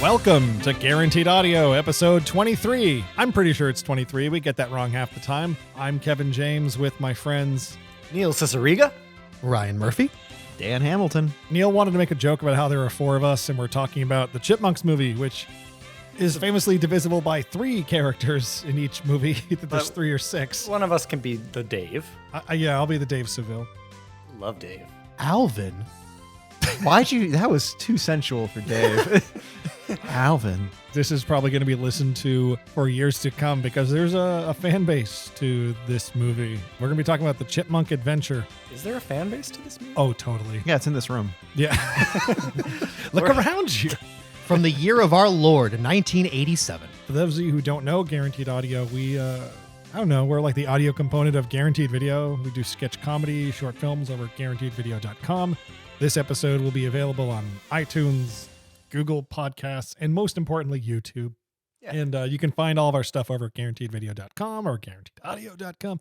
Welcome to Guaranteed Audio, episode 23. I'm pretty sure it's 23. We get that wrong half the time. I'm Kevin James with my friends Neil Ciceriga, Ryan Murphy, Dan Hamilton. Neil wanted to make a joke about how there are four of us, and we're talking about the Chipmunks movie, which is famously divisible by three characters in each movie. There's 3 or 6. One of us can be the Dave. Yeah, I'll be the Dave Seville. Love Dave. Alvin. Why'd you? That was too sensual for Dave. Alvin. This is probably going to be listened to for years to come because there's a fan base to this movie. We're going to be talking about the Chipmunk Adventure. Is there a fan base to this movie? Oh, totally. Yeah, it's in this room. Yeah. Look around you. From the year of our Lord, 1987. For those of you who don't know Guaranteed Audio, we, I don't know, we're like the audio component of Guaranteed Video. We do sketch comedy, short films over at guaranteedvideo.com. This episode will be available on iTunes, Google Podcasts, and most importantly, YouTube. Yeah. And you can find all of our stuff over at guaranteedvideo.com or guaranteedaudio.com.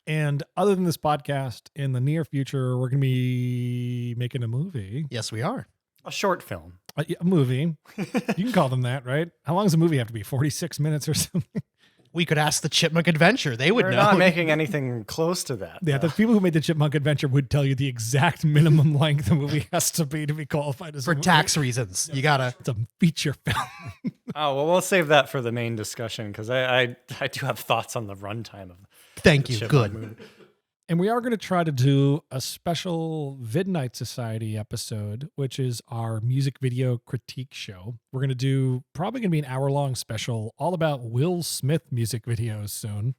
And other than this podcast, in the near future, we're going to be making a movie. Yes, we are. A short film. A movie. You can call them that, right? How long does a movie have to be? 46 minutes or something? We could ask the Chipmunk Adventure. They would We're know. not making anything close to that. Yeah, the people who made the Chipmunk Adventure would tell you the exact minimum length the movie has to be qualified as For a movie. tax reasons. You gotta. It's a feature film. Oh, well, we'll save that for the main discussion because I do have thoughts on the runtime of Thank the you. Chipmunk Good. movie. And we are going to try to do a special Vidnight Society episode, which is our music video critique show. We're going to do probably going to be an hour-long special all about Will Smith music videos soon.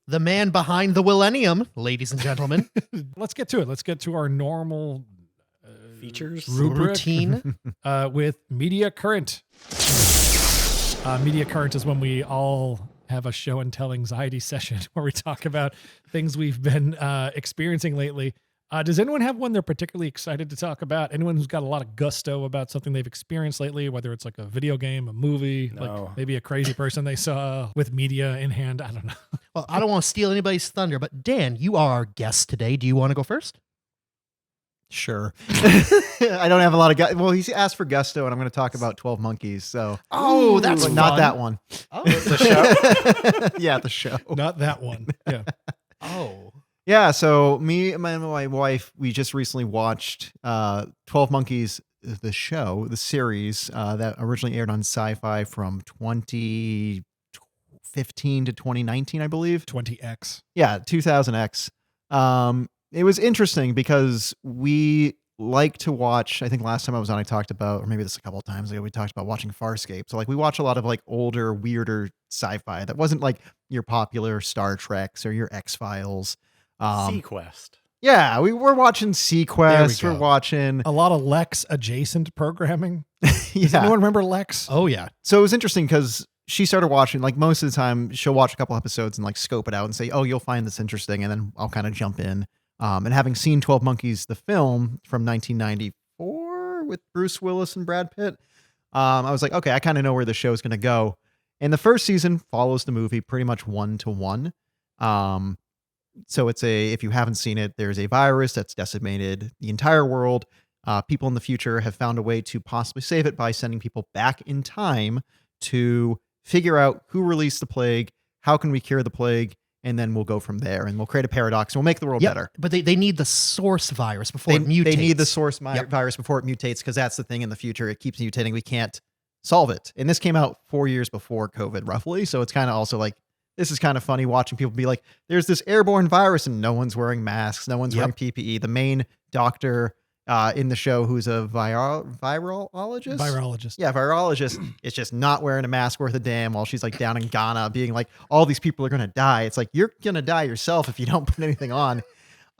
The man behind the millennium, ladies and gentlemen. Let's get to it. Let's get to our normal Features? rubric Routine. with Media Current. Media Current is when we all have a show and tell anxiety session where we talk about things we've been experiencing lately. Does anyone have one they're particularly excited to talk about? Anyone who's got a lot of gusto about something they've experienced lately, whether it's like a video game, a movie, like maybe a crazy person they saw with media in hand? I don't know. Well, I don't want to steal anybody's thunder, but Dan, you are our guest today. Do you want to go first? Sure. I don't have a lot of Well, he's asked for gusto, and I'm going to talk about 12 Monkeys. So, Oh, that's but fun. not that one. Oh. The show? Yeah, the show. Not that one. Yeah. Oh. Yeah. So me and my wife, we just recently watched 12 Monkeys, the show, the series that originally aired on Sci-Fi from 2015 to 2019, I believe. 20X. Yeah, 2000X. It was interesting because we like to watch, I think last time I was on, I talked about, or maybe this a couple of times ago, we talked about watching Farscape. So like we watch a lot of like older, weirder sci-fi that wasn't like your popular Star Treks or your X-Files. Sequest. Yeah, we're watching Sequest. There we We're go. watching. A lot of Lex adjacent programming. Does Yeah. anyone remember Lex? Oh, yeah. So it was interesting because she started watching, like most of the time, she'll watch a couple episodes and like scope it out and say, oh, you'll find this interesting. And then I'll kind of jump in. And having seen 12 Monkeys, the film from 1994 with Bruce Willis and Brad Pitt, I was like, okay, I kind of know where the show is going to go. And the first season follows the movie pretty much 1-to-1. So it's if you haven't seen it, there's a virus that's decimated the entire world. People in the future have found a way to possibly save it by sending people back in time to figure out who released the plague, how can we cure the plague, and then we'll go from there, and we'll create a paradox, and we'll make the world better. But they need the source virus before it mutates. They need the source Yep. virus before it mutates, because that's the thing in the future. It keeps mutating. We can't solve it. And this came out 4 years before COVID, roughly. So it's kind of also like, this is kind of funny watching people be like, there's this airborne virus, and no one's wearing masks. No one's wearing PPE. The main doctor in the show, who's a virologist? Virologist. Yeah, virologist is just not wearing a mask worth a damn while she's like down in Ghana being like, all these people are going to die. It's like, you're going to die yourself if you don't put anything on.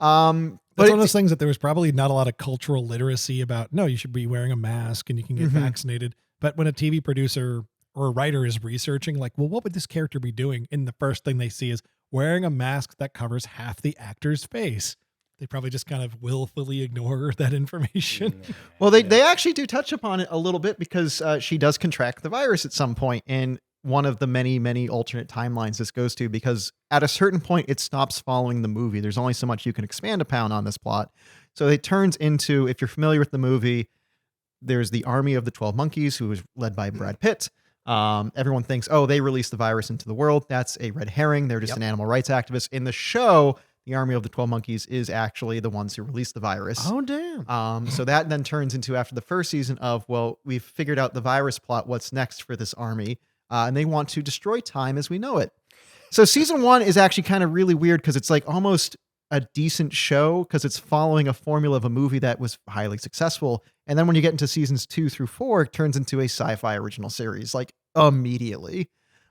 That's one of those things that there was probably not a lot of cultural literacy about, no, you should be wearing a mask and you can get vaccinated. But when a TV producer or a writer is researching, like, well, what would this character be doing? And the first thing they see is wearing a mask that covers half the actor's face. They probably just kind of willfully ignore that information. Well, they actually do touch upon it a little bit because she does contract the virus at some point in one of the many, many alternate timelines this goes to, because at a certain point, it stops following the movie. There's only so much you can expand upon on this plot. So it turns into, if you're familiar with the movie, there's the army of the 12 monkeys who is led by Brad Pitt. Everyone thinks, oh, they released the virus into the world. That's a red herring. They're just an animal rights activist. In the show, the army of the 12 monkeys is actually the ones who released the virus. Oh, damn. So that then turns into, after the first season, of, well, we've figured out the virus plot. What's next for this army? And they want to destroy time as we know it. So season 1 is actually kind of really weird because it's like almost a decent show because it's following a formula of a movie that was highly successful. And then when you get into seasons 2 through 4, it turns into a sci-fi original series, like immediately.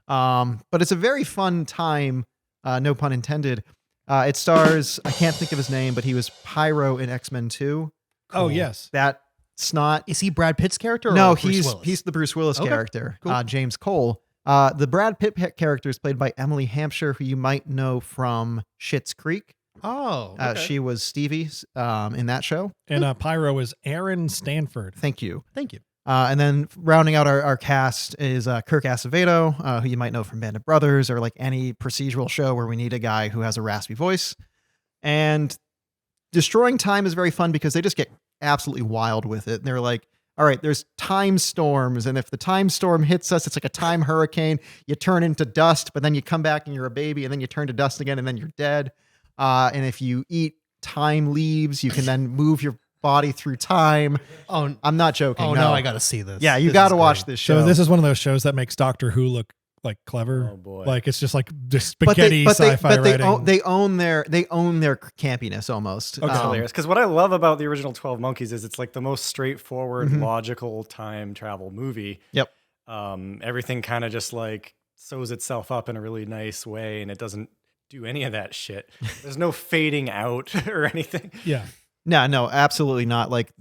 But it's a very fun time. No pun intended. It stars, I can't think of his name, but he was Pyro in X-Men 2. Oh, yes. That snot. Is he Brad Pitt's character? No, or Bruce Willis? he's the Bruce Willis Okay, character, cool. James Cole. The Brad Pitt character is played by Emily Hampshire, who you might know from Schitt's Creek. Oh, okay. She was Stevie in that show. And Pyro is Aaron Stanford. Thank you. Thank you. And then rounding out our cast is Kirk Acevedo, who you might know from Band of Brothers or like any procedural show where we need a guy who has a raspy voice. And Destroying Time is very fun because they just get absolutely wild with it. They're like, all right, there's time storms. And if the time storm hits us, it's like a time hurricane. You turn into dust, but then you come back and you're a baby, and then you turn to dust again, and then you're dead. And if you eat time leaves, you can then move your body through time. Oh, I'm not joking. oh no, I got to see this. Yeah, you This got to is watch great. this show. So this is one of those shows that makes Doctor Who look like clever. Oh boy. Like it's just like just spaghetti sci-fi writing. they own their campiness almost. Okay. Hilarious. Because what I love about the original 12 Monkeys is it's like the most straightforward, Mhm. logical time travel movie. Yep. Everything kind of just like sews itself up in a really nice way, and it doesn't do any of that shit. There's no fading out or anything. Yeah. No, absolutely not. Like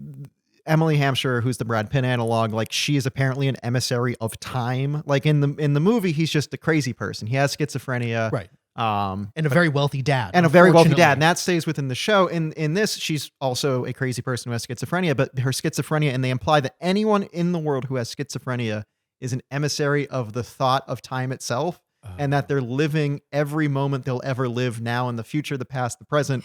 Emily Hampshire, who's the Brad Pitt analog, like she is apparently an emissary of time. Like in the movie, he's just a crazy person. He has schizophrenia. Right. And And a very wealthy dad. a very wealthy unfortunately. dad. And that stays within the show. In this, she's also a crazy person who has schizophrenia, but her schizophrenia, and they imply that anyone in the world who has schizophrenia is an emissary of the thought of time itself, and that they're living every moment they'll ever live now in the future, the past, the present,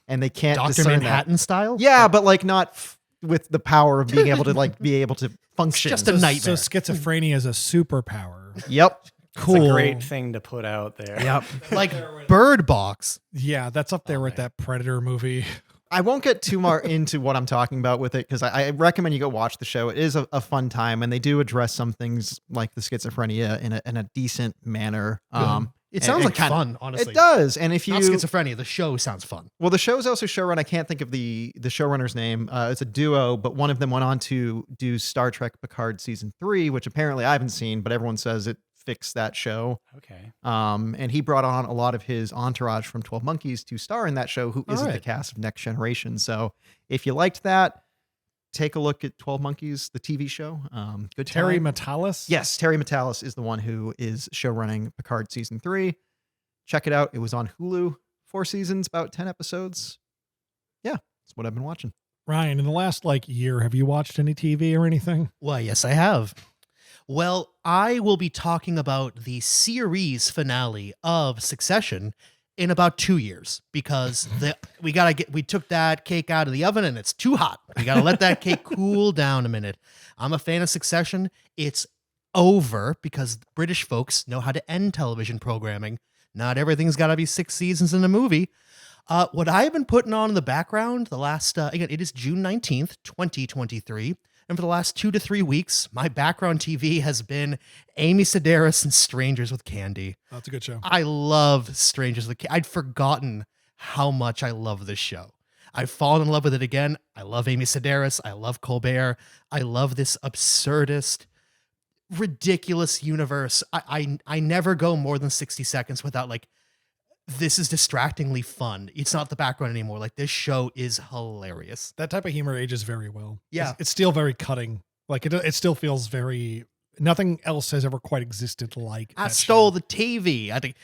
and they can't Dr. discern Manhattan style? Yeah, but like not with the power of being able to like be able to function. just a So nightmare. schizophrenia is a superpower. Yep. Cool. It's a great thing to put out there. Yep. Like Bird Box. Yeah, that's up there with that Predator movie. I won't get too more into what I'm talking about with it because I recommend you go watch the show. It is a fun time, and they do address some things like the schizophrenia in a decent manner. It sounds like kinda- fun, honestly. It does. And if you Not schizophrenia. The show sounds fun. well, the show's also showrun. I can't think of the showrunner's name. It's a duo, but one of them went on to do Star Trek Picard season 3, which apparently I haven't seen, but everyone says it fixed that show. Okay. And he brought on a lot of his entourage from 12 Monkeys to star in that show, who is in the right. cast of Next Generation. So if you liked that, take a look at 12 Monkeys, the TV show. Good Terry time. Metalis? Yes, Terry Metalis is the one who is showrunning Picard season 3. Check it out. It was on Hulu. 4 seasons, about 10 episodes. Yeah, that's what I've been watching. Ryan, in the last year, have you watched any TV or anything? Why, yes, I have. Well, I will be talking about the series finale of Succession in about 2 years because we took that cake out of the oven and it's too hot. We got to let that cake cool down a minute. I'm a fan of Succession. It's over because British folks know how to end television programming. Not everything's got to be 6 seasons in a movie. What I've been putting on in the background the last, again, it is June 19th, 2023. And for the last 2 to 3 weeks, my background TV has been Amy Sedaris and Strangers with Candy. That's a good show. I love Strangers with Candy. I'd forgotten how much I love this show. I've fallen in love with it again. I love Amy Sedaris. I love Colbert. I love this absurdist, ridiculous universe. I never go more than 60 seconds without this is distractingly fun. It's not the background anymore. Like this show is hilarious. That type of humor ages very well. Yeah. It's still very cutting. Like it still feels very, nothing else has ever quite existed like I that stole show. the TV. I think,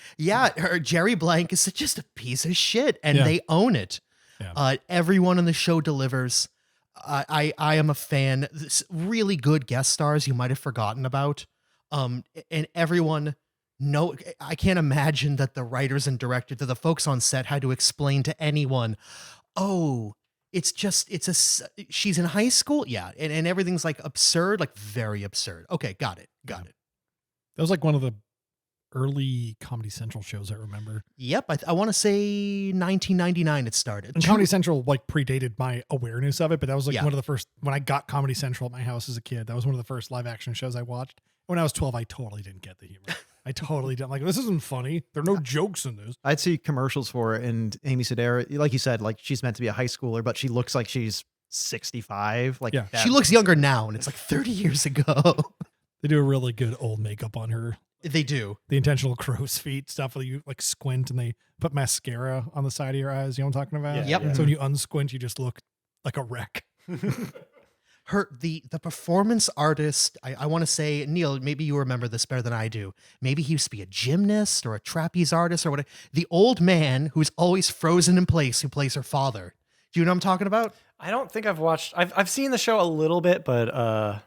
her Jerry Blank is just a piece of shit, and Yeah. they own it. Yeah. Everyone in the show delivers. I am a fan. Really good guest stars you might have forgotten about. And everyone. No, I can't imagine that the writers and directors, that the folks on set had to explain to anyone, oh, It's just she's in high school, yeah, and everything's like absurd, like very absurd. Okay, got it. That was like one of the early Comedy Central shows I remember. Yep, I want to say 1999 it started. And Comedy Central like predated my awareness of it, but that was like Yeah. one of the first, when I got Comedy Central at my house as a kid, that was one of the first live action shows I watched. When I was 12, I totally didn't get the humor. I totally didn't. Like, this isn't funny. There are no jokes in this. I'd see commercials for it, and Amy Sedaris, like you said, like she's meant to be a high schooler, but she looks like she's 65. Like Yeah. She looks younger now, and it's like 30 years ago. They do a really good old makeup on her. They do. The intentional crow's feet stuff where you like squint and they put mascara on the side of your eyes. You know what I'm talking about? Yeah, Yep. So when you unsquint, you just look like a wreck. The performance artist, I want to say, Neil, maybe you remember this better than I do. Maybe he used to be a gymnast or a trapeze artist or whatever. The old man who's always frozen in place who plays her father. Do you know what I'm talking about? I don't think I've watched. I've seen the show a little bit, but I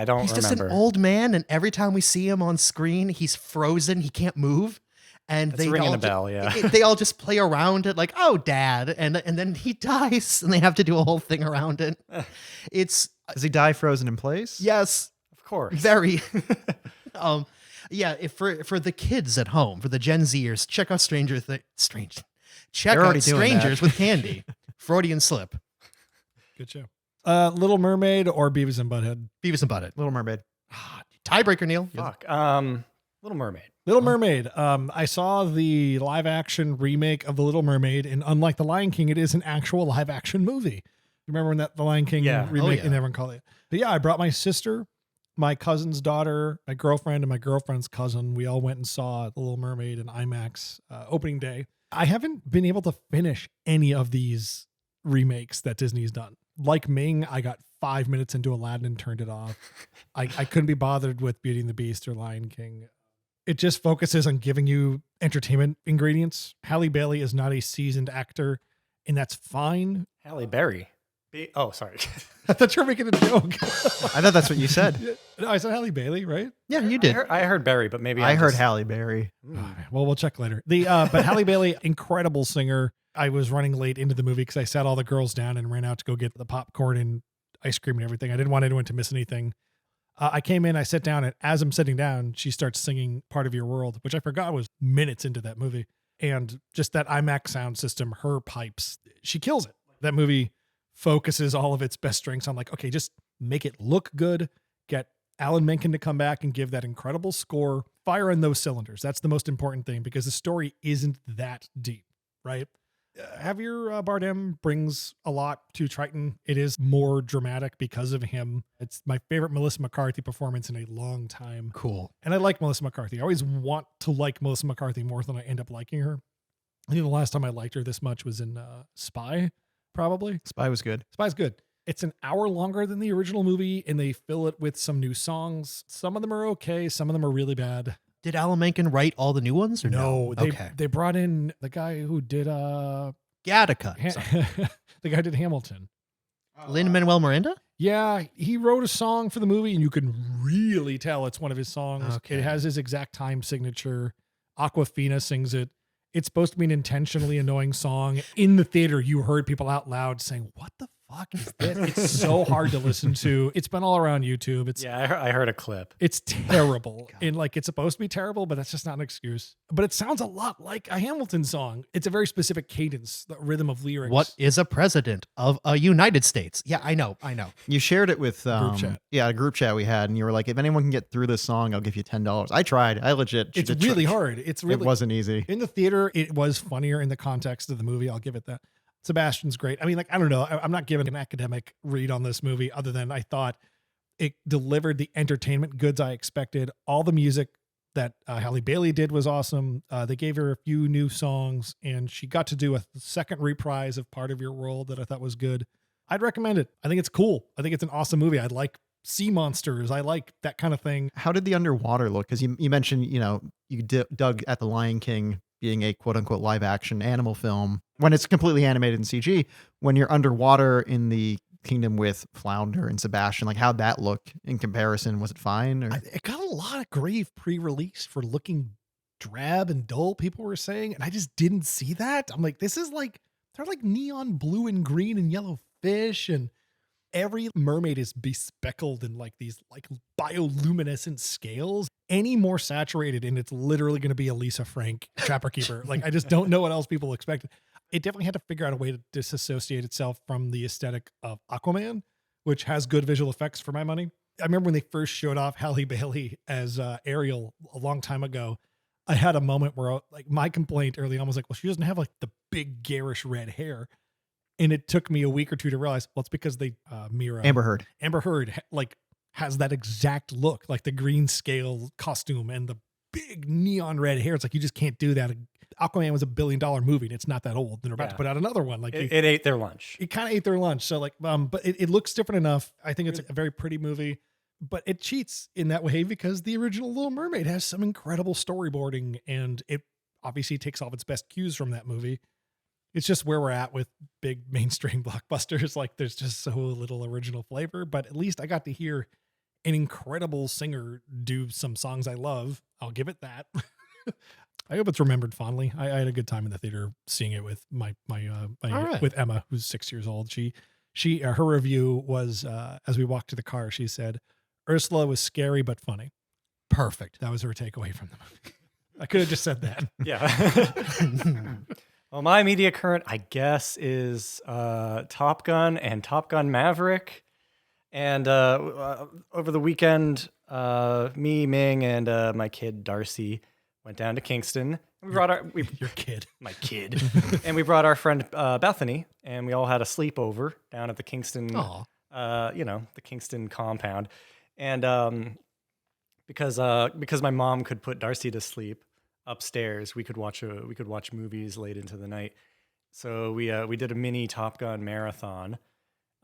don't He's just remember. an old man, and every time we see him on screen, he's frozen. He can't move. And It's they ringing all a bell, yeah. they all just play around it like, oh, dad. And then he dies, and they have to do a whole thing around it. It's, does he die frozen in place? yes, Of course. very. For the kids at home, for the Gen Zers, check out Check They're already out doing that. Strangers with Candy. Freudian slip. Good show. Little Mermaid or Beavis and Butthead? Beavis and Butthead. Little Mermaid. Tiebreaker, Neil. Fuck. Little Mermaid. Little Mermaid. I saw the live action remake of The Little Mermaid, and unlike The Lion King, it is an actual live action movie. Remember when The Lion King Yeah. remake, Oh, yeah. and everyone called it? But yeah, I brought my sister, my cousin's daughter, my girlfriend, and my girlfriend's cousin. We all went and saw The Little Mermaid in IMAX opening day. I haven't been able to finish any of these remakes that Disney's done. Like Ming, I got 5 minutes into Aladdin and turned it off. I couldn't be bothered with Beauty and the Beast or Lion King. It just focuses on giving you entertainment ingredients. Halle Bailey is not a seasoned actor, and that's fine. Halle Berry. Oh, sorry. I thought you were making a joke. I thought that's what you said. No, I said Halle Bailey, right? Yeah, you did. I heard Berry, but maybe I heard just- Halle Berry. Well, we'll check later. But Halle Bailey, incredible singer. I was running late into the movie because I sat all the girls down and ran out to go get the popcorn and ice cream and everything. I didn't want anyone to miss anything. I came in, I sat down, and as I'm sitting down, she starts singing Part of Your World, which I forgot was minutes into that movie. And just that IMAX sound system, her pipes, she kills it. That movie focuses all of its best strengths on like, okay, just make it look good, get Alan Menken to come back and give that incredible score, fire on those cylinders. That's the most important thing because the story isn't that deep, right? Javier Bardem brings a lot to Triton. It is more dramatic because of him. It's my favorite Melissa McCarthy performance in a long time. Cool. And I like Melissa McCarthy. I always want to like Melissa McCarthy more than I end up liking her. I think the last time I liked her this much was in Spy, probably. Spy was good. Spy's good. It's an hour longer than the original movie, and they fill it with some new songs. Some of them are okay. Some of them are really bad. Did Alan Menken write all the new ones or no? They brought in the guy who did Gattaca. Sorry. the guy who did Hamilton. Lin-Manuel Miranda? Yeah, he wrote a song for the movie, and you can really tell it's one of his songs. Okay. It has his exact time signature. Aquafina sings it. It's supposed to be an intentionally annoying song. In the theater, you heard people out loud saying, "What the fuck is this?" It's so hard to listen to. It's been all around YouTube. I heard a clip. It's terrible. And like, it's supposed to be terrible, but that's just not an excuse. But it sounds a lot like a Hamilton song. It's a very specific cadence, the rhythm of lyrics. What is a president of a United States? Yeah, I know. You shared it with Group chat. Yeah, a group chat we had, and you were like, if anyone can get through this song, I'll give you $10. I tried. I legit. It's did really try. hard. It's really, It wasn't easy. in the theater, it was funnier in the context of the movie. I'll give it that. Sebastian's great. I mean, like, I don't know. I'm not giving an academic read on this movie other than I thought it delivered the entertainment goods I expected. All the music that Halle Bailey did was awesome. They gave her a few new songs, and she got to do a second reprise of Part of Your World that I thought was good. I'd recommend it. I think it's cool. I think it's an awesome movie. I like sea monsters. I like that kind of thing. How did the underwater look? Because you mentioned, you dug at the Lion King being a quote unquote live action animal film when it's completely animated in CG. When you're underwater in the kingdom with Flounder and Sebastian, like how'd that look in comparison? Was it fine? Or? It got a lot of grief pre-release for looking drab and dull, people were saying, and I just didn't see that. I'm like, this is they're like neon blue and green and yellow fish, and every mermaid is bespeckled in like these like bioluminescent scales. Any more saturated, and it's literally going to be a Lisa Frank Trapper Keeper. Like, I just don't know what else people expected. It definitely had to figure out a way to disassociate itself from the aesthetic of Aquaman, which has good visual effects for my money. I remember when they first showed off Halle Bailey as Ariel a long time ago. I had a moment where like my complaint early on was like, well, she doesn't have like the big garish red hair. And it took me a week or two to realize, well, it's because they mirror Amber Heard like has that exact look, like the green scale costume and the big neon red hair. It's like, you just can't do that. Aquaman was $1 billion movie and it's not that old. And they're about to put out another one. Like it ate their lunch. It kind of ate their lunch. So like, but it looks different enough. I think it's a very pretty movie, but it cheats in that way because the original Little Mermaid has some incredible storyboarding, and it obviously takes all of its best cues from that movie. It's just where we're at with big mainstream blockbusters. Like, there's just so little original flavor, but at least I got to hear an incredible singer do some songs I love. I'll give it that. I hope it's remembered fondly. I had a good time in the theater seeing it with my right. with Emma, who's 6 years old. She her review was, as we walked to the car, she said, Ursula was scary but funny. Perfect. That was her takeaway from the movie. I could have just said that. Yeah. Well, my media current, I guess, is Top Gun and Top Gun Maverick. And over the weekend, me, Ming, and my kid Darcy went down to Kingston. We brought Your kid. My kid. And we brought our friend Bethany, and we all had a sleepover down at the Kingston, the Kingston compound. And because my mom could put Darcy to sleep upstairs, we could watch movies late into the night. So we did a mini Top Gun marathon.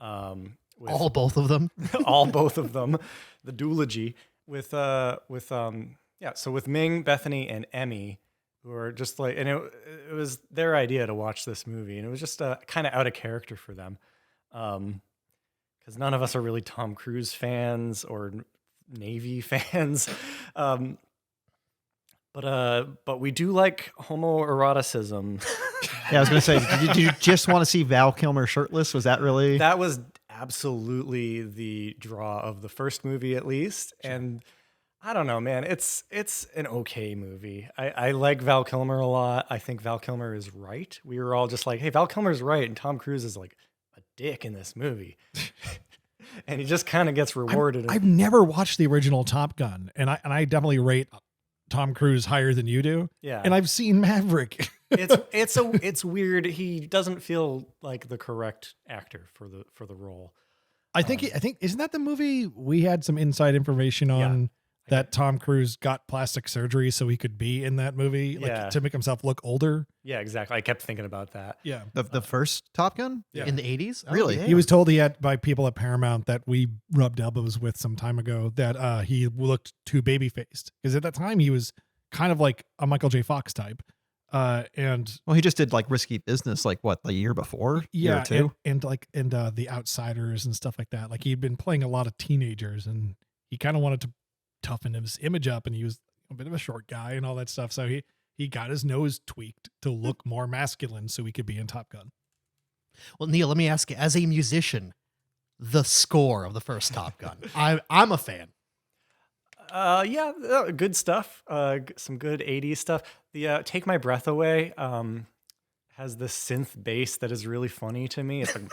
Both of them. Both of them, the duology with Ming, Bethany, and Emmy, who are just like, and it was their idea to watch this movie, and it was just kind of out of character for them, because none of us are really Tom Cruise fans or Navy fans, but we do like homoeroticism. Yeah, I was gonna say, did you just want to see Val Kilmer shirtless? Was that really? That was absolutely the draw of the first movie, at least. Sure. And I don't know, man. It's an okay movie. I like Val Kilmer a lot. I think Val Kilmer is right. We were all just like, hey, Val Kilmer's right, and Tom Cruise is like a dick in this movie. And he just kind of gets rewarded. I've never watched the original Top Gun, and I definitely rate Tom Cruise higher than you do. Yeah. And I've seen Maverick. It's weird. He doesn't feel like the correct actor for the role. I think isn't that the movie we had some inside information on, that Tom Cruise got plastic surgery so he could be in that movie, like to make himself look older? Yeah, exactly. I kept thinking about that. Yeah. The first Top Gun? Yeah. In the 80s? Really? Oh, He was told by people at Paramount that we rubbed elbows with some time ago that he looked too baby-faced. Because at that time he was kind of like a Michael J. Fox type. And Well, he just did like Risky Business, like what, the year before? Year or two? And The Outsiders and stuff like that. Like, he'd been playing a lot of teenagers, and he kind of wanted to toughen his image up, and he was a bit of a short guy and all that stuff. So he got his nose tweaked to look more masculine so he could be in Top Gun. Well, Neil, let me ask you, as a musician, the score of the first Top Gun. I'm a fan. Good stuff. Some good 80s stuff. The Take My Breath Away has this synth bass that is really funny to me. It's like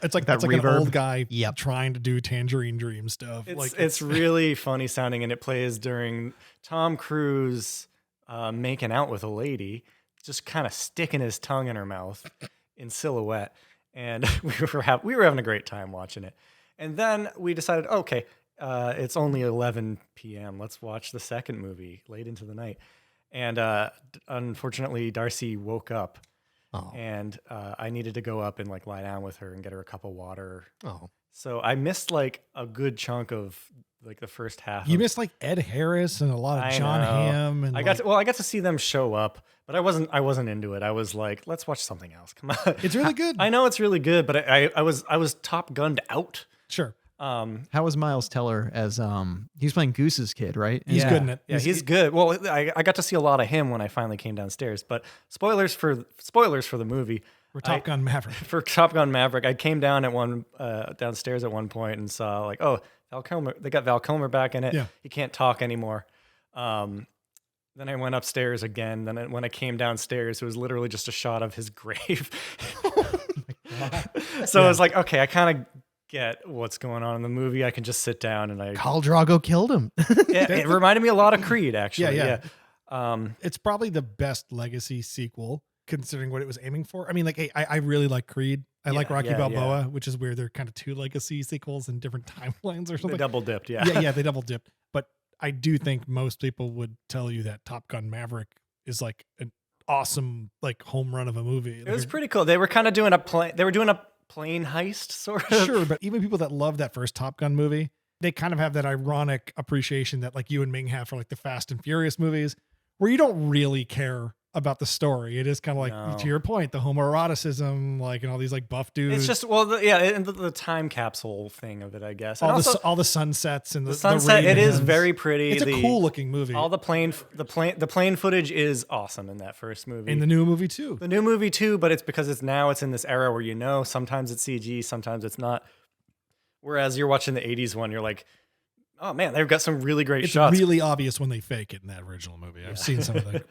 it's like an old guy trying to do Tangerine Dream stuff. It's really funny sounding, and it plays during Tom Cruise making out with a lady, just kind of sticking his tongue in her mouth in silhouette, and we were having a great time watching it. And then we decided, okay, it's only 11 p.m. Let's watch the second movie late into the night. And unfortunately, Darcy woke up, and I needed to go up and like lie down with her and get her a cup of water. Oh, so I missed like a good chunk of like the first half. You missed like Ed Harris and a lot of John Hamm, and I got to see them show up, but I wasn't into it. I was like, let's watch something else. Come on, it's really good. I know it's really good, but I was Top Gunned out. Sure. How was Miles Teller as he's playing Goose's kid, right? He's yeah. good in it. Yeah, he's good. Well, I got to see a lot of him when I finally came downstairs. But spoilers for the movie. For Top Gun Maverick. For Top Gun Maverick, I came down downstairs at one point and saw like, oh, Val Kilmer. They got Val Kilmer back in it. Yeah. He can't talk anymore. Then I went upstairs again. Then when I came downstairs, it was literally just a shot of his grave. So I was like, okay, I kind of get what's going on in the movie. I can just sit down and Khal Drago killed him. it reminded me a lot of Creed, actually. Yeah. Yeah. It's probably the best legacy sequel considering what it was aiming for. I mean, like, hey, I really like Creed. I like Rocky Balboa, which is where they're kind of two legacy sequels in different timelines or something. They double dipped, yeah. Yeah, they double dipped. But I do think most people would tell you that Top Gun Maverick is like an awesome, like, home run of a movie. It was pretty cool. They were kind of doing a plane heist, sort of. Sure, but even people that love that first Top Gun movie, they kind of have that ironic appreciation that like you and Ming have for like the Fast and Furious movies, where you don't really care about the story. It is kind of like, to your point, the homoeroticism, like, and all these like buff dudes. It's just, and the time capsule thing of it, I guess. And All the sunsets and the sunset. It is Ray-Bans. very pretty. It's a cool looking movie. All the plane footage is awesome in that first movie. In the new movie too. The new movie too, but it's because it's in this era where sometimes it's CG, sometimes it's not. Whereas you're watching the 80s one, you're like, oh man, they've got some really great shots. It's really obvious when they fake it in that original movie. I've seen some of the.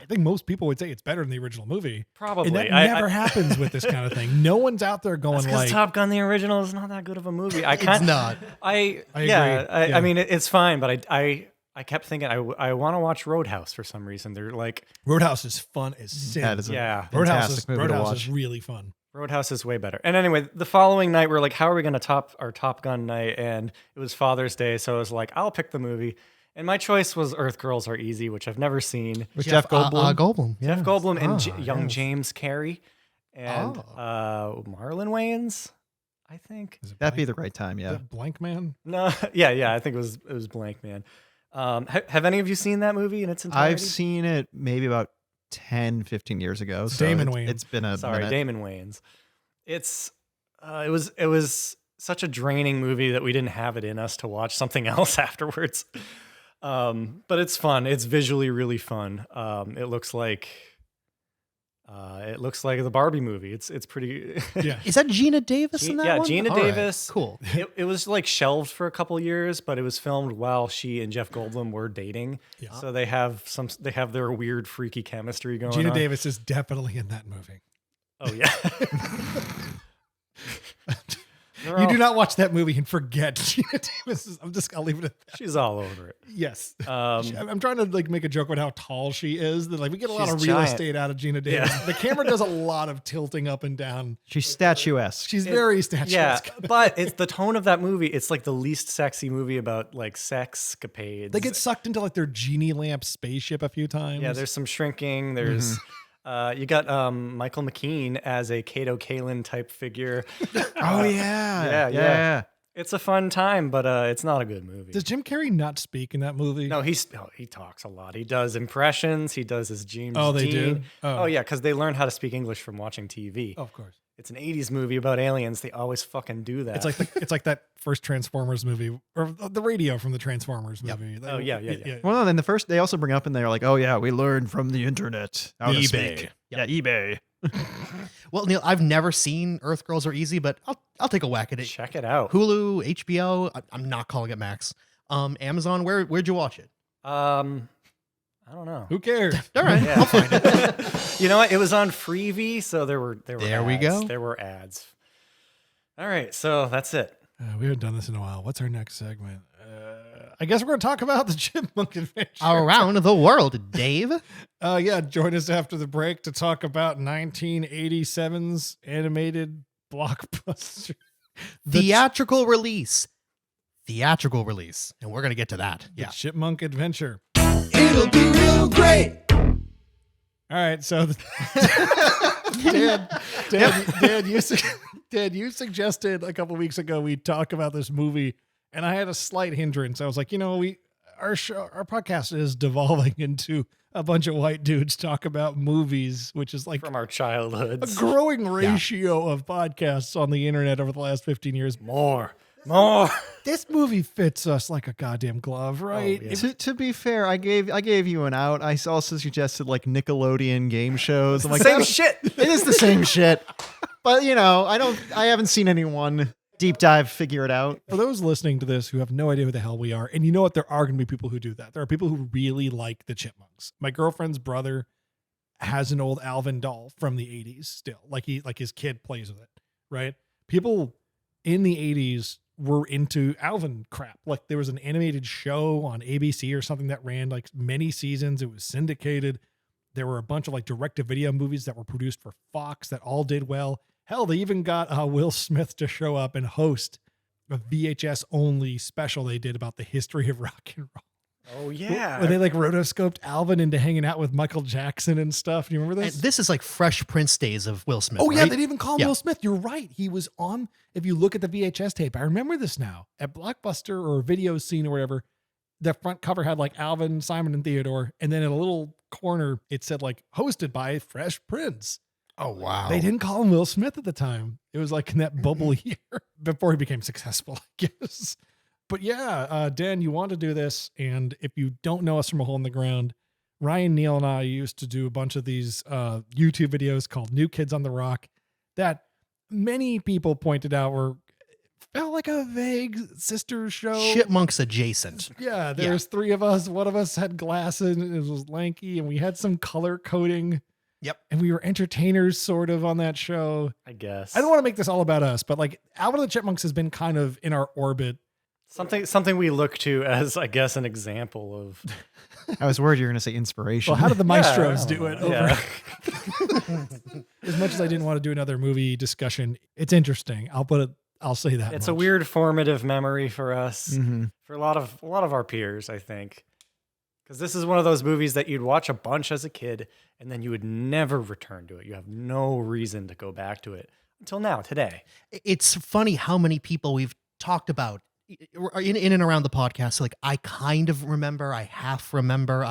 I think most people would say it's better than the original movie. Probably. And that never happens with this kind of thing. No one's out there going like Top Gun the original is not that good of a movie. It's not. I agree. I mean, it's fine, but I kept thinking I want to watch Roadhouse for some reason. They're like, Roadhouse is fun as sin. That is a Roadhouse fantastic movie to Roadhouse watch. is really fun. Roadhouse is way better. And anyway, the following night we're like, how are we going to top our Top Gun night? And it was Father's Day, so I was like, I'll pick the movie. And my choice was Earth Girls Are Easy, which I've never seen. With Jeff Goldblum. Goldblum. Yeah. Jeff Goldblum and young yes. James Carey and Marlon Wayans, I think. Is it That'd be Blank- the right time, is yeah. it Blank Man? No, yeah, I think it was Blank Man. Have any of you seen that movie in its entirety? I've seen it maybe about 10, 15 years ago. So Damon Wayans. It's been a minute. Damon Wayans. It's it was such a draining movie that we didn't have it in us to watch something else afterwards. But it's fun. It's visually really fun. It looks like the Barbie movie. It's pretty. Yeah. Is that Gina Davis in that yeah, one? Gina All right, Davis. Cool. It was like shelved for a couple years, but it was filmed while she and Jeff Goldblum were dating. Yeah. So they have their weird freaky chemistry going Gina on. Davis is definitely in that movie. Oh yeah. You do not watch that movie and forget Gina Davis. I'll leave it at that. She's all over it. Yes. I'm trying to like make a joke about how tall she is. That like we get a lot She's of real giant. estate out of Gina Davis. Yeah. The camera does a lot of tilting up and down. She's statuesque. She's very statuesque. Yeah, but it's the tone of that movie. It's like the least sexy movie about like sex-capades. They get sucked into like their genie lamp spaceship a few times. Yeah, there's some shrinking. There's you got Michael McKean as a Kato Kalin type figure. Oh yeah. Yeah. It's a fun time, but it's not a good movie. Does Jim Carrey not speak in that movie? No, he talks a lot. He does impressions. He does his James Oh, they Dean. do? Oh yeah, because they learn how to speak English from watching TV. Oh, of course. It's an 80s movie about aliens. They always fucking do that. It's like that first Transformers movie or the radio from the Transformers movie. Oh, yeah. Well, no, then the first they also bring up and they're like, oh yeah, we learned from the internet how to eBay. speak. Yeah, eBay. Well, Neil, I've never seen Earth Girls Are Easy, but I'll take a whack at it. Check it out. Hulu, HBO. I'm not calling it Max. Amazon. Where'd you watch it? I don't know. Who cares? All right, Yeah. I'll find it. You know what? It was on Freevee, so there were There ads. we go. There were ads. All right, so that's it. We haven't done this in a while. What's our next segment? I guess we're going to talk about the Chipmunk Adventure. Around the world, Dave. Yeah, join us after the break to talk about 1987's animated blockbuster. Theatrical release. And we're going to get to that. The Yeah. Chipmunk Adventure. It'll be real great. All right, so Dad, you suggested a couple weeks ago we talk about this movie, and I had a slight hindrance. I was like, our podcast is devolving into a bunch of white dudes talk about movies, which is like From our a childhoods. growing ratio of podcasts on the internet over the last 15 years. More. More. This movie fits us like a goddamn glove, right? yeah. To be fair, I gave you an out. I also suggested like Nickelodeon game shows. I'm like, Same that's- shit. It is the same shit. But I haven't seen anyone deep dive figure it out. For those listening to this who have no idea who the hell we are, and you know what, there are going to be people who do that. There are people who really like the Chipmunks. My girlfriend's brother has an old Alvin doll from the 80s still. Like his kid plays with it, right? People in the 80s were into Alvin crap. Like there was an animated show on ABC or something that ran like many seasons. It was syndicated. There were a bunch of like direct-to-video movies that were produced for Fox that all did well. Hell, they even got Will Smith to show up and host a VHS only special they did about the history of rock and roll. Oh yeah. Where they like rotoscoped Alvin into hanging out with Michael Jackson and stuff. Do you remember And this? this is like Fresh Prince days of Will Smith. Oh yeah, right? they didn't even call him Yeah. Will Smith. You're right. He was on, if you look at the VHS tape, I remember this now, at Blockbuster or Video Scene or wherever, the front cover had like Alvin, Simon, and Theodore. And then in a little corner, it said like hosted by Fresh Prince. Oh wow. They didn't call him Will Smith at the time. It was like in that bubble year before he became successful, I guess. But yeah, Dan, you want to do this. And if you don't know us from A Hole in the Ground, Ryan, Neal, and I used to do a bunch of these YouTube videos called New Kids on the Rock that many people pointed out felt like a vague sister show. Chipmunks adjacent. Yeah, there was three of us. One of us had glasses and it was lanky, and we had some color coding. Yep. And we were entertainers sort of on that show. I guess. I don't want to make this all about us, but like Alvin and the Chipmunks has been kind of in our orbit. Something we look to as, I guess, an example of. I was worried you were going to say inspiration. Well, how did the Maestros Yeah, do it? yeah. As much as I didn't want to do another movie discussion, it's interesting. I'll say that. It's a much. weird formative memory for us, Mhm. for a lot of our peers, I think, because this is one of those movies that you'd watch a bunch as a kid and then you would never return to it. You have no reason to go back to it until now, today. It's funny how many people we've talked about in and around the podcast. Like I kind of remember, I half remember,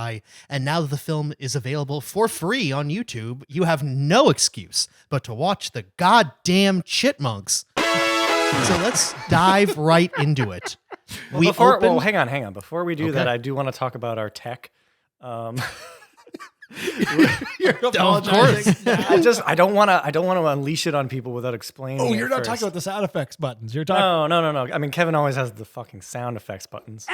and now that the film is available for free on YouTube, you have no excuse but to watch the goddamn Chipmunks. So let's dive right into it. Well, hang on. Before we do Okay. that, I do want to talk about our tech. You're Of apologizing. course. I don't want to unleash it on people without explaining. Oh, it you're not first. talking about the sound effects buttons. You're talking. No. I mean, Kevin always has the fucking sound effects buttons.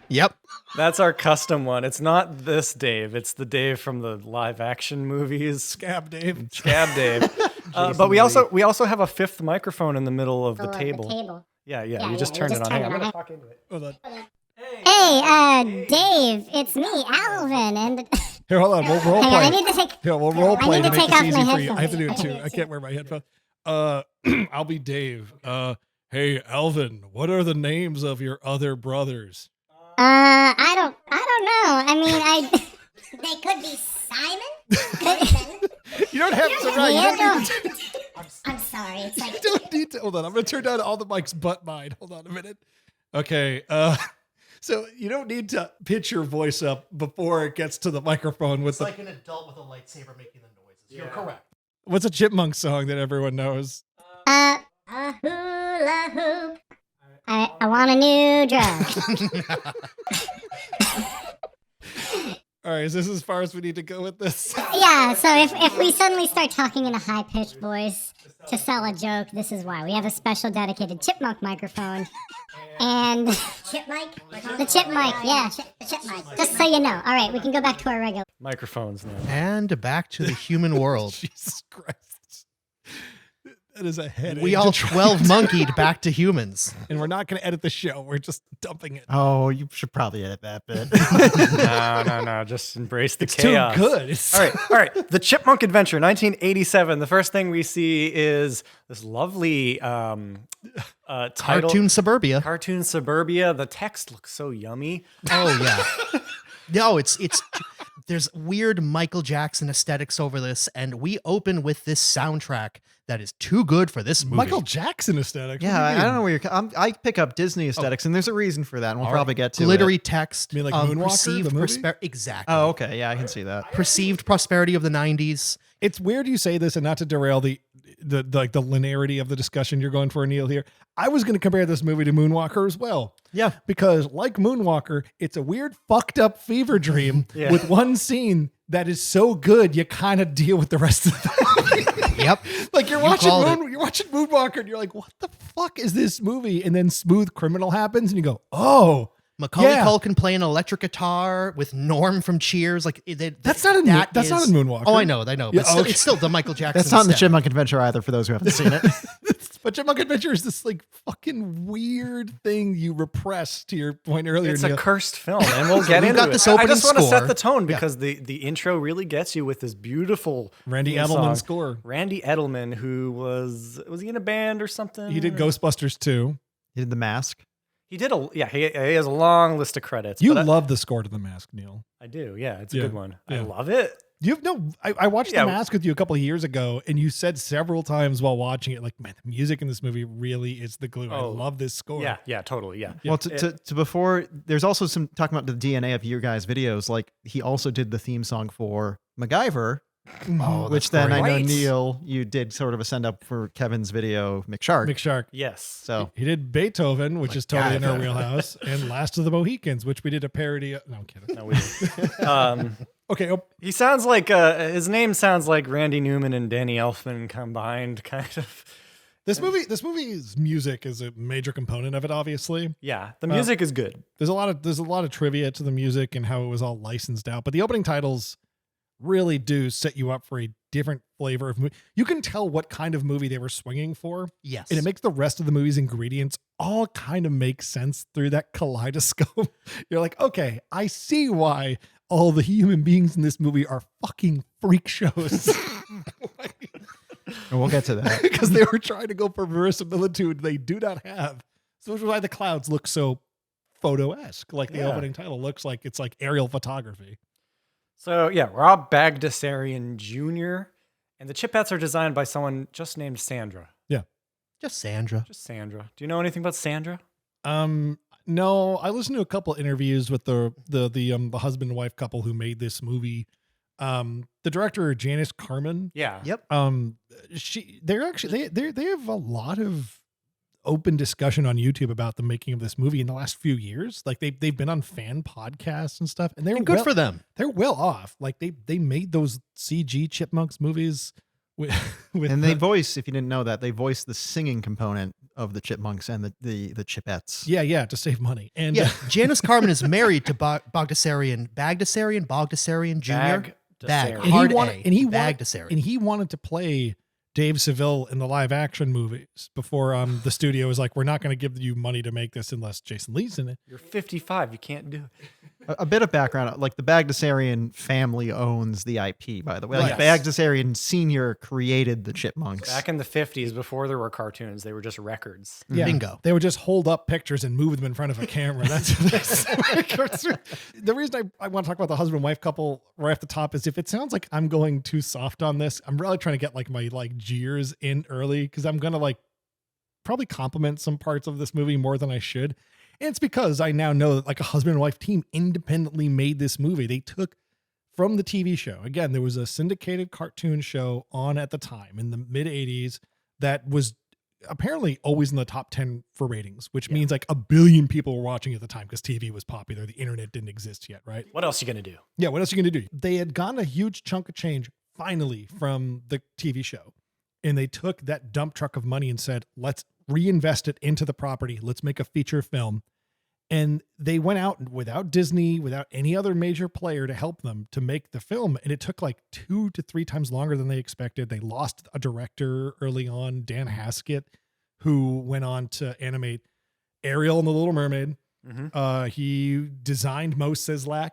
Yep. That's our custom one. It's not this Dave. It's the Dave from the live action movies. Scab Dave. Scab Dave. But we also have a fifth microphone in the middle of the table. Yeah. You just turn it on. Hang on, I'm gonna talk into it. Hold on. Hey, Dave, it's me, Alvin, and Here, hold on. We'll role hang on, play. I need to take. Here, we'll role play need to to make take this off easy my for you. I have to do it headphones. too. I can't wear my headphones. I'll be Dave. Hey, Alvin, what are the names of your other brothers? I don't know. I mean, they could be Simon. You don't have to write. You don't need to. I'm sorry. It's like You don't need to. Hold on. I'm going to turn down all the mics but mine. Hold on a minute. Okay. So you don't need to pitch your voice up before it gets to the microphone with the. an adult with a lightsaber making the noises. You're correct. What's a Chipmunk song that everyone knows? a hula hoop. I want a new drug. All right. Is this as far as we need to go with this? Yeah. So if we suddenly start talking in a high pitched voice to sell a joke, this is why. We have a special dedicated Chipmunk microphone. And the chipmunk, yeah, the chipmunk. Just so you know. All right, we can go back to our regular. Microphones now. And back to the human world. Jesus Christ. That is a headache. We all to try 12 monkeyed back to humans. and we're not going to edit the show. We're just dumping it. Oh, you should probably edit that bit. No. Just embrace the It's chaos. too good. It's All right. The Chipmunk Adventure, 1987. The first thing we see is this lovely title. Cartoon suburbia. Cartoon suburbia. The text looks so yummy. Oh yeah. No, it's there's weird Michael Jackson aesthetics over this, and we open with this soundtrack that is too good for this movie. Michael Jackson aesthetic. Yeah, I don't know where I pick up Disney aesthetics, and there's a reason for that, and we'll probably get to glittery it. text. You mean like Moonwalker, perceived the movie? exactly. Oh, okay, yeah, I can see that. Perceived prosperity of the 90s. It's weird you say this and not to derail the the like the linearity of the discussion you're going for, Neil, here. I was going to compare this movie to Moonwalker as well. Yeah. Because like Moonwalker, it's a weird fucked up fever dream Yeah. with one scene that is so good you kind of deal with the rest of the movie. Yep. Like you're called watching Moonwalker and you're like, what the fuck is this movie? And then Smooth Criminal happens and you go, oh, Macaulay yeah. Culkin playing electric guitar with Norm from Cheers. Like That's not in Moonwalker. Oh, I know, but Yeah, still, okay. it's still the Michael Jackson. That's not in the step. Chipmunk Adventure either, for those who haven't seen it. But Chipmunk Adventure is this like fucking weird thing you repress, to your point earlier. It's a Neil. cursed film, and we'll get we've into got it. this I opening just want to score. set the tone Yeah. because the intro really gets you with this beautiful Randy theme Edelman song. score. Randy Edelman, who was he in a band or something? He did Ghostbusters 2. He did The Mask. He did he has a long list of credits. You but love the score to The Mask, Neil. I do, yeah, it's a Yeah, good one. I yeah. love it. I watched Yeah. The Mask with you a couple of years ago, and you said several times while watching it, like, man, the music in this movie really is the glue. Oh, I love this score. Yeah, totally, yeah. Well, to before, there's also some talking about the DNA of your guys' videos. Like he also did the theme song for MacGyver, Oh, which that's then I know great. Neil, you did sort of a send up for Kevin's video McShark. McShark. Yes. So He did Beethoven, which is totally in our MacGyver. wheelhouse, and Last of the Mohicans, which we did a parody of. No, I'm kidding. No, we didn't. Okay. Oh, He sounds like his name sounds like Randy Newman and Danny Elfman combined, kind of. this movie's music is a major component of it, obviously. Yeah, the music is good. There's a lot of trivia to the music and how it was all licensed out, but the opening titles really do set you up for a different flavor of movie. You can tell what kind of movie they were swinging for, Yes. and it makes the rest of the movie's ingredients all kind of make sense through that kaleidoscope. You're like, okay, I see why all the human beings in this movie are fucking freak shows. and we'll get to that. Because they were trying to go for verisimilitude they do not have. So which is why the clouds look so photo-esque. Like the Yeah. opening title looks like it's like aerial photography. So yeah, Rob Bagdasarian Jr. and the Chipettes are designed by someone just named Sandra. Just Sandra. Just Sandra. Do you know anything about Sandra? No, I listened to a couple interviews with the husband and wife couple who made this movie. The director, Janice Carmen. Yeah. Yep. They have a lot of open discussion on YouTube about the making of this movie in the last few years. Like they've been on fan podcasts and stuff, and they're And good for them. They're well off. Like they made those CG Chipmunks movies with And they voice, if you didn't know that, they voice the singing component of the Chipmunks and the Chipettes. yeah, to save money. And Yeah. Janice Carmen is married to Bogdasarian Jr. Bag. Bagdasarian. Hard A. and Bagdasarian. he wanted to play Dave Seville in the live action movies before the studio was like, we're not going to give you money to make this unless Jason Lee's in it. You're 55. You can't do it. A bit of background, like the Bagdasarian family owns the IP, by the way. Like Right. Bagdasarian Sr. created the Chipmunks. Back in the 50s, before there were cartoons, they were just records. Yeah. Bingo. They would just hold up pictures and move them in front of a camera. That's the reason I want to talk about the husband and wife couple right off the top is if it sounds like I'm going too soft on this, I'm really trying to get like my like jeers in early because I'm gonna like probably compliment some parts of this movie more than I should. And it's because I now know that like a husband and wife team independently made this movie. They took from the TV show. Again, there was a syndicated cartoon show on at the time in the mid 80s that was apparently always in the top 10 for ratings, which means like 1 billion people were watching at the time because TV was popular. The internet didn't exist yet, right? What else are you going to do? Yeah, what else are you going to do? They had gotten a huge chunk of change finally from the TV show. And they took that dump truck of money and said, let's reinvest it into the property. Let's make a feature film. And they went out without Disney, without any other major player to help them to make the film. And it took like 2 to 3 times longer than they expected. They lost a director early on, Dan Haskett, who went on to animate Ariel and the Little Mermaid. Mm-hmm. He designed Mo Sizlak.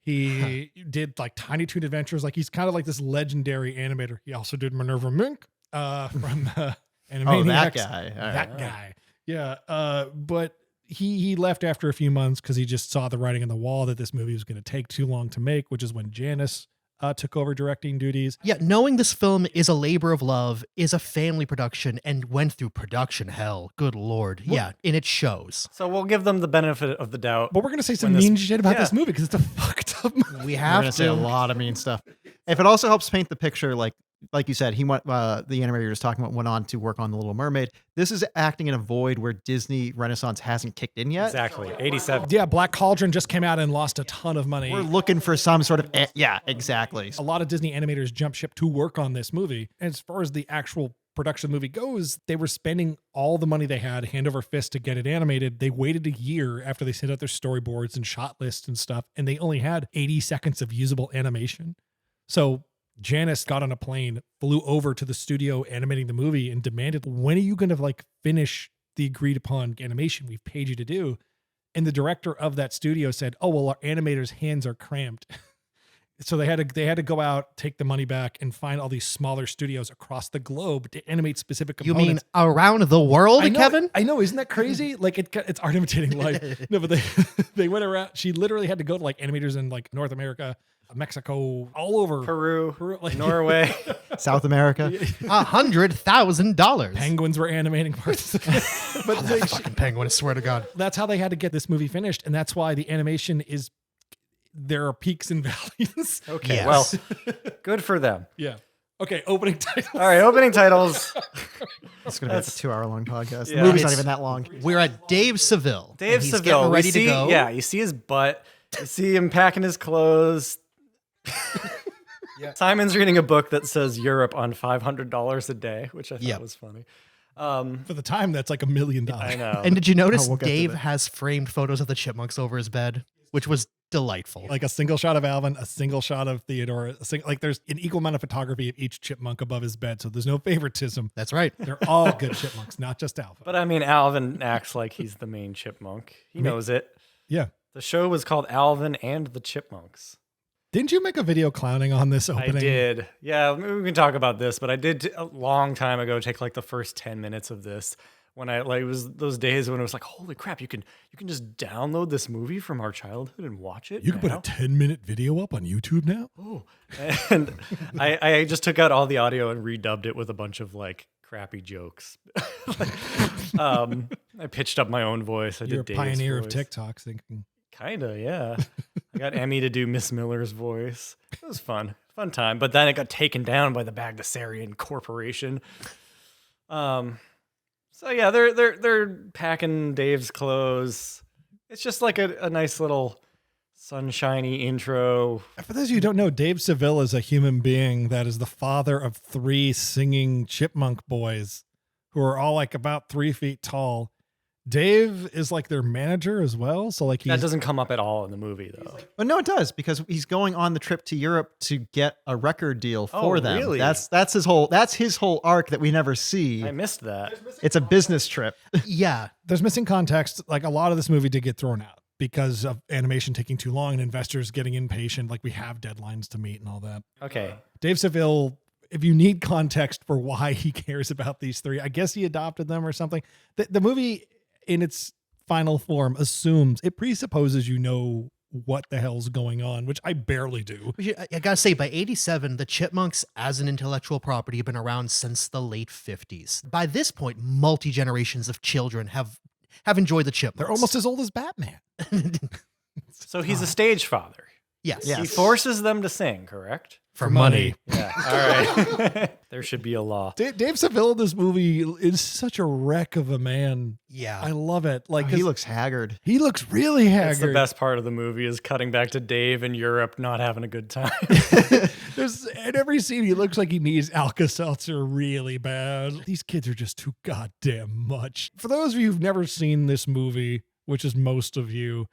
He did like Tiny Toon Adventures. Like he's kind of like this legendary animator. He also did Minerva Mink from Animaniacs. Oh, that guy. All right. That guy. Yeah. But he left after a few months because he just saw the writing on the wall that this movie was going to take too long to make, which is when Janice took over directing duties. Yeah, knowing this film is a labor of love, is a family production, and went through production hell. Good Lord. Yeah, and it shows. So we'll give them the benefit of the doubt. But we're going to say some When this- mean shit about yeah. this movie because it's a fucked up movie. We We're have gonna say a to. lot of mean stuff. If it also helps paint the picture, like like you said, he went. The animator you were just talking about went on to work on The Little Mermaid. This is acting in a void where Disney Renaissance hasn't kicked in yet. Exactly. 87. Yeah, Black Cauldron just came out and lost a ton of money. We're looking for some sort of yeah, exactly. A lot of Disney animators jumped ship to work on this movie. And as far as the actual production of the movie goes, they were spending all the money they had hand over fist to get it animated. They waited a year after they sent out their storyboards and shot lists and stuff, and they only had 80 seconds of usable animation. So Janice got on a plane, flew over to the studio animating the movie, and demanded, when are you going to finish the agreed upon animation we've paid you to do? And the director of that studio said, oh, well, our animators' hands are cramped. So they had to go out, take the money back, and find all these smaller studios across the globe to animate specific You components. mean around the world, I know, Kevin? I know, isn't that crazy? It's art imitating life. No, but they went around. She literally had to go to animators in North America, Mexico, all over Peru, like, Norway. South America. $100,000. Penguins were animating parts. But That fucking penguin, I swear to God. that's how they had to get this movie finished, and that's why the animation is. There are peaks and valleys. Okay, Yes. well, good for them. Yeah. Okay, opening titles. All right, opening titles. It's going to be a 2-hour-long podcast. Yeah. The movie's not It's- even that long. We're at Dave Seville. Dave and he's Seville. getting We ready see, to go. Yeah, you see his butt. You see him packing his clothes. Yeah. Simon's reading a book that says Europe on $500 a day, which I thought Yep. was funny. For the time, that's $1 million. I know. And did you notice we'll get to Dave that. has framed photos of the chipmunks over his bed, which was delightful. Like a single shot of Alvin, a single shot of Theodore, there's an equal amount of photography of each chipmunk above his bed, so there's no favoritism. That's right. They're all good chipmunks, not just Alvin. But I mean, Alvin acts like he's the main chipmunk. He knows it. Yeah. The show was called Alvin and the Chipmunks. Didn't you make a video clowning on this opening? I did. Yeah, maybe we can talk about this, but I did a long time ago take the first 10 minutes of this when it was those days when it was holy crap, you can just download this movie from our childhood and watch it. You can put now? a 10-minute video up on YouTube now? Oh. And I just took out all the audio and redubbed it with a bunch of crappy jokes. I pitched up my own voice. I You're a did Dave's pioneer of voice. TikTok thinking. Kinda, yeah. I got Emmy to do Miss Miller's voice. It was fun time. But then it got taken down by the Bagdasarian Corporation. So yeah, they're packing Dave's clothes. It's just a nice little sunshiny intro. For those of you who don't know, Dave Seville is a human being that is the father of 3 singing chipmunk boys who are all about 3 feet tall. Dave is their manager as well. So he's, That doesn't come up at all in the movie though. But no, it does, because he's going on the trip to Europe to get a record deal for Oh, them. really? That's his whole arc that we never see. I missed that. It's a business trip. Yeah. there's missing context. A lot of this movie did get thrown out because of animation taking too long and investors getting impatient. We have deadlines to meet and all that. Okay. Dave Seville, if you need context for why he cares about these 3, I guess he adopted them or something. The movie in its final form it presupposes you know what the hell's going on, which I barely do. I gotta say, by 87, the chipmunks as an intellectual property have been around since the late 50s. By this point, multi-generations of children have enjoyed the chipmunks. They're almost as old as Batman. So he's a stage father. Yes. Yeah. He forces them to sing, correct? For money. Yeah. All right. There should be a law. Dave Seville in this movie is such a wreck of a man. Yeah. I love it. He looks haggard. he looks really That's haggard. the best part of the movie is cutting back to Dave in Europe not having a good time. In every scene, he looks like he needs Alka-Seltzer really bad. These kids are just too goddamn much. For those of you who've never seen this movie, which is most of you,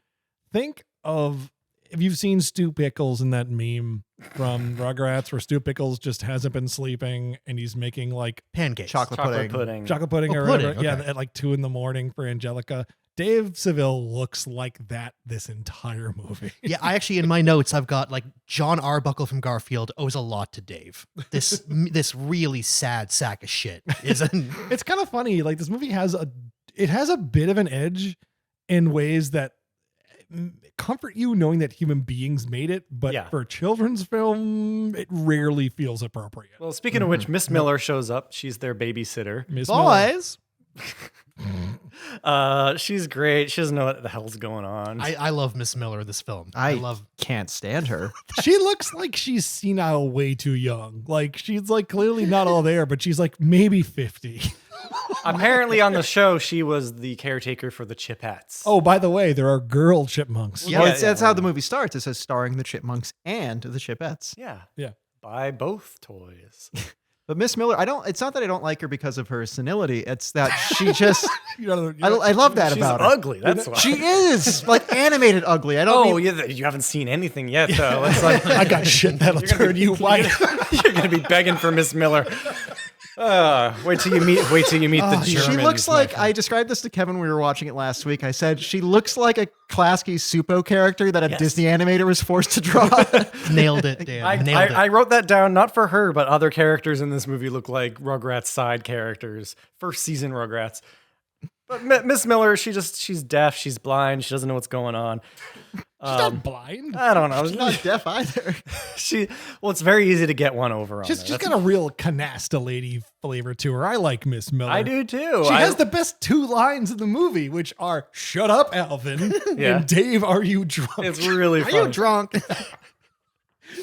think of if you've seen Stu Pickles in that meme from Rugrats where Stu Pickles just hasn't been sleeping and he's making Pancakes. Chocolate Chocolate pudding. pudding. chocolate pudding Oh, or pudding, whatever. Yeah, okay. at 2 a.m. for Angelica. Dave Seville looks like that this entire movie. Yeah, I actually, in my notes, I've got John Arbuckle from Garfield owes a lot to Dave. This really sad sack of shit isn't. It's kind of funny. This movie has a bit of an edge in ways that comfort you knowing that human beings made it, but Yeah. for a children's film, it rarely feels appropriate. Well, speaking of which, Miss Miller shows up. She's their babysitter. Miss Miller. Boys. She's great. She doesn't know what the hell's going on. I love Miss Miller in this film. I love. can't stand her. She looks like she's senile way too young. Like she's like clearly not all there, but she's like maybe 50. Apparently on the show, she was the caretaker for the Chipettes. Oh, by the way, there are girl chipmunks. Yeah. Well, that's how the movie starts. It says starring the Chipmunks and the Chipettes. Yeah. Yeah. Buy both toys. But Miss Miller, it's not that I don't like her because of her senility. It's that she just, You I love that She's about her. ugly. That's why. She is like animated ugly. I don't Oh, mean, yeah, you haven't seen anything yet, though. It's like I got shit that'll turn you white. you're gonna be begging for Miss Miller. Wait till you meet the Germans. she looks my like, friend. I described this to Kevin when we were watching it last week. I said, she looks like a Klasky Supo character that a Yes. Disney animator was forced to draw. Nailed it, Dan. Nailed it. I wrote that down not for her, but other characters in this movie look like Rugrats side characters, first season Rugrats. But Miss Miller, she's deaf, she's blind, she doesn't know what's going on. She's not blind. I don't know. She's not deaf either. It's very easy to get one over on She's her. just That's- got a real canasta lady flavor to her. I like Miss Miller. I do too. She has the best two lines in the movie, which are "Shut up, Alvin," Yeah. and "Dave, are you drunk?" It's really Are funny. you drunk?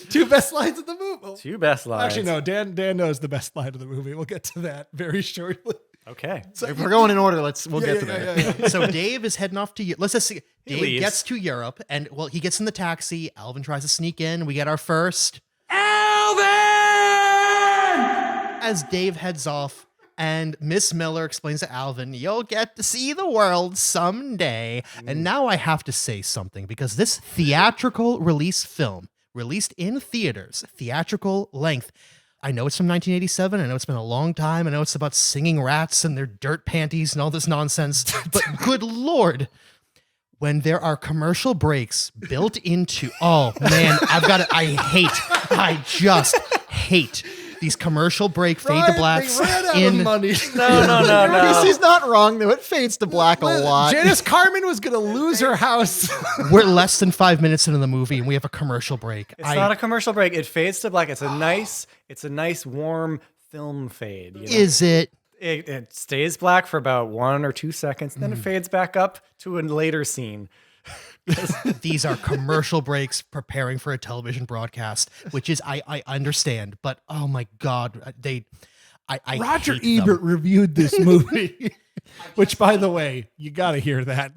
Two best lines in the movie. Two best lines. Actually, no. Dan knows the best line of the movie. We'll get to that very shortly. Okay. If we're going in order, we'll get to that. Yeah. So Dave is heading off to. Let's just see. Dave leaves. gets to Europe, and he gets in the taxi. Alvin tries to sneak in. We get our first Alvin! as Dave heads off. And Miss Miller explains to Alvin, "You'll get to see the world someday." And now I have to say something because this theatrical release film, released in theaters, theatrical length. I know it's from 1987. I know it's been a long time. I know it's about singing rats and their dirt panties and all this nonsense. But good Lord, when there are commercial breaks built into, oh man, I just hate these commercial break fade to blacks in money. No. He's not wrong, though. It fades to black a lot. Janice Carmen was gonna lose her house. We're less than 5 minutes into the movie and we have a commercial break. It's not a commercial break. It fades to black. It's a nice warm film fade. You know? Is it? It stays black for about 1 or 2 seconds, then it fades back up to a later scene. These are commercial breaks preparing for a television broadcast, which is I understand, but oh my God, I Roger hate them. Ebert reviewed this movie, which, by the way, you got to hear that.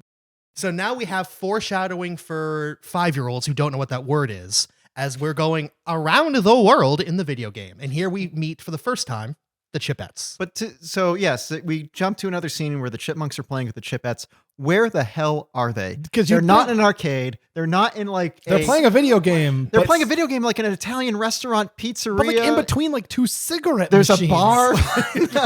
So now we have foreshadowing for 5-year-olds who don't know what that word is, as we're going around the world in the video game. And here we meet for the first time the Chipettes. But yes, we jump to another scene where the Chipmunks are playing with the Chipettes. Where the hell are they? 'Cause they're you not put- in an arcade. They're not in like They're playing a video game. They're but- playing a video game like in an Italian restaurant pizzeria. but like in between like two cigarette There's machines. a bar.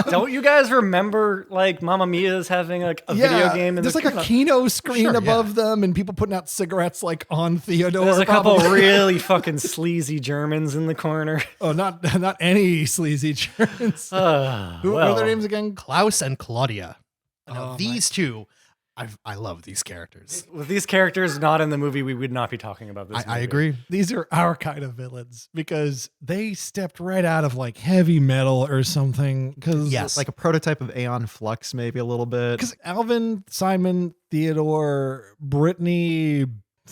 Don't you guys remember like Mamma Mia's having like a video game? There's like a Kino screen Sure, above them and people putting out cigarettes like on Theodore. There's a couple probably. really fucking sleazy Germans in the corner. Oh, not any sleazy Germans. Who are their names again? Klaus and Claudia. Now, Oh, these two, I love these characters. With these characters not in the movie, we would not be talking about this. I movie. agree. These are our kind of villains because they stepped right out of like heavy metal or something. Because Yes. Like a prototype of Aeon Flux, maybe a little bit. because Alvin, Simon, Theodore, Brittany,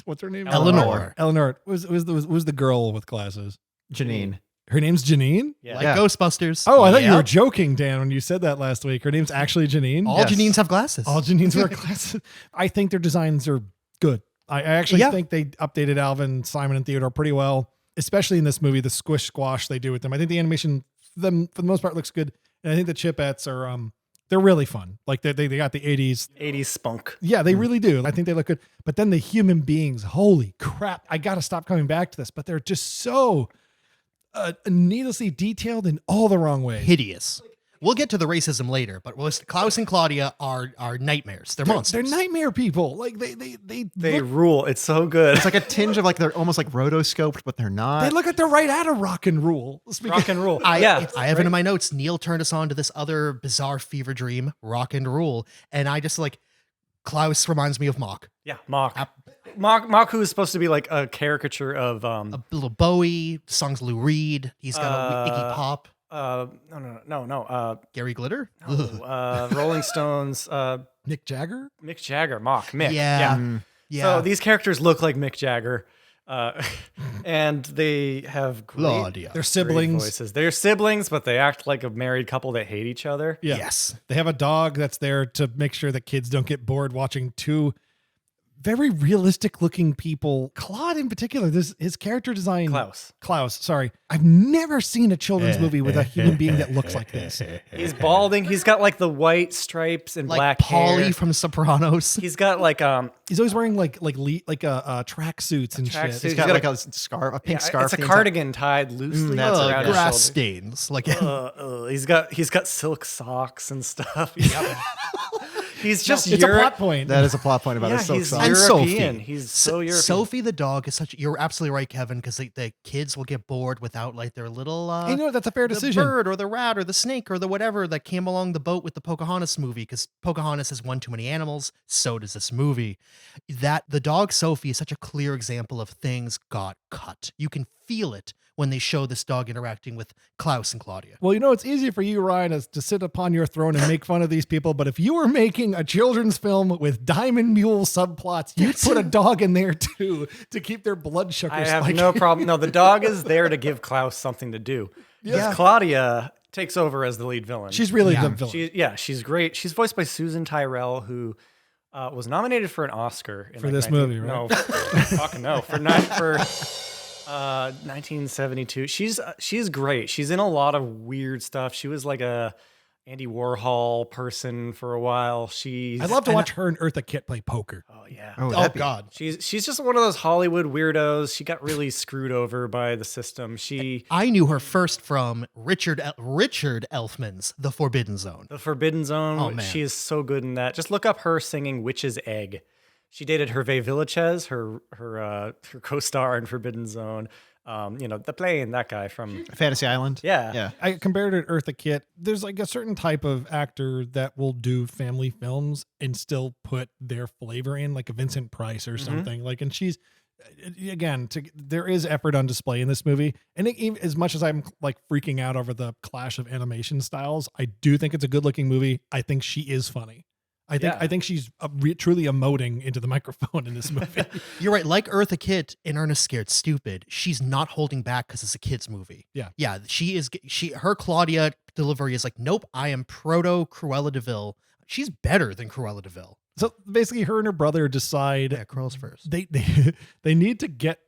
what's her name? Eleanor. Eleanor was the girl with glasses. Janine. Her name's Janine. Yeah. Like Yeah. Ghostbusters. Oh, I thought you were Yep. joking, Dan, when you said that last week. Her name's actually Janine. All Yes. Janines have glasses. All Janines wear glasses. I think their designs are good. I actually Yeah. think they updated Alvin, Simon, and Theodore pretty well, especially in this movie. The squish squash they do with them. I think the animation for them for the most part looks good, and I think the Chipettes are they're really fun. Like they got the 80s. 80s spunk. Yeah, they really do. I think they look good. But then the human beings, holy crap! I got to stop coming back to this. But they're just so needlessly detailed in all the wrong ways. Hideous. We'll get to the racism later, but Klaus and Claudia are nightmares. They're monsters. They're nightmare people. Like they They look, rule. It's so good. It's like a tinge of like they're almost like rotoscoped, but they're not. they look like they're right out of rock and roll. rock and roll. I yeah. have it in my notes. Neil turned us on to this other bizarre fever dream, rock and roll. And I just like, Klaus reminds me of Mock. Yeah. Mock, who is supposed to be like a caricature of A little Bowie, songs Lou Reed. He's got a Iggy Pop. No. Gary Glitter? Rolling Stones. Mick Jagger? Mick Jagger. Mick. Yeah. Yeah. So these characters look like Mick Jagger. And they have Claudia. They're siblings. voices. They're siblings, but they act like a married couple that hate each other. Yeah. Yes. They have a dog that's there to make sure that kids don't get bored watching two very realistic looking people. Claude in particular, his character design. Klaus, sorry. I've never seen a children's movie with a human being that looks like this. He's balding. He's got like the white stripes and Like black Paulie hair. from Sopranos. He's got like He's always wearing like track suits and track shit. suit. He's He's got got like a scarf, a pink scarf. It's a the entire- cardigan tied loosely that's around it. his Grass shoulder. stains. Like He's got silk socks and stuff. He's just It's a plot point. That is a plot point about yeah, his silk he's socks. And European. Sophie. He's so European. Sophie the dog is such. You're absolutely right, Kevin, because the kids will get bored without like their little. You know, that's a fair the decision. bird or the rat or the snake or the whatever that came along the boat with the Pocahontas movie, because Pocahontas has one too many animals. So does this movie. That the dog Sophie is such a clear example of things got cut. You can feel it when they show this dog interacting with Klaus and Claudia. Well, you know, it's easy for you, Ryan, to sit upon your throne and make fun of these people. But if you were making a children's film with Diamond Mule subplots, you'd put a dog in there too to keep their blood sugar I have spiking. no problem. No, the dog is there to give Klaus something to do. Because Claudia takes over as the lead villain. She's really the villain. She's great. She's voiced by Susan Tyrrell, who was nominated for an Oscar in For this movie, right? No, fucking no. For 1972. She's great. She's in a lot of weird stuff. She was like a Andy Warhol person for a while. I'd love to watch her and Eartha Kitt play poker. Oh yeah. Oh God. She's just one of those Hollywood weirdos. She got really screwed over by the system. I knew her first from Richard Elfman's The Forbidden Zone. The Forbidden Zone. Oh, man. She is so good in that. Just look up her singing Witch's Egg. She dated Hervé Villachez, her co-star in Forbidden Zone. The plane, that guy from Fantasy Island. Yeah. I compared it to Eartha Kitt. There's like a certain type of actor that will do family films and still put their flavor in, like a Vincent Price or something. Like, and she's, again, there is effort on display in this movie. And as much as I'm like freaking out over the clash of animation styles, I do think it's a good looking movie. I think she is funny. I think she's truly emoting into the microphone in this movie. You're right. Like Eartha Kitt in Ernest Scared Stupid, she's not holding back because it's a kid's movie. Yeah. Yeah. Her Claudia delivery is like, nope, I am proto Cruella de Vil. She's better than Cruella de Vil. So basically her and her brother decide Cruella's first. they need to get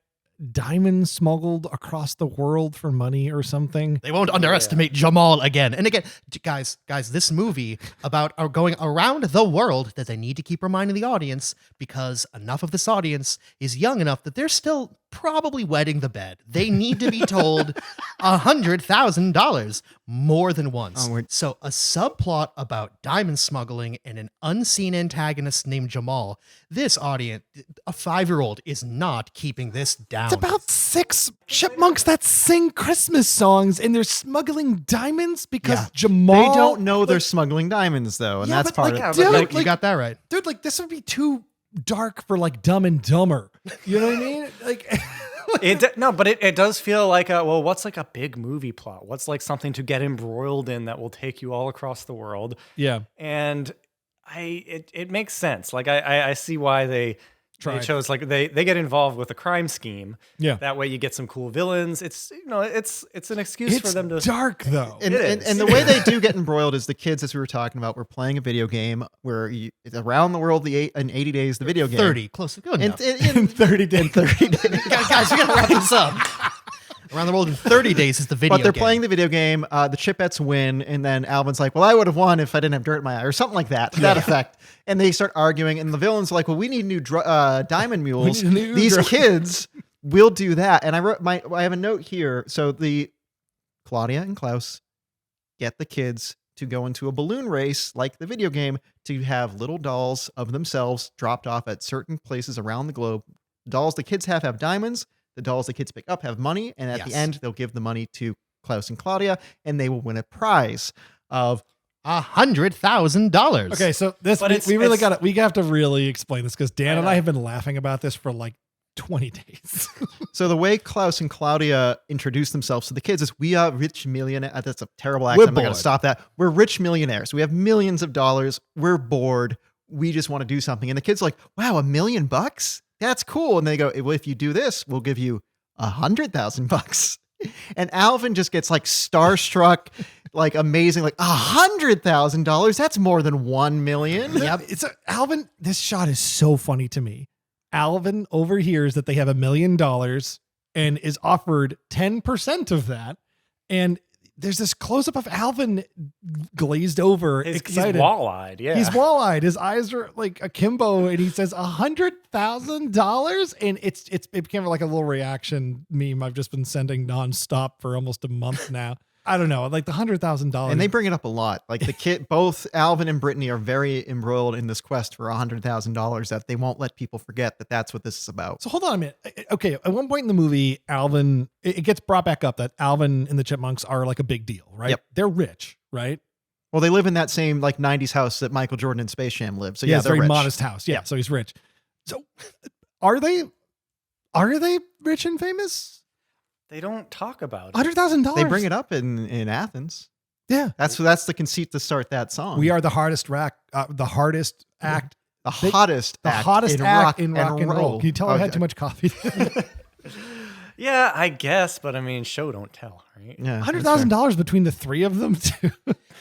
diamonds smuggled across the world for money or something. They won't underestimate Jamal again. And again, guys, this movie about going around the world that they need to keep reminding the audience, because enough of this audience is young enough that they're still probably wetting the bed. They need to be told $100,000 more than once. So a subplot about diamond smuggling and an unseen antagonist named Jamal. This audience, a 5-year-old, is not keeping this down. It's about 6 chipmunks that sing Christmas songs and they're smuggling diamonds because Jamal. They don't know they're smuggling diamonts though, and that's part of it. You got that right. Dude, like this would be too dark for like Dumb and Dumber. You know what I mean? Like it does feel like what's like a big movie plot? What's like something to get embroiled in that will take you all across the world? Yeah. And it makes sense. Like I see why they chose, like they get involved with a crime scheme. Yeah. That way you get some cool villains. It's it's an excuse for them to. Dark though. And the way they do get embroiled is the kids, as we were talking about, we're playing a video game where it's around the world in 80 days, the video game. 30, close. Good enough. In 30 days. 30 days. Guys, we gotta wrap this up. Around the world in 30 days is the video But they're game. playing the video game. The Chipettes win, and then Alvin's like, "Well, I would have won if I didn't have dirt in my eye," or something like that, to that effect. And they start arguing, and the villains are like, "Well, we need new diamond mules. These kids will do that." And I have a note here. So the Claudia and Klaus get the kids to go into a balloon race, like the video game, to have little dolls of themselves dropped off at certain places around the globe. Dolls the kids have diamonds. The dolls the kids pick up have money, and at the end, they'll give the money to Klaus and Claudia, and they will win a prize of $100,000. Okay, so we have to really explain this because Dan and I have been laughing about this for like 20 days. So the way Klaus and Claudia introduce themselves to the kids is, we are rich millionaires. That's a terrible accent. I'm not going bored. to stop that. We're rich millionaires. We have millions of dollars. We're bored. We just want to do something. And the kids are like, wow, $1 million? That's cool. And they go, well, if you do this, we'll give you $100,000. And Alvin just gets like starstruck, like amazing, like $100,000. That's more than 1 million. Yep. Alvin, this shot is so funny to me. Alvin overhears that they have $1 million and is offered 10% of that. And there's this close up of Alvin glazed over, excited. He's wall-eyed, yeah. He's wall-eyed. His eyes are like akimbo, and he says $100,000, and it became like a little reaction meme I've just been sending nonstop for almost a month now. I don't know, like the $100,000. And they bring it up a lot. Like the kid, both Alvin and Brittany are very embroiled in this quest for $100,000 that they won't let people forget that that's what this is about. So hold on a minute. Okay, at one point in the movie, Alvin, it gets brought back up that Alvin and the Chipmunks are like a big deal, right? Yep. They're rich, right? Well, they live in that same like 90s house that Michael Jordan in Space Jam lived. So yeah, it's a they're very rich. modest house. Yeah, so he's rich. So are they rich and famous? They don't talk about it. $100,000. They bring it up in Athens. Yeah, That's the conceit to start that song. we are the hardest the hardest act, the hottest act in rock and roll. roll. Can you tell I had too much coffee? Yeah, I guess, but I mean, show don't tell, right? Yeah, $100,000 between the three of them too.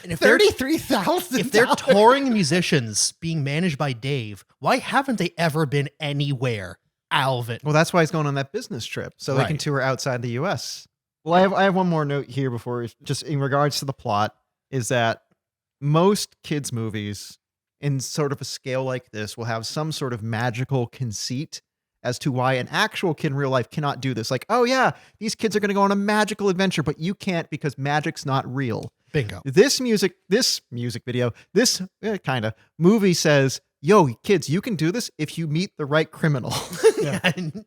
And if they're $33,000. if they're touring musicians being managed by Dave, why haven't they ever been anywhere? Alvin. Well, that's why he's going on that business trip, so they can Right. tour outside the U.S. Well, I have one more note here before, just in regards to the plot, is that most kids' movies in sort of a scale like this will have some sort of magical conceit as to why an actual kid in real life cannot do this. Like, oh yeah, these kids are going to go on a magical adventure, but you can't because magic's not real. Bingo. This music video, this kind of movie says, yo, kids, you can do this if you meet the right criminal. And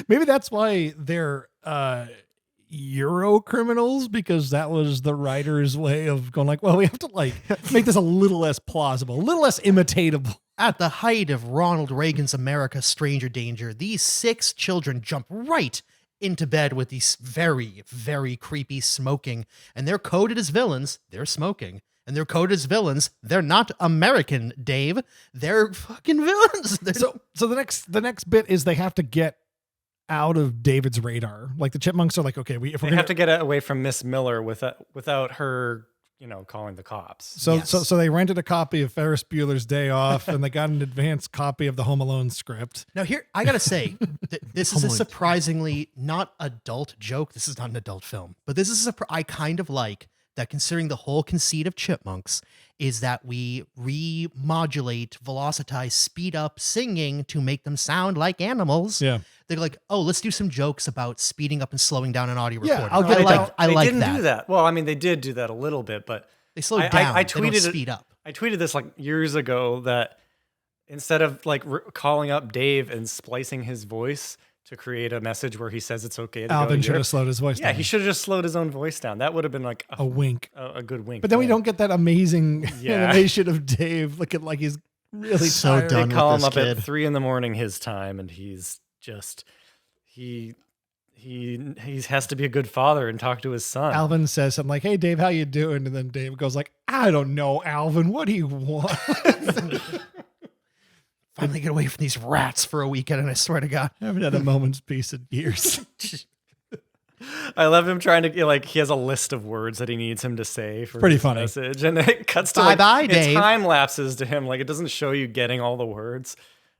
Maybe that's why they're Euro criminals, because that was the writer's way of going like, well, we have to like make this a little less plausible, a little less imitatable. at the height of Ronald Reagan's America Stranger Danger, these 6 children jump right into bed with these very, very creepy smoking. And they're coded as villains. They're smoking. And they're coded as villains. They're not American, Dave. They're fucking villains. They're So the next bit is they have to get out of David's radar. Like the Chipmunks are like, okay, if They we're have to get away from Miss Miller without her, calling the cops. So they rented a copy of Ferris Bueller's Day Off, and they got an advanced copy of the Home Alone script. Now here, I gotta say, this is a surprisingly not adult joke. This is not an adult film, but this is I kind of like that, considering the whole conceit of Chipmunks is that we remodulate, velocitize, speed up singing to make them sound like animals. Yeah. They're like, oh, let's do some jokes about speeding up and slowing down an audio Yeah, recording. I'll get it down. I They like didn't that. do that. Well, I mean, they did do that a little bit, but They slow I- down. I they don't tweeted it- speed up. I tweeted this like years ago that instead of like calling up Dave and splicing his voice to create a message where he says it's okay to go Alvin to should have Europe, slowed his voice yeah, down. he should have just slowed his own voice down. That would have been like A wink. a good wink. But then we yeah. don't get that amazing Yeah. animation of Dave looking like he's really So tired. done. They call him with up this at kid. 3 a.m. his time, and he's just he has to be a good father and talk to his son. Alvin says something like, hey, Dave, how you doing? And then Dave goes like, I don't know, Alvin. What do you want? Finally get away from these rats for a weekend, and I swear to God. I haven't had a moment's peace in years. I love him trying to like he has a list of words that he needs him to say for Pretty his funny. message, and it cuts to Bye-bye, it Dave. time lapses to him. Like it doesn't show you getting all the words.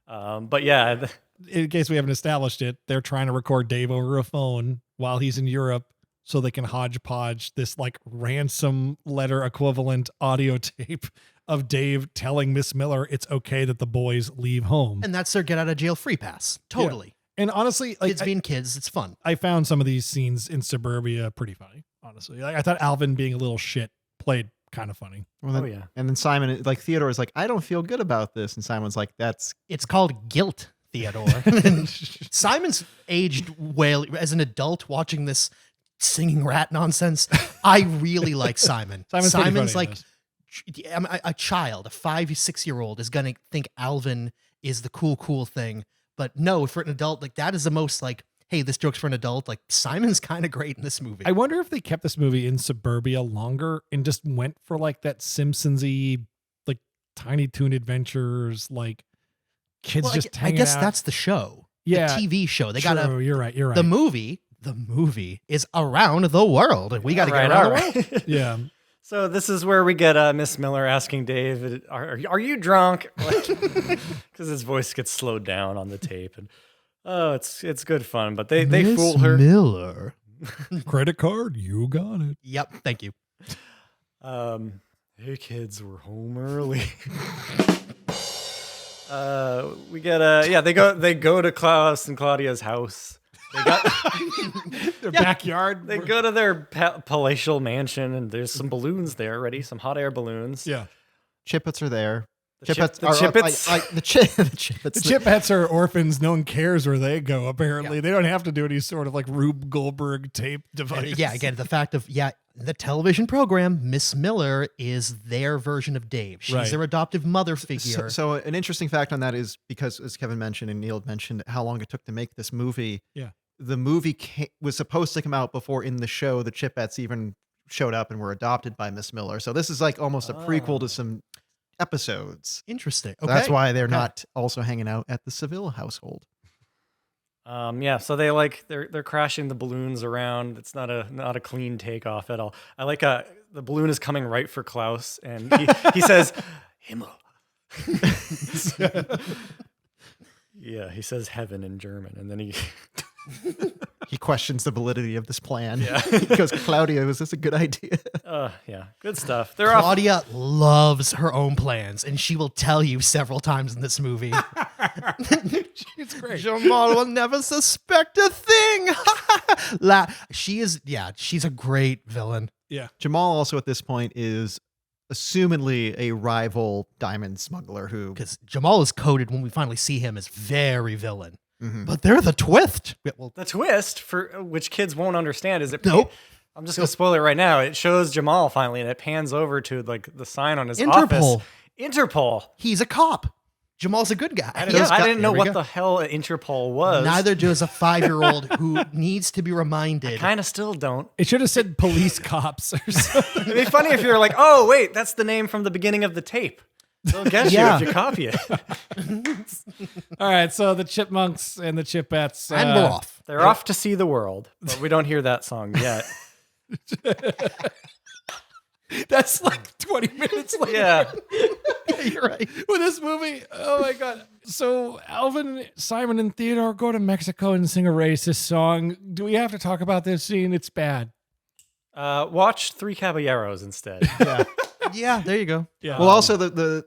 But yeah, In case we haven't established it, they're trying to record Dave over a phone while he's in Europe so they can hodgepodge this like ransom letter equivalent audio tape of Dave telling Miss Miller it's okay that the boys leave home. And that's their get out of jail free pass. Totally. And honestly, like Kids being kids, it's fun. I found some of these scenes in suburbia pretty funny, honestly. Like, I thought Alvin being a little shit played kind of funny. Well, then, Oh, yeah. And then Simon, like Theodore is like, I don't feel good about this. And Simon's like, It's called guilt, Theodore. Simon's aged well as an adult watching this singing rat nonsense. I really like Simon. Simon's pretty funny in like this. a child, a 5-6-year-old is going to think Alvin is the cool thing. But no, for an adult, like that is the most like, hey, this joke's for an adult. Like Simon's kind of great in this movie. I wonder if they kept this movie in suburbia longer and just went for like that Simpsons-y, like Tiny Toon Adventures, like kids Well, just I hanging guess out. that's the show. Yeah. The TV show. They True, got you're right. You're right. the movie is around the world. We got to get Right, around all the world. right. yeah. So this is where we get Miss Miller asking Dave, "Are you drunk?" Because his voice gets slowed down on the tape, and it's good fun. But they fool her. Miller. Credit card, you got it. Yep. Thank you. Hey kids, we're home early. We get they go to Klaus and Claudia's house. They got Their backyard. they go to their palatial mansion, and there's some balloons there already, some hot air balloons. Yeah. Chippets are there. The Chippets. the Chippets? The Chippets. The Chipettes are orphans. No one cares where they go, apparently. They don't have to do any sort of like Rube Goldberg tape device. Yeah. Again, the fact of the television program, Miss Miller is their version of Dave. She's Right. their adoptive mother figure. So an interesting fact on that is because, as Kevin mentioned and Neil mentioned, how long it took to make this movie. Yeah. The movie was supposed to come out before in the show the Chipettes even showed up and were adopted by Miss Miller. So this is like almost a prequel to some episodes. Interesting. So Okay. that's why they're Okay. not also hanging out at the Seville household. So they're crashing the balloons around. It's not a clean takeoff at all. I like the balloon is coming right for Klaus, and he says Himmel. Yeah, he says heaven in German, and then He questions the validity of this plan. Yeah. He goes, Claudia, was this a good idea? good stuff. They're off. Claudia loves her own plans, and she will tell you several times in this movie. It's great. Jamal will never suspect a thing. She's a great villain. Yeah. Jamal also at this point is assumedly a rival diamond smuggler who Because Jamal is coded when we finally see him as very villain. Mhm. But they're the twist. Well, The twist, for which kids won't understand, is it. Nope. I'm just gonna spoil it right now. It shows Jamal finally, and it pans over to like the sign on his Interpol. office. Interpol. He's a cop. Jamal's a good guy. I didn't know There we what go. the hell Interpol was. Neither does a 5-year-old who needs to be reminded. Kind of still don't. It should have said police cops or something. It'd be funny if you're like, oh wait, that's the name from the beginning of the tape. They'll get Yeah. you if you copy it. All right. So the Chipmunks and the Chipettes. And we're off. They're off to see the world, but we don't hear that song yet. That's like 20 minutes later. Yeah. You're right. With this movie. Oh my God. So Alvin, Simon, and Theodore go to Mexico and sing a racist song. Do we have to talk about this scene? It's bad. Watch Three Caballeros instead. Yeah, there you go. Yeah. Well, also the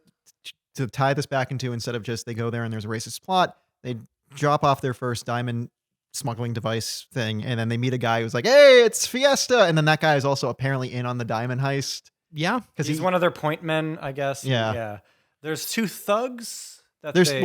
to tie this back into, instead of just they go there and there's a racist plot, they drop off their first diamond smuggling device thing, and then they meet a guy who's like, "Hey, it's Fiesta," and then that guy is also apparently in on the diamond heist Yeah. because He's one of their point men, I guess. Yeah. Yeah. There's two thugs. That there's they,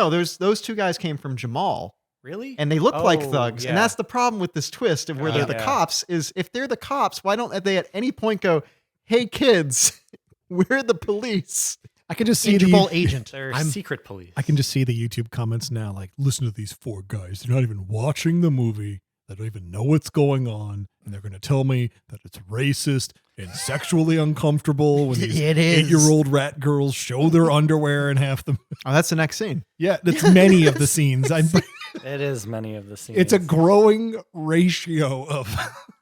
there's those two guys came from Jamal. really, And they look like Oh, thugs. yeah. And that's the problem with this twist of where they're the Yeah. cops is if they're the cops, why don't they at any point go, "Hey kids, we're the police." I can just see Interpol the agent. They're I'm secret police. I can just see the YouTube comments now. Like, listen to these 4 guys. They're not even watching the movie. They don't even know what's going on, and they're going to tell me that it's racist and sexually uncomfortable when these It is. 8-year-old rat girls show their underwear in half the. Oh, that's the next scene. Yeah, that's many of the scenes. It is many of the scenes. It's a growing ratio of.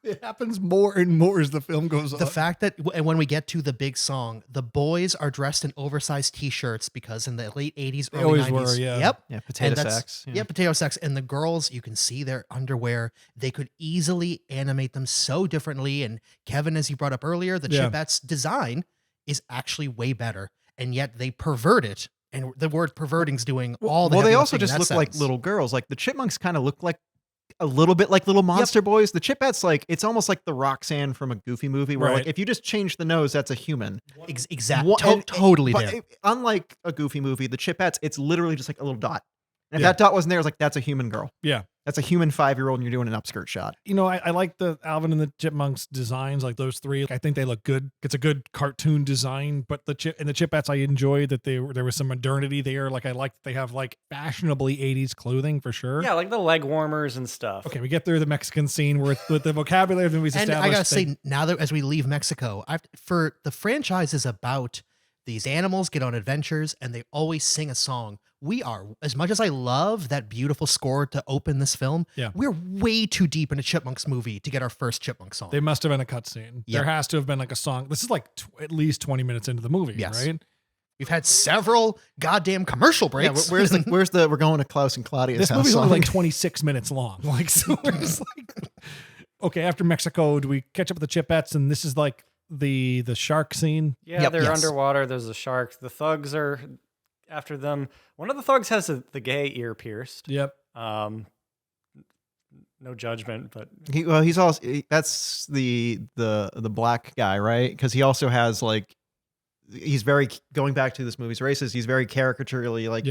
It happens more and more as the film goes on. The fact that when we get to the big song, the boys are dressed in oversized T-shirts because in the late 80s, They early always 90s. were, yeah. Yep. Yeah, And potato that's- sacks. Yeah, potato sacks. And the girls, you can see their underwear. They could easily animate them so differently. And Kevin, as you brought up earlier, the Yeah. Chipettes design is actually way better. And yet they pervert it. And the word perverting's doing all the Well, they heavy also lifting in just that look like sentence. little girls. Like the Chipmunks kind of look like a little bit like little monster boys. The Chipettes, like it's almost like the Roxanne from a Goofy movie, where Right. like if you just change the nose, that's a human. Exactly. Wha- and- Totally But there. unlike a Goofy movie, the Chipettes, it's literally just like a little dot. And if Yeah. that dot wasn't there, it's like that's a human girl. yeah. That's a human 5-year-old and you're doing an upskirt shot. You know, I like the Alvin and the Chipmunks designs, like those three. I think they look good. It's a good cartoon design, but the Chipettes, I enjoyed that there was some modernity there. Like I like that they have like fashionably 80s clothing for sure. Yeah, like the leg warmers and stuff. Okay, we get through the Mexican scene with the vocabulary of the movies And established. I gotta say, now that as we leave Mexico, for the franchise is about these animals get on adventures and they always sing a song. We are, as much as I love that beautiful score to open this film, we're way too deep in a Chipmunks movie to get our first Chipmunk song. They must have been a cutscene. There has to have been like a song. This is like at least 20 minutes into the movie, right? We've had several goddamn commercial breaks. Yeah, where's the we're going to Klaus and Claudia's this house movie's song? only like 26 minutes long. Like, so it's like, okay, after Mexico, do we catch up with the Chipettes? And this is like the shark scene. Yeah, they're underwater. There's a shark. The thugs are after them. One of the thugs has the gay ear pierced. Yep. No judgment, but he's also that's the black guy, right? Because he also has like he's very going back to this movie's racist. He's very caricaturally like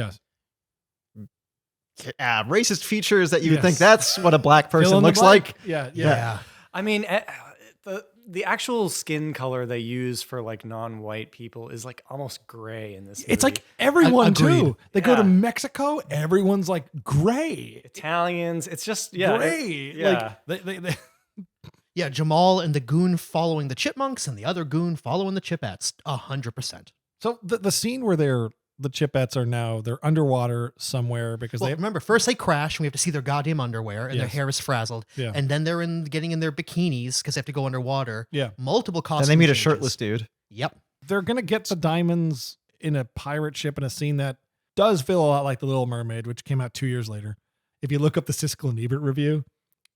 racist features that you would think that's what a black person looks like. Yeah. I mean, the actual skin color they use for like non-white people is like almost gray in this movie. It's like everyone Agreed. too. They go to Mexico, everyone's like gray. Italians. It's just gray. Yeah. Like they Yeah, Jamal and the goon following the Chipmunks and the other goon following the Chipettes. 100%. So the scene where the Chipettes they're underwater somewhere because remember, first they crash and we have to see their goddamn underwear and their hair is frazzled. Yeah. And then they're getting in their bikinis because they have to go underwater. Yeah. Multiple costumes. And they meet a shirtless dude. Yep. They're going to get the diamonds in a pirate ship in a scene that does feel a lot like The Little Mermaid, which came out 2 years later. If you look up the Siskel and Ebert review,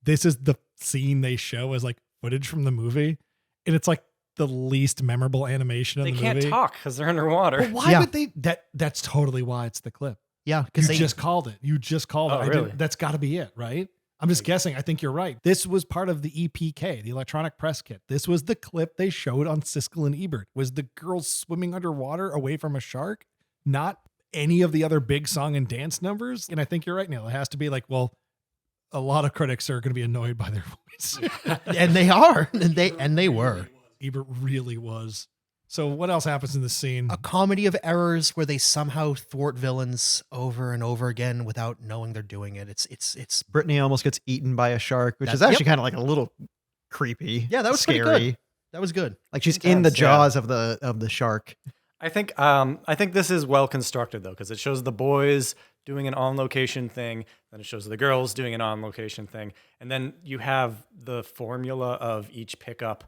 this is the scene they show as like footage from the movie. And it's like the least memorable animation of the movie. They can't talk because they're underwater. Well, why would they? That's totally why it's the clip. Yeah, because You just called it. You just called it. Really? That's got to be it, right? I'm just guessing. I think you're right. This was part of the EPK, the electronic press kit. This was the clip they showed on Siskel and Ebert. Was the girls swimming underwater away from a shark? Not any of the other big song and dance numbers. And I think you're right, Neil. It has to be like, well, a lot of critics are going to be annoyed by their voice. and they are. And they were. Ebert really was. So what else happens in this scene? A comedy of errors where they somehow thwart villains over and over again without knowing they're doing it. It's Brittany almost gets eaten by a shark, which is actually kind of like a little creepy. Yeah, that was scary. pretty good. That was good. Like she's in the jaws of the shark. I think this is well constructed though, because it shows the boys doing an on-location thing, then it shows the girls doing an on-location thing, and then you have the formula of each pickup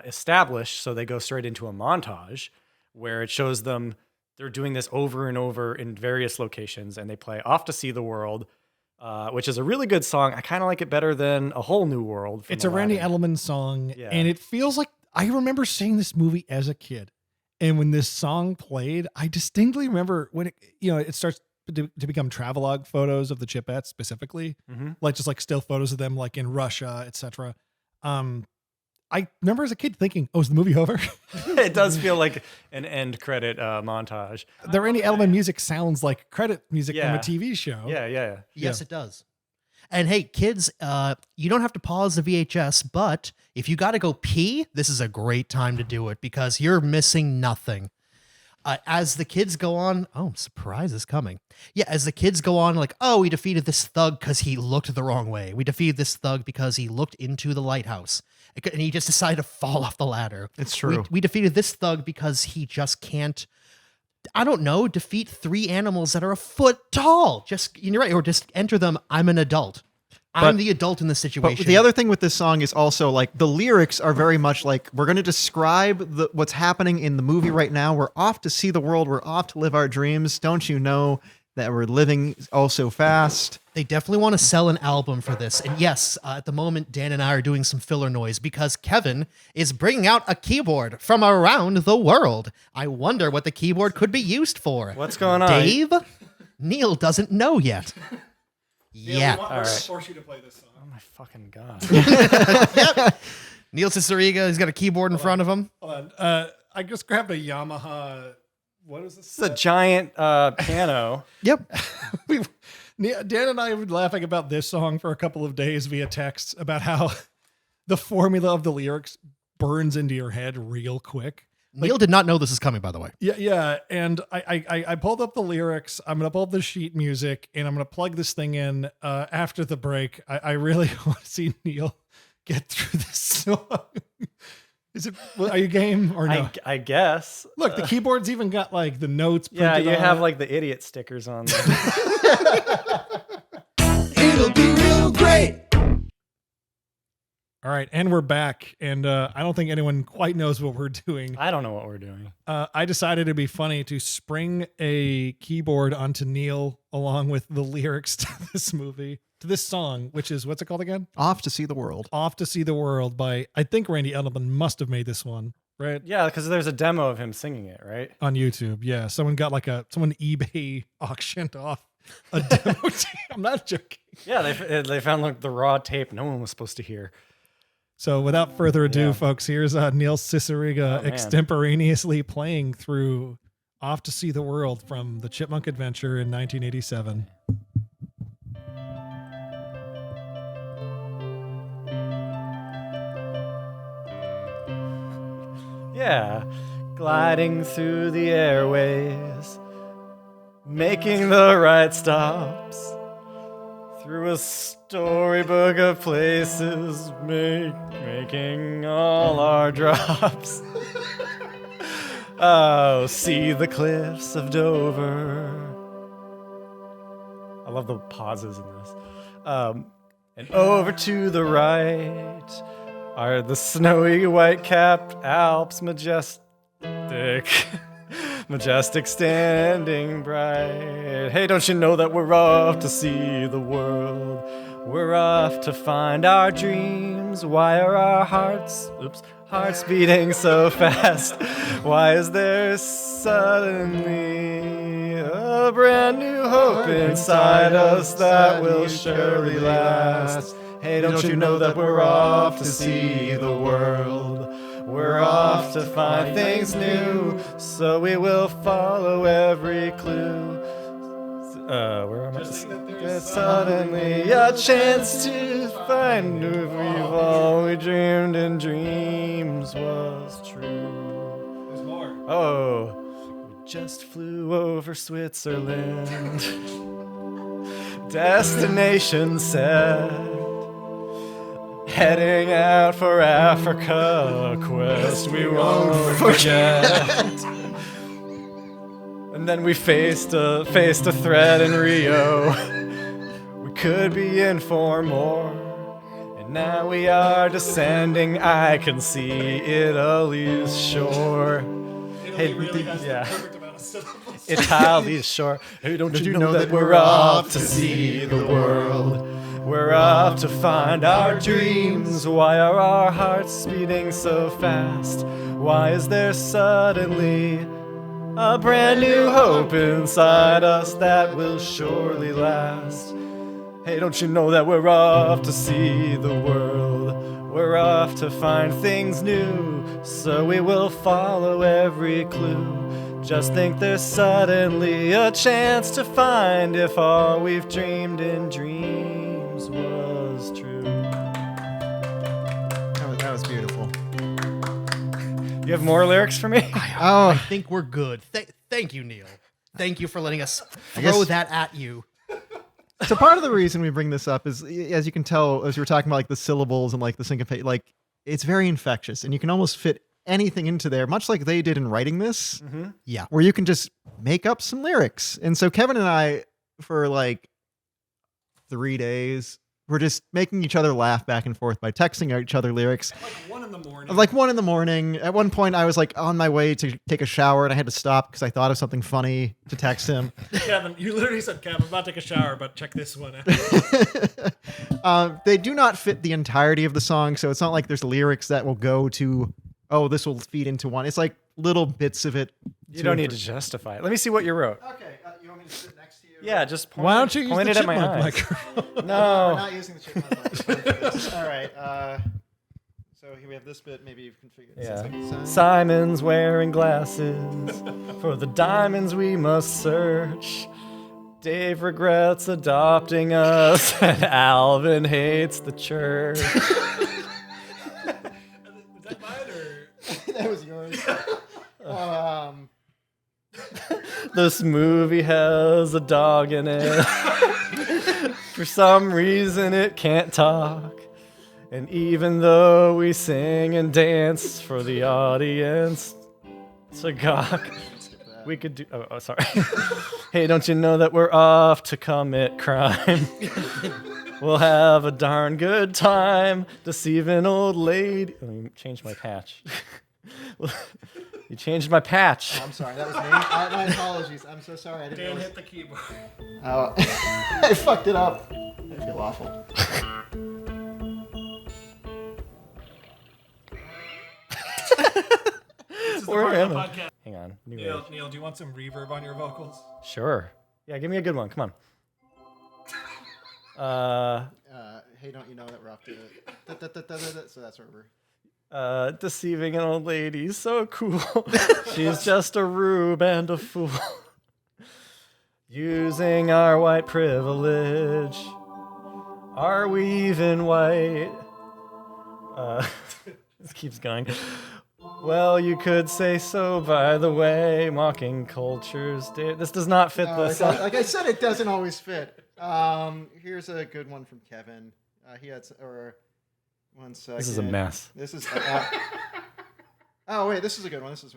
established, so they go straight into a montage where it shows them they're doing this over and over in various locations, and they play Off to See the World, which is a really good song. I kind of like it better than A Whole New World. It's a Randy Edelman song, and it feels like I remember seeing this movie as a kid. And when this song played, I distinctly remember when it starts to become travelogue photos of the Chipettes specifically, like just like still photos of them like in Russia, etc. I remember as a kid thinking, "Oh, is the movie over?" It does feel like an end credit montage. The Randy Edelman music sounds like credit music from a TV show. Yeah. Yes, it does. And hey, kids, you don't have to pause the VHS, but if you got to go pee, this is a great time to do it because you're missing nothing. As the kids go on, surprise is coming. Yeah, as the kids go on, like, we defeated this thug because he looked the wrong way. We defeated this thug because he looked into the lighthouse. And he just decided to fall off the ladder. It's true. We defeated this thug because he just can't, I don't know, defeat 3 animals that are a foot tall. You're right, or just enter them. I'm an adult. I'm the adult in the situation. But the other thing with this song is also like the lyrics are very much like we're going to describe what's happening in the movie right now. We're off to see the world. We're off to live our dreams. Don't you know that we're living oh so fast? They definitely want to sell an album for this. And yes, at the moment, Dan and I are doing some filler noise because Kevin is bringing out a keyboard from around the world. I wonder what the keyboard could be used for. What's going on? Dave? Neil doesn't know yet. Yeah. All right. Force you to play this song. Oh my fucking god. Yep. Neil Ciceriga, he's got a keyboard in front of him. Hold on. I just grabbed a Yamaha. What is this? It's a giant piano. Yep. Dan and I have been laughing about this song for a couple of days via text about how the formula of the lyrics burns into your head real quick. Neil did not know this is coming, by the way. Yeah. And I pulled up the lyrics. I'm going to pull up the sheet music and I'm going to plug this thing in after the break. I really want to see Neil get through this song. Are you game or no? I guess. Look, the keyboard's even got like the notes printed Yeah, you on have it. like the idiot stickers on there. It'll be real great. All right, and we're back. And I don't think anyone quite knows what we're doing. I don't know what we're doing. I decided it'd be funny to spring a keyboard onto Neil along with the lyrics to this movie, to this song, which is, what's it called again? Off to See the World. Off to See the World by, I think Randy Edelman must have made this one, right? Yeah, because there's a demo of him singing it, right? On YouTube. Yeah. Someone got someone eBay auctioned off a demo tape. I'm not joking. Yeah, they found like the raw tape no one was supposed to hear. So without further ado, Yeah. folks, here's Neil Cicierega man. extemporaneously playing through Off to See the World from the Chipmunk Adventure in 1987. Yeah, gliding through the airways, making the right stops, through a storybook of places, making all our drops. Oh, see the cliffs of Dover. I love the pauses in this. And over to the right are the snowy white-capped Alps, majestic standing bright. Hey, don't you know that we're off to see the world? We're off to find our dreams. Why are our hearts beating so fast? Why is there suddenly a brand new hope inside us that will surely last? Hey, don't you know that we're off to see the world? We're off to find things new, so we will follow every clue. Where am I? There's suddenly a chance to find if we've all we dreamed and dreams was true. There's more. Oh, we just flew over Switzerland. Destination set. Heading out for Africa, a quest we won't forget. And then we faced a threat in Rio. We could be in for more. And now we are descending. I can see Italy's shore. Hey, yeah. Italy's shore. Hey, don't you know that we're off to see the world? We're off to find our dreams. Why are our hearts beating so fast? Why is there suddenly a brand new hope inside us that will surely last? Hey, don't you know that we're off to see the world? We're off to find things new, so we will follow every clue. Just think there's suddenly a chance to find if all we've dreamed in dreams was true. That was beautiful. You have more lyrics for me? I think we're good. Thank you, Neil. Thank you for letting us throw that at you. So part of the reason we bring this up is, as you can tell, as we were talking about like the syllables and like the syncopate, like it's very infectious, and you can almost fit anything into there, much like they did in writing this. Mm-hmm. Yeah. Where you can just make up some lyrics. And so Kevin and I, for like 3 days, we're just making each other laugh back and forth by texting each other lyrics. Like 1 in the morning. Like 1 in the morning. At one point, I was like on my way to take a shower, and I had to stop because I thought of something funny to text him. Kevin, you literally said, Kevin, I'm about to take a shower, but check this one out. They do not fit the entirety of the song, so it's not like there's lyrics that will go to, oh, this will feed into one. It's like little bits of it. You don't need to justify it. Let me see what you wrote. Okay, you want me to sit next to you? Yeah, just point, Why don't you use point the it at my Chipmunk eyes. microphone? We're No. not using the Chipmunk microphone for this. All right. So here we have this bit. Maybe you've configured it. Yeah. Like, Simon's wearing glasses. For the diamonds we must search. Dave regrets adopting us, and Alvin hates the church. That was yours. This movie has a dog in it. For some reason, it can't talk. And even though we sing and dance for the audience to gawk, we could do. Oh, sorry. Hey, don't you know that we're off to commit crime? We'll have a darn good time deceiving old lady. Let me change my patch. You changed my patch. Oh, I'm sorry, that was me. My apologies. I'm so sorry. I didn't Dan realize- hit the keyboard. Oh, I fucked it up. I feel awful. This is the Where part of the am I? podcast. Hang on. New Neil, wave. Neil, do you want some reverb on your vocals? Sure. Yeah, give me a good one. Come on. Hey, don't you know that we're off to so that's where we're. Deceiving an old lady, so cool. She's just a rube and a fool. Using our white privilege. Are we even white? This keeps going. Well, you could say so, by the way. Mocking cultures. This does not fit No, the song. like I said, it doesn't always fit. Here's a good one from Kevin. He had, or one second. This is a mess. This is. Oh wait, this is a good one. This is.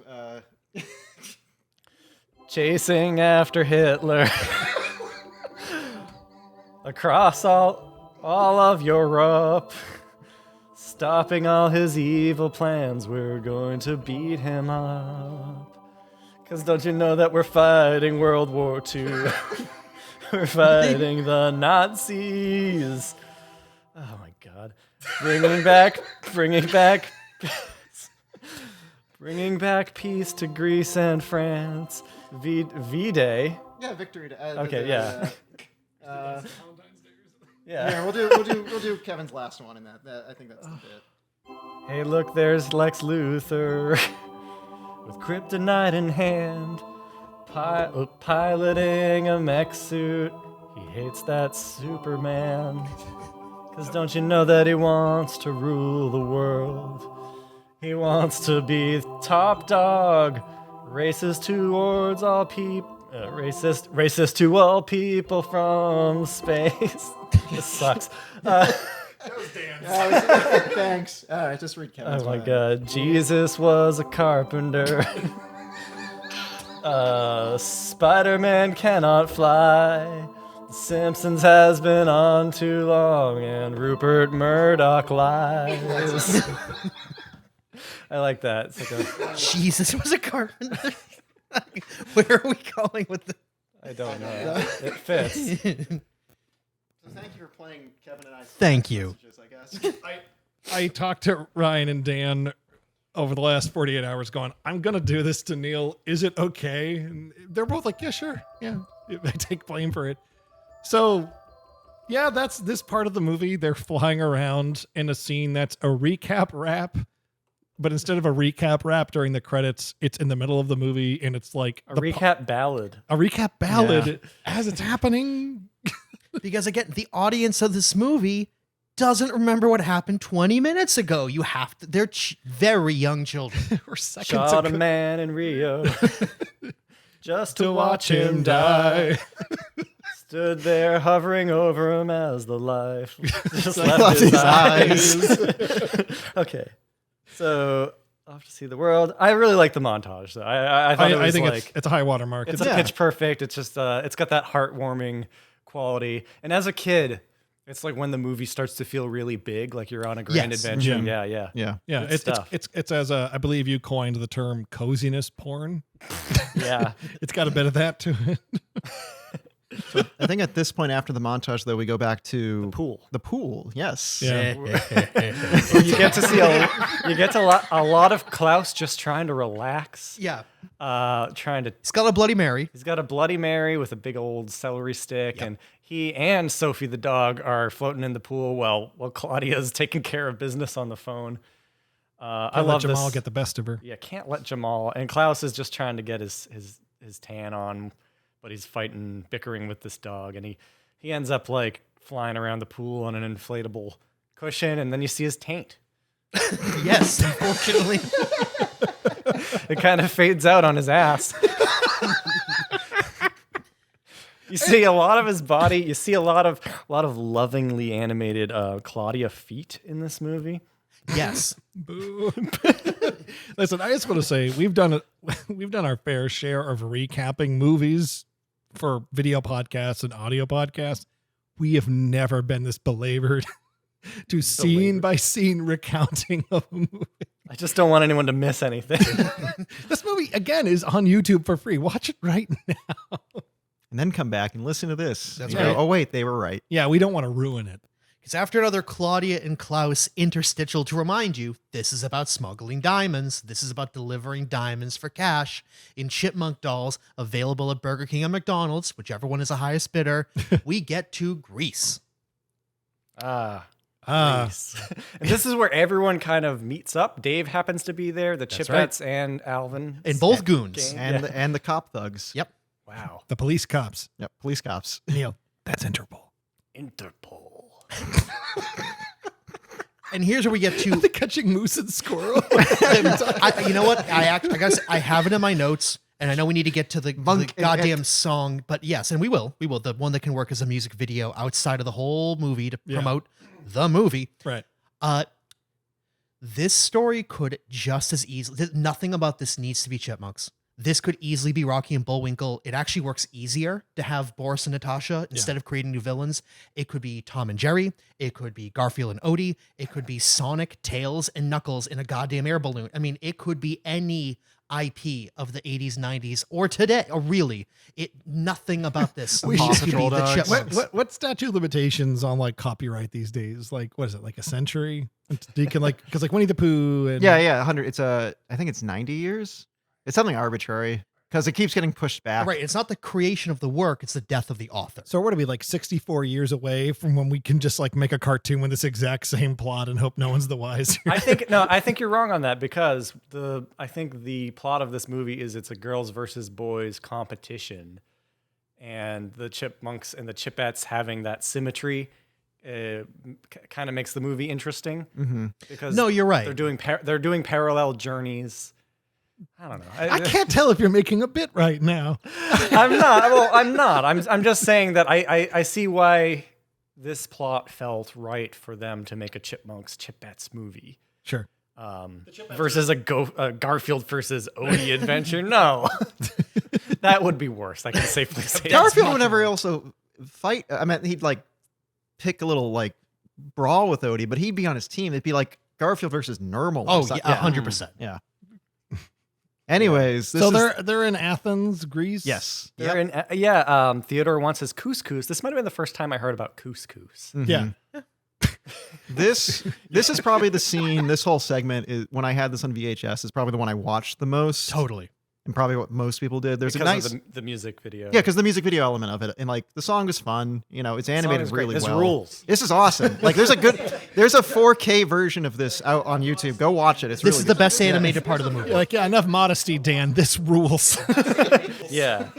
Chasing after Hitler. Across all of Europe. Stopping all his evil plans. We're going to beat him up. Because don't you know that we're fighting World War II? We're fighting the Nazis. Oh my God. Bringing back peace to Greece and France. V-Day. Yeah, victory. Okay, yeah. Yeah, Yeah. we'll do Kevin's last one in that. I think that's the bit. Hey, look, there's Lex Luthor with kryptonite in hand, piloting a mech suit. He hates that Superman. Cause don't you know that he wants to rule the world? He wants to be top dog, racist towards all people. Racist to all people from space. This sucks. Thanks. All right, just read Kevin's. Oh my one. God. Jesus was a carpenter. Spider-Man cannot fly. The Simpsons has been on too long, and Rupert Murdoch lies. I like that. It's like a, Jesus was a carpenter. Where are we going with this? I don't know. It fits. So thank you for playing Kevin and I. Thank you. Messages, I guess. I talked to Ryan and Dan over the last 48 hours going, I'm going to do this to Neil. Is it okay? And they're both like, yeah, sure. Yeah. I take blame for it. So, yeah, that's this part of the movie. They're flying around in a scene that's a recap rap. But instead of a recap rap during the credits, it's in the middle of the movie and it's like A recap ballad. a recap ballad as it's happening. Because again, the audience of this movie doesn't remember what happened 20 minutes ago. You have to, they're very young children. We're seconds Shot a ago man in Rio just to watch him die. Stood there hovering over him as the life just Left left his his eyes. Okay, so off to see the world. I really like the montage. Though. I thought it was I think like it's a high water mark. it's a pitch perfect. It's just it's got that heartwarming quality. And as a kid, it's like when the movie starts to feel really big, like you're on a grand Yes. adventure. Yeah. Yeah. Yeah. Yeah, Good it's stuff. it's as I believe you coined the term coziness porn. Yeah. It's got a bit of that to it. I think at this point after the montage, though, we go back to Pool. The pool. Yes. Yeah. You get to see a lot of Klaus just trying to relax. Yeah. Trying to. He's got a Bloody Mary. He's got a Bloody Mary with a big old celery stick, and he and Sophie the dog are floating in the pool while Claudia's taking care of business on the phone. I love Jamal this. get the best of her. Yeah, can't let Jamal. And Klaus is just trying to get his tan on but he's bickering with this dog, and he ends up like flying around the pool on an inflatable cushion, and then you see his taint. Yes, unfortunately. It kind of fades out on his ass. You see a lot of his body. You see a lot of lovingly animated Claudia feet in this movie. Yes. Boo. Listen, I just want to say we've done our fair share of recapping movies for video podcasts and audio podcasts. We have never been this belabored to scene by scene recounting of a movie. I just don't want anyone to miss anything. This movie again is on YouTube for free. Watch it right now. And then come back and listen to this. That's You right. go, oh, wait, they were right. Yeah, we don't want to ruin it. Because after another Claudia and Klaus interstitial to remind you, this is about smuggling diamonds. This is about delivering diamonds for cash in chipmunk dolls available at Burger King and McDonald's, whichever one is the highest bidder. We get to Greece. Grease. And this is where everyone kind of meets up. Dave happens to be there, the That's Chipettes and Alvin. And both goons. Gang. And the cop thugs. Yep. Wow. The police cops. Yep. Police cops. Neil, that's Interpol. Interpol. And here's where we get to The catching moose and squirrel. you know what? I guess I have it in my notes, and I know we need to get to the Monk and goddamn song, but yes, and we will. The one that can work as a music video outside of the whole movie to promote the movie. Right. This story could just as easily. Nothing about this needs to be Chipmunks. This could easily be Rocky and Bullwinkle. It actually works easier to have Boris and Natasha instead of creating new villains. It could be Tom and Jerry. It could be Garfield and Odie. It could be Sonic, Tails, and Knuckles in a goddamn air balloon. I mean, it could be any IP of the 80s, 90s, or today. Or really, nothing about this We needs should- to be the Dogs. Chipmunks. What statute limitations on like copyright these days? Like, what is it? Like a century? You can like, because like Winnie the Pooh and Yeah. 100. I think it's 90 years. It's something arbitrary because it keeps getting pushed back. Right. It's not the creation of the work, it's the death of the author. So what are we, like 64 years away from when we can just like make a cartoon with this exact same plot and hope no one's the wiser? I think you're wrong on that because I think the plot of this movie is it's a girls versus boys competition, and the Chipmunks and the Chipettes having that symmetry kind of makes the movie interesting. Mm-hmm. Because No, you're right. They're doing parallel journeys. I don't know. I can't tell if you're making a bit right now. I'm not. Well, I'm not. I'm just saying that I see why this plot felt right for them to make a Chipmunks Chipettes movie. Sure. Versus a Garfield versus Odie adventure. No, that would be worse. I can safely say. Garfield would never also fight. I mean, he'd like pick a little like brawl with Odie, but he'd be on his team. It'd be like Garfield versus normal. Oh, yeah, 100%. Yeah. Anyways, this So is, they're in Athens, Greece. yes. They're in, Theodore wants his couscous. This might have been the first time I heard about couscous. Mhm. Yeah. This is probably the scene. This whole segment is when I had this on VHS. Is probably the one I watched the most, Totally. and probably what most people did. There's Because a nice, of the music video. yeah, because the music video element of it, and like the song is fun. You know, it's animated is great. really This well. rules. This is awesome. Like, there's a 4K version of this out on YouTube. Go watch it. It's This really is the good. best animated part of the movie. You're like, yeah, enough modesty, Dan. This rules. Yeah.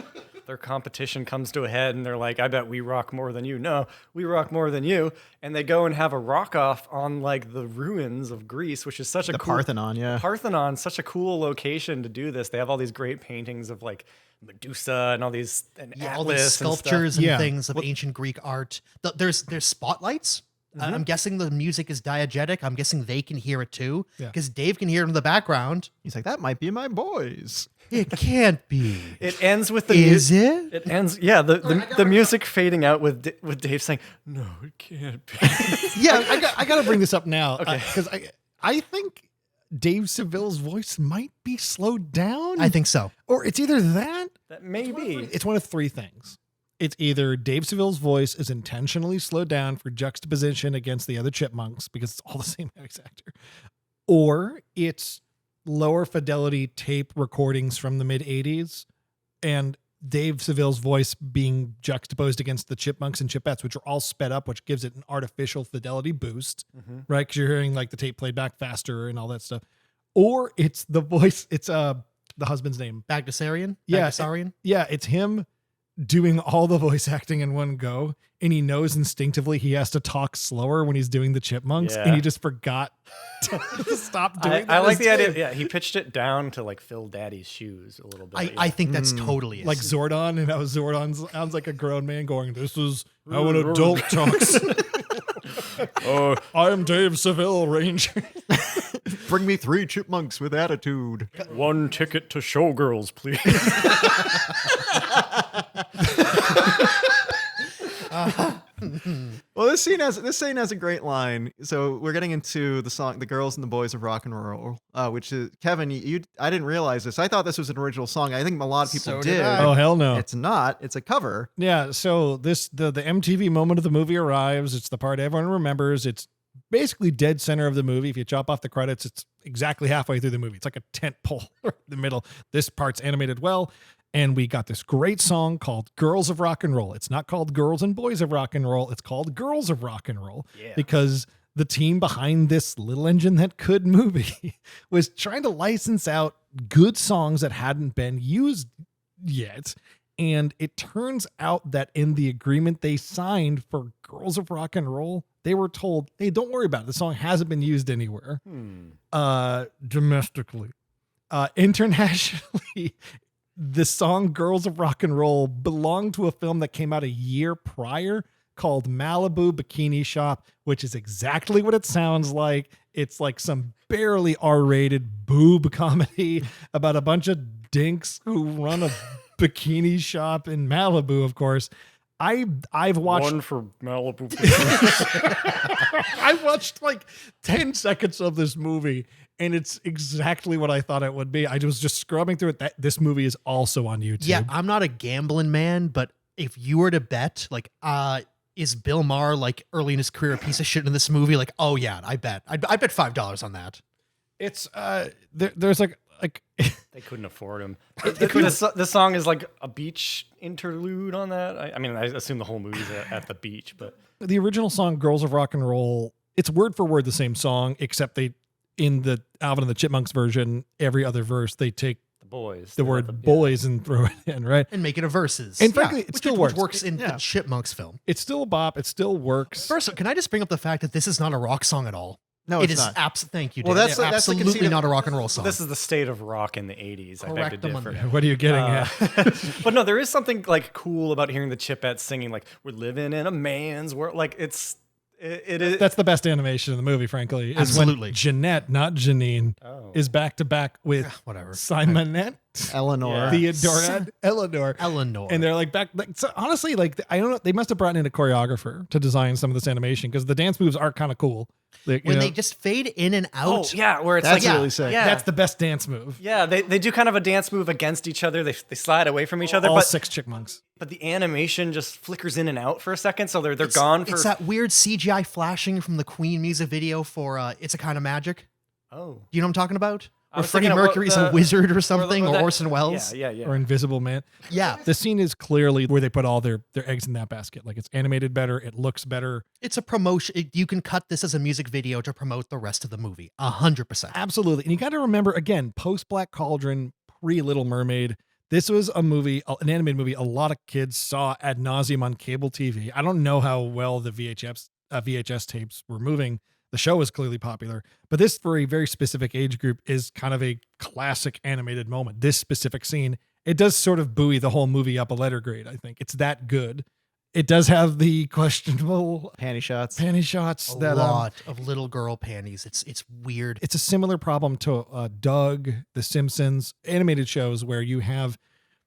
Their competition comes to a head and they're like, I bet we rock more than you. No, we rock more than you. And they go and have a rock off on like the ruins of Greece, which is such a The cool Parthenon, yeah. Parthenon, such a cool location to do this. They have all these great paintings of like Medusa and all these and Yeah, Atlas all these and stuff. sculptures and Yeah. things of ancient Greek art. There's spotlights. I'm guessing the music is diegetic. I'm guessing they can hear it too, Yeah. because Dave can hear it in the background. He's like, that might be my boys. It can't be. It ends with the Is it? It ends, yeah. The music fading out with Dave saying, "No, it can't be." Yeah, I got to bring this up now. Okay. Because I think Dave Seville's voice might be slowed down. I think so. Or it's either that. That may be. It's one of three things. It's either Dave Seville's voice is intentionally slowed down for juxtaposition against the other chipmunks because it's all the same voice actor, or it's lower fidelity tape recordings from the mid 80s and Dave Seville's voice being juxtaposed against the chipmunks and chipettes, which are all sped up, which gives it an artificial fidelity boost, right? Because you're hearing like the tape played back faster and all that stuff. Or it's the voice, it's the husband's name. Bagdasarian? Yeah. Bagdasarian? Yeah, it's him doing all the voice acting in one go, and he knows instinctively he has to talk slower when he's doing the chipmunks, and Yeah. he just forgot to stop doing that. I like as the idea. Dave. Yeah, he pitched it down to like fill Daddy's shoes a little bit. I think that's totally it. Like Zordon, and how Zordon sounds like a grown man going, "This is how an adult talks." I'm Dave Seville, Ranger. Bring me 3 chipmunks with attitude. 1 ticket to Showgirls, please. Well, this scene has a great line. So we're getting into the song "The Girls and the Boys of Rock and Roll," which is Kevin. I didn't realize this. I thought this was an original song. I think a lot of people So did did. I. Oh hell no! It's not. It's a cover. Yeah, so the MTV moment of the movie arrives. It's the part everyone remembers. It's basically dead center of the movie. If you chop off the credits, it's exactly halfway through the movie. It's like a tent pole in the middle. This part's animated well. And we got this great song called Girls of Rock and Roll. It's not called Girls and Boys of Rock and Roll. It's called Girls of Rock and Roll. Yeah. Because the team behind this Little Engine That Could movie was trying to license out good songs that hadn't been used yet. And it turns out that in the agreement they signed for Girls of Rock and Roll, they were told, hey, don't worry about it. The song hasn't been used anywhere. Domestically. Internationally, the song Girls of Rock and Roll belonged to a film that came out a year prior called Malibu Bikini Shop, which is exactly what it sounds like. It's like some barely R-rated boob comedy about a bunch of dinks who run a bikini shop in Malibu, of course. I've watched 1 for Malibu. I watched like 10 seconds of this movie, and it's exactly what I thought it would be. I was just scrubbing through it. This movie is also on YouTube. Yeah, I'm not a gambling man, but if you were to bet, like, is Bill Maher like early in his career a piece of shit in this movie? Like, oh yeah, I bet $5 on that. It's there's like They couldn't afford him. The song is like a beach interlude on that. I mean, I assume the whole movie's at the beach, but the original song Girls of Rock and Roll. It's word for word the same song, except they, in the Alvin and the Chipmunks version, every other verse they take the boys. the word boys and throw it in, right? And make it a verses. And frankly, it which still which works. works in the Chipmunks film. It's still a bop. It still works. First, can I just bring up the fact that this is not a rock song at all? No, it it's is not. Thank you, Well, Dave. that's the absolutely conceit of- not a rock and roll song. This is the state of rock in the 80s. I beg to Correct them on differ. that. What are you getting at? But no, there is something like cool about hearing the Chipettes singing like "We're living in a man's world." Like it is. That's the best animation in the movie, frankly. Is Absolutely. when Jeanette, not Janine, is back to back with whatever. Simonette, Eleanor. Yeah. Theodora, Eleanor. Eleanor. And they're like back. Like, so honestly, like I don't know. They must have brought in a choreographer to design some of this animation because the dance moves are kind of cool. Like, when they just fade in and Oh out. yeah, where it's That's like really sick. Yeah, that's the best dance move. yeah. They do kind of a dance move against each other. They slide away from each other, All but 6 chipmunks. but the animation just flickers in and out for a second, so they're gone for. It's that weird CGI flashing from the Queen music video for "It's a Kind of Magic." Oh, Do you know what I'm talking about? I Where was Freddie thinking about Mercury's a wizard or something, or that- Orson Welles. Yeah. Or Invisible Man. Yeah, The scene is clearly where they put all their eggs in that basket. Like it's animated better, it looks better. it's a promotion. You can cut this as a music video to promote the rest of the movie. 100%. Absolutely. And you got to remember again, post Black Cauldron, pre Little Mermaid. This was a movie, an animated movie a lot of kids saw ad nauseum on cable TV. I don't know how well the VHS tapes were moving. The show was clearly popular, but this for a very specific age group is kind of a classic animated moment. This specific scene, it does sort of buoy the whole movie up a letter grade. I think it's that good. It does have the questionable Panty shots. panty shots A that lot of little girl panties. It's weird. it's a similar problem to Doug, The Simpsons, animated shows where you have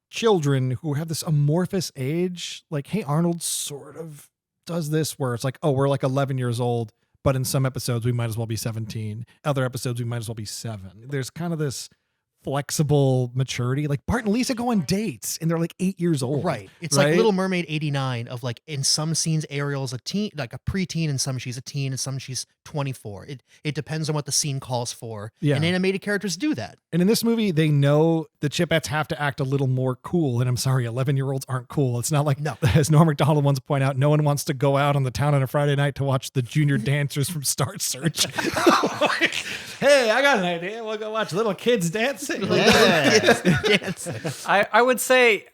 children who have this amorphous age. Like, Hey Arnold sort of does this where it's like, oh, we're like 11 years old, but in some episodes we might as well be 17. Other episodes we might as well be 7. There's kind of this flexible maturity. Like Bart and Lisa go on dates and they're like 8 years old. Right. It's right? like Little Mermaid 89 of like in some scenes Ariel's a teen, like a preteen, and some she's a teen, and some she's 24. It depends on what the scene calls for. Yeah. And animated characters do that. And in this movie, they know the Chipettes have to act a little more cool. And I'm sorry, 11-year-olds aren't cool. It's not like, No. as Norm Macdonald once pointed out, no one wants to go out on the town on a Friday night to watch the junior dancers from Star Search. Like, hey, I got an idea. We'll go watch little kids dancing. Yeah. Dancing. I would say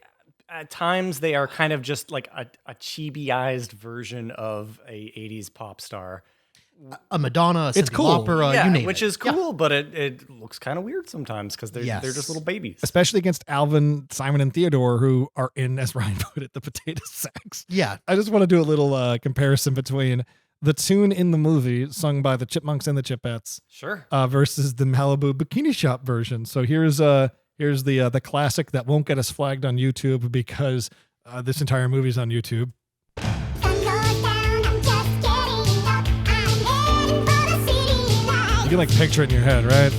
at times they are kind of just like a chibi-ized version of a 80s pop star. A Madonna, a It's Cyndi cool. Lauper, you name which it. is cool, but it looks kind of weird sometimes because they're just little babies. Especially against Alvin, Simon, and Theodore, who are in, as Ryan put it, the potato sacks. Yeah. I just want to do a little comparison between the tune in the movie sung by the Chipmunks and the Chipettes Sure. versus the Malibu Bikini Shop version. So here's the classic that won't get us flagged on YouTube because this entire movie's on YouTube. You can like picture it in your head, right?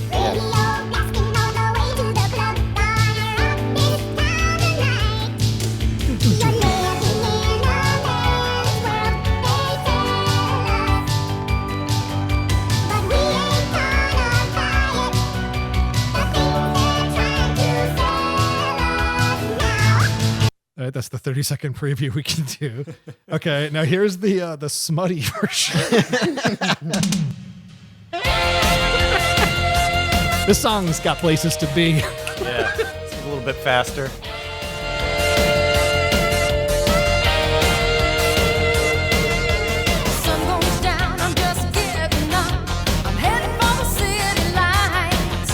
All right, that's the 30-second preview we can do. Okay, now here's the smutty version. This song's got places to be. Yeah, it's a little bit faster. Sun goes down, I'm just getting up. I'm heading for the city lights.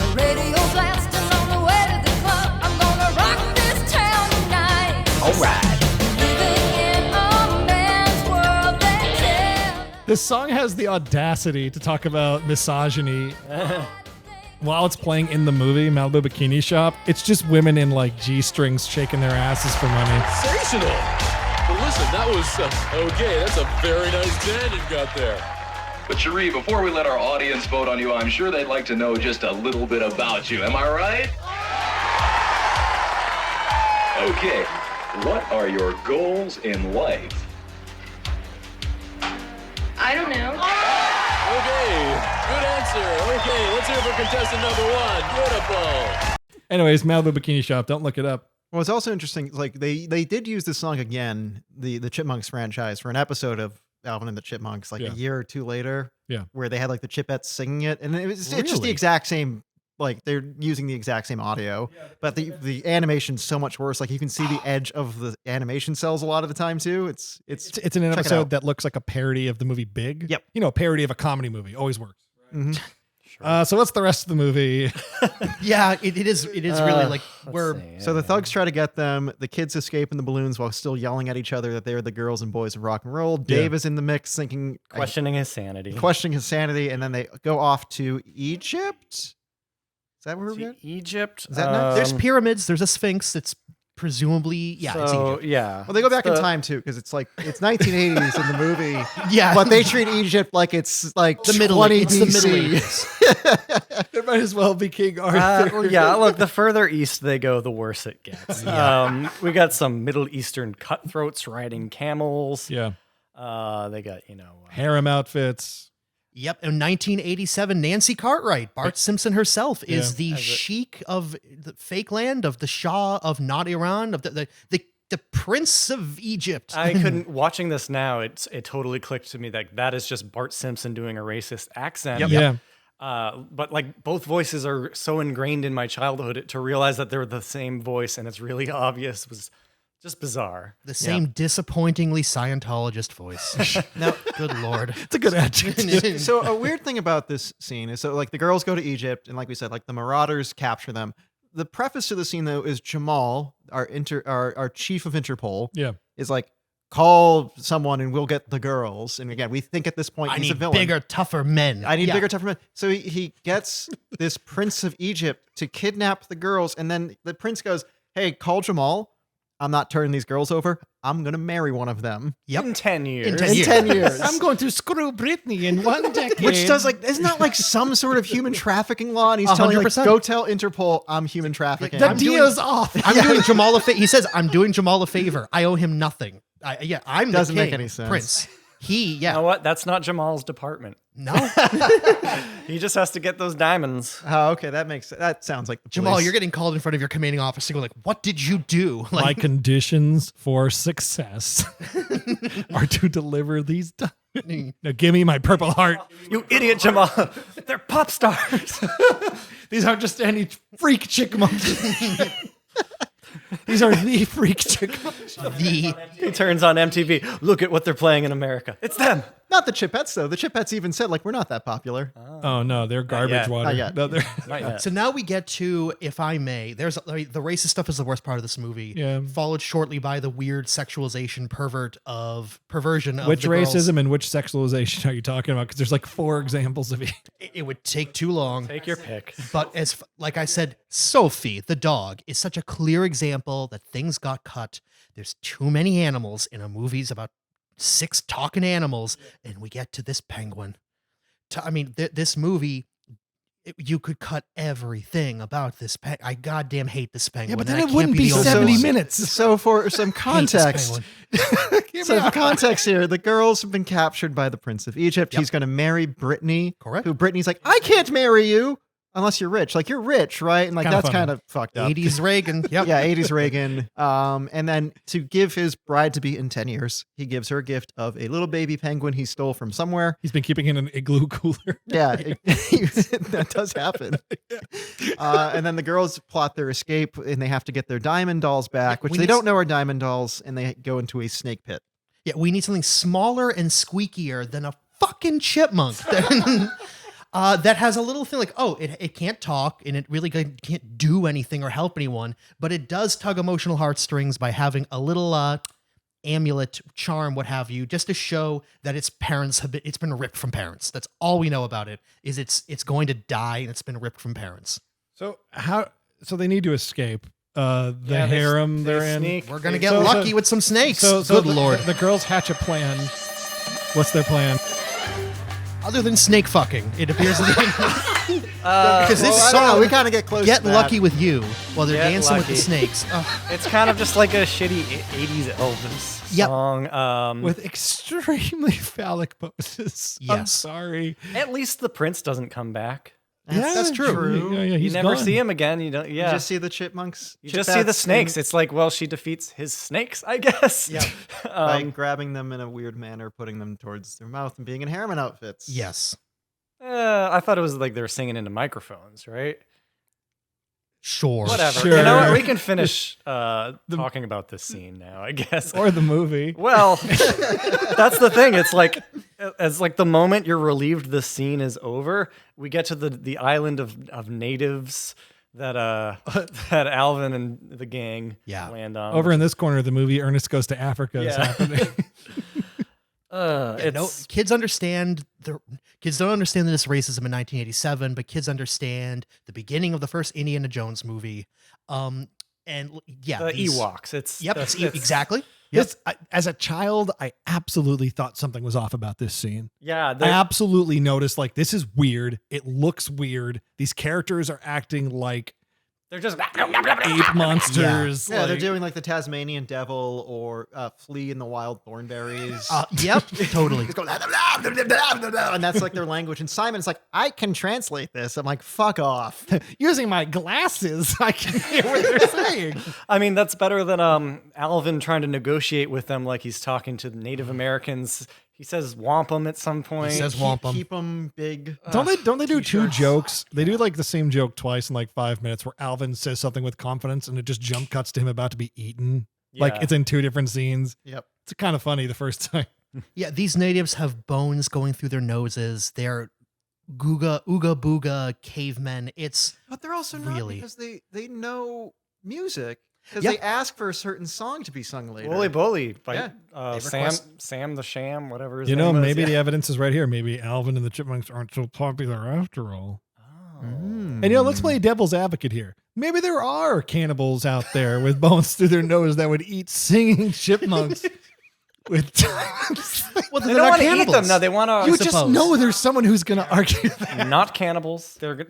The radio's blasting on the way to the club. I'm gonna rock this town tonight. Alright. Living in a man's world, they tell. This song has the audacity to talk about misogyny while it's playing in the movie Malibu Bikini Shop. It's just women in like G-strings shaking their asses for money. Sensational! Well, listen, that was okay. That's a very nice tan you've got there. But Cherie, before we let our audience vote on you, I'm sure they'd like to know just a little bit about you. Am I right? Okay. What are your goals in life? I don't know. Okay, good answer. Okay, let's hear for contestant number 1. Beautiful. Anyways, Malibu Bikini Shop, don't look it up. Well, it's also interesting. Like they did use this song again, the Chipmunks franchise, for an episode of Alvin and the Chipmunks, like Yeah. a year or two later. Yeah. Where they had like the Chipettes singing it, and it's just the Really? exact same. Like they're using the exact same audio, but the animation's so much worse. Like you can see the edge of the animation cells a lot of the time too. It's It's an check it episode out. that looks like a parody of the movie Big. Yep. You know, a parody of a comedy movie. Always works. Mhm. So what's the rest of the movie? Yeah, it is really like we're So the thugs try to get them. The kids escape in the balloons while still yelling at each other that they're the girls and boys of rock and roll. Dave is in the mix, thinking, Questioning his sanity. questioning his sanity, and then they go off to Egypt. Is that where we're To going? Egypt. Is that next? there's pyramids, there's a sphinx. It's presumably it's So, Egypt. yeah. Well, they go back in The- time too, because it's like it's 1980s in the movie, Yeah, but they treat Egypt like it's like the middle. 20 It's the BC. Middle Ages. It might as well be King Arthur. Well, yeah, look, the further east they go, the worse it gets. We got some Middle Eastern cutthroats riding camels. Yeah. They got, Harem outfits. Yep, in 1987, Nancy Cartwright, Bart Simpson herself, is Yeah. the sheik of the fake land of the Shah of not Iran, of the Prince of Egypt. I couldn't, watching this now, it totally clicked to me that is just Bart Simpson doing a racist accent. Yeah. But like both voices are so ingrained in my childhood to realize that they're the same voice and it's really obvious was just bizarre. The same disappointingly Scientologist voice. No, good lord. It's a good adjective. So a weird thing about this scene is, so like the girls go to Egypt, and like we said, like the Marauders capture them. The preface to the scene though is Jamal, our chief of Interpol, Yeah. is like, call someone and we'll get the girls. And again, we think at this point I he's a need villain. bigger, tougher men. I need Yeah. bigger, tougher men. So he gets this Prince of Egypt to kidnap the girls, and then the prince goes, "Hey, call Jamal. I'm not turning these girls over. I'm gonna marry one of them." Yep. In 10 years. In 10 In years. 10 years. I'm going to screw Britney in one decade. Which does like, isn't that like some sort of human trafficking law? And he's telling you, like, 100%. go tell Interpol I'm human trafficking. the I'm doing- deal's off. I'm doing Jamal a favor. He says, I'm doing Jamal a favor. I owe him nothing. I'm Doesn't the make king, any sense. Prince. You know what? That's not Jamal's department. No. He just has to get those diamonds. Oh, okay, that sounds like the Jamal, police. you're getting called in front of your commanding officer. Go like, what did you do? My Like, conditions for success are to deliver these diamonds. Now give me my purple heart. You idiot, Jamal. They're pop stars. These aren't just any freak chick monkeys. These are the freak chipmunks. The He turns on MTV. Look at what they're playing in America. It's them. Not the Chipettes though. The Chipettes even said like we're not that popular. Oh no, they're garbage yet. water. Not yet. No, they're Not yet. So now we get to, if I may, the racist stuff is the worst part of this movie. Yeah. Followed shortly by the weird sexualization perversion of which the girls. racism and which sexualization are you talking about? Because there's like 4 examples of each. It would take too long. Take your pick. But like I said, Sophie, the dog, is such a clear example that things got cut. There's too many animals in a movie's about 6 talking animals, and we get to this penguin. This movie, you could cut everything about this penguin. I goddamn hate this penguin. Yeah, but and then I it wouldn't can't be the only 70 one. minutes. So for some Hate this context, penguin. so for context here, the girls have been captured by the Prince of Egypt. Yep. He's going to marry Brittany. Correct. Who Brittany's like, I can't marry you unless you're rich. Like you're rich, right? And like Kinda that's funny. kind of fucked up. 80s Reagan. Yep. Yeah, 80s Reagan. And then to give his bride to be in 10 years, he gives her a gift of a little baby penguin he stole from somewhere. He's been keeping in an igloo cooler. Yeah, that does happen. And then the girls plot their escape and they have to get their diamond dolls back, which We they need don't know are diamond dolls, and they go into a snake pit. Yeah, we need something smaller and squeakier than a fucking chipmunk. That has a little thing like, it can't talk and it really can't do anything or help anyone, but it does tug emotional heartstrings by having a little amulet, charm, what have you, just to show that its parents it's been ripped from parents. That's all we know about it, is it's going to die and it's been ripped from parents. So they need to escape. The Yeah, they harem they're in. sneak. We're gonna They- get So- lucky with some snakes. So Good the, lord. the girls hatch a plan. What's their plan? Other than snake fucking, it appears because this I don't know, song, we kind of get close Get to that. Lucky with You, while they're Get dancing with the Lucky. snakes. Ugh. It's kind of just like a shitty 80s Elvis Yep. song. With extremely phallic poses. I'm Yes. sorry. At least the prince doesn't come back. That's true. Yeah, You he's never gone. see him again. You don't. You Yeah. just see the chipmunks. You just see the Chipettes, snakes. and It's like, well, she defeats his snakes, I guess. Yeah. by grabbing them in a weird manner, putting them towards their mouth, and being in harem outfits. Yes. I thought it was like they were singing into microphones, right? Sure. Whatever. Sure. You know what? We can finish talking about this scene now, I guess. Or the movie. Well, that's the thing. It's like, as like the moment you're relieved the scene is over, we get to the island of natives that that Alvin and the gang Yeah. land on. Over in this corner of the movie, Ernest Goes to Africa is Yeah. happening. Kids understand kids don't understand this racism in 1987, but kids understand the beginning of the first Indiana Jones movie. the Ewoks. It's Yep, that's- exactly. Yep. As a child, I absolutely thought something was off about this scene. Yeah, I absolutely noticed, like, this is weird. It looks weird. These characters are acting like they're just ape monsters. Yeah, they're like- doing like the Tasmanian Devil or Flea in the Wild Thornberries. Yep, totally. Just go, and that's like their language. And Simon's like, I can translate this. I'm like, fuck off. Using my glasses, I can hear what they're saying. I mean, that's better than Alvin trying to negotiate with them like he's talking to Native Americans. He says wampum at some point. He says wampum. Keep them big. Don't they do two jokes? They do like the same joke twice in like 5 minutes where Alvin says something with confidence and it just jump cuts to him about to be eaten. Like Yeah. it's in 2 different scenes. Yep. It's kind of funny the first time. Yeah, these natives have bones going through their noses. They're ooga booga cavemen. It's But they're also not Really? because they know music. Because Yep. they ask for a certain song to be sung later. Wooly Bully by Yeah. They Sam request- Sam the Sham, whatever his You know, name was. maybe the Yeah. evidence is right here. Maybe Alvin and the Chipmunks aren't so popular after all. Oh. And you know, let's play devil's advocate here. Maybe there are cannibals out there with bones through their nose that would eat singing chipmunks with diamonds. well, They don't want to eat them. No, they want You to. just know there's someone who's going to argue that. Not cannibals. They're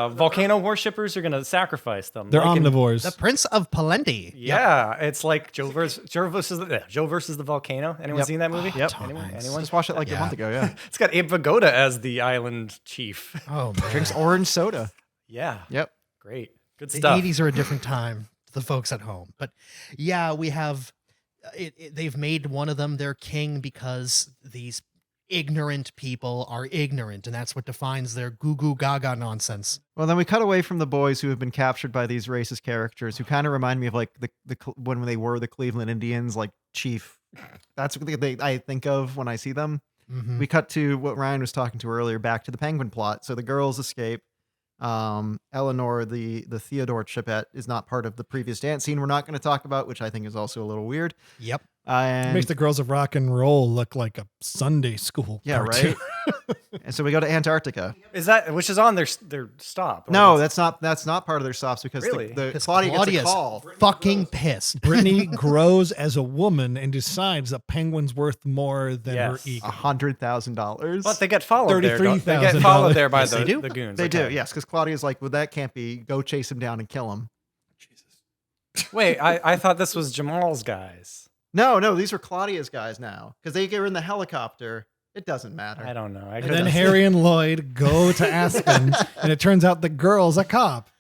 volcano worshippers. You're gonna sacrifice them. They're Like in- omnivores. the Prince of Palendi. Yeah, it's like Joe versus the volcano. Anyone Yep. seen that movie? Yep. Anyone? I just watched it like a Yeah. month ago. Yeah. It's got Abe Vigoda as the island chief. Oh man. Drinks orange soda. Yeah. Yep. Great. Good The stuff. 80s are a different time to the folks at home. But yeah, we have they've made one of them their king because these ignorant people are ignorant, and that's what defines their goo goo gaga nonsense. Well, then we cut away from the boys who have been captured by these racist characters who kind of remind me of like when they were the Cleveland Indians, like Chief. That's what I think of when I see them. Mhm. We cut to what Ryan was talking to earlier, back to the penguin plot. So the girls escape. Eleanor, the Theodore Chipette, is not part of the previous dance scene we're not going to talk about, which I think is also a little weird. Yep. It And makes the Girls of Rock and Roll look like a Sunday school. yeah, cartoon. right. And so we go to Antarctica. Is that which is on their stop? or No, is- that's not part of their stops because Really? the Because Claudia gets a Claudia's call. fucking pissed. Brittany grows as a woman and decides a penguin's worth more than her Yes. ego. $100,000. But they get followed there. They get $33,000. followed there by Yes, they do. the goons. They do, okay. yes, because Claudia's like, well, that can't be. Go chase him down and kill him. Wait, I thought this was Jamal's guys. No, these are Claudia's guys now because they get in the helicopter. It doesn't matter. I don't know. And then Harry and Lloyd go to Aspen, and it turns out the girl's a cop.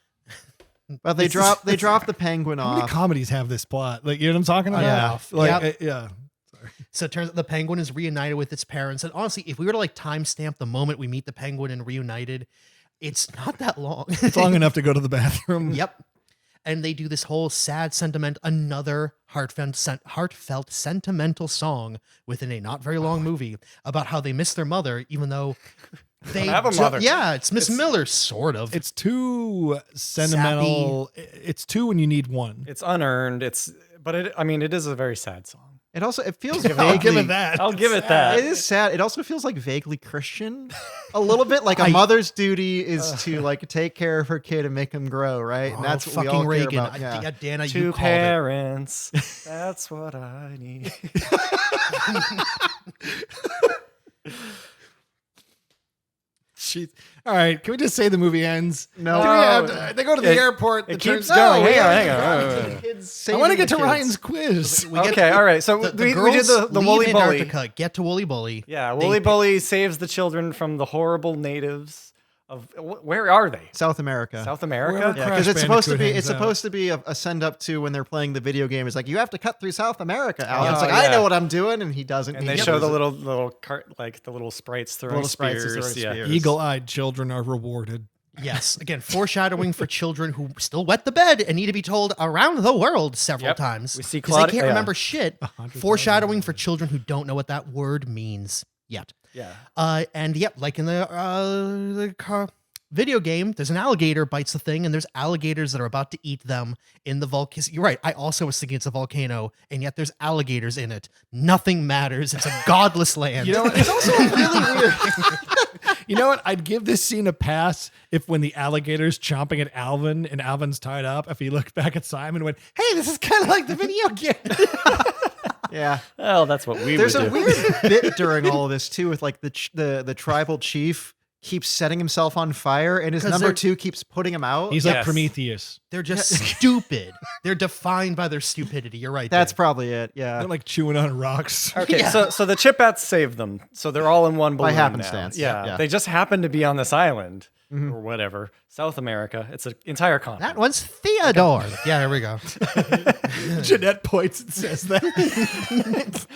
But they drop the penguin How many off. comedies have this plot? Like, you know what I'm talking about? Yeah. Like, Yep. yeah. So it turns out the penguin is reunited with its parents. And honestly, if we were to like timestamp the moment we meet the penguin and reunited, it's not that long. It's long enough to go to the bathroom. Yep. And they do this whole sad another heartfelt sentimental song within a not very long movie about how they miss their mother, even though they have a don't- mother. Yeah, it's Miss Miller, sort of. It's too sentimental. It's two when you need one. It's unearned. But it is a very sad song. It feels I'll vaguely. give it that. I'll give it that. It is sad. It also feels like vaguely Christian, a little bit like a I- mother's duty is to like take care of her kid and make him grow, right? And that's what we fucking all Reagan. care about. Yeah. Dana, you Two called it. parents. That's what I need. Jeez. All right, can we just say the movie ends? No. Do we have to- they go to the airport. It the keeps turn- going. No, Hang yeah. on. I want to get to Ryan's quiz. We get Okay, all right. So the we girls did the leave Wooly Bully. Antarctica, get to Wooly Bully. Yeah, They Wooly pick- Bully saves the children from the horrible natives of where are they? South America. South America. Wherever Yeah, Crash because it's supposed to Bandicoot be. hangs It's out. supposed to be a send up to when they're playing the video game. It's like you have to cut through South America. Al. Oh, It's like yeah. I know what I'm doing, and he doesn't. And He they show does the it. little cart, like the little sprites throwing Little sprites spears. throwing Yeah. spears. Eagle-eyed children are rewarded. Yes, again, foreshadowing for children who still wet the bed and need to be told around the world several Yep. times. We see because they Claudia- can't yeah. remember shit. Foreshadowing for children who don't know what that word means yet. Yeah. And yep, like in the video game, there's an alligator bites the thing, and there's alligators that are about to eat them in the volcano. You're right. I also was thinking it's a volcano, and yet there's alligators in it. Nothing matters. It's a godless land. You know what? It's also really weird. You know what? I'd give this scene a pass if when the alligator's chomping at Alvin and Alvin's tied up, if he looked back at Simon and went, hey, this is kind of like the video game. Yeah. Well, that's what we There's would a do. weird bit during all of this too, with like the tribal chief keeps setting himself on fire, and his 'Cause number they're- 2 keeps putting him out. He's like Yes. Prometheus. They're just stupid. They're defined by their stupidity. You're right. That's Dave. probably it. Yeah. They're like chewing on rocks. Okay, Yeah. so the Chipettes save them. So they're all in one By balloon now. happenstance. Yeah, Yeah. they just happen to be on this island or whatever, South America. It's an entire continent. That one's Theodore. Yeah, here we go. Jeanette points and says that.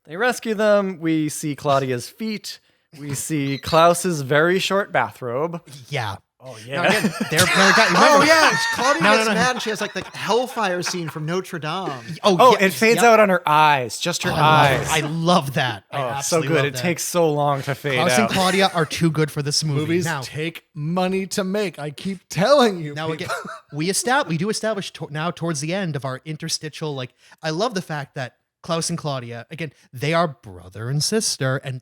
They rescue them. We see Claudia's feet. We see Klaus's very short bathrobe. Yeah. Oh Now, again, they're got, Oh yeah, Claudia No, gets no, no. mad, and she has like the hellfire scene from Notre Dame. Oh, yeah, it fades yeah. out on her eyes, just her I eyes. love that. I Oh, so absolutely good. love It that. takes so long to fade Klaus and out. Claudia are too good for this movie. Movies Now, take money to make. I keep telling you. now people. again, we do establish now towards the end of our interstitial. Like, I love the fact that Klaus and Claudia, again, they are brother and sister, and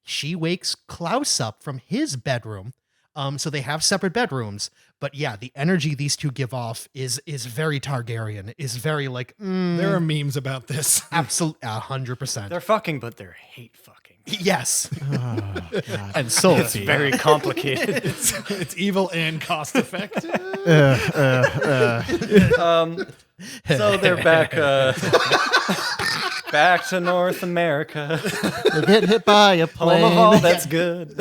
she wakes Klaus up from his bedroom. So they have separate bedrooms, but yeah, the energy these two give off is very Targaryen. Is very like There are memes about this. absolute 100%. They're fucking, but they're hate fucking. Yes, and Sophie. Very complicated. It's evil and cost effective. So they're back. Back to North America. They get hit by a plane. Home of all that's good.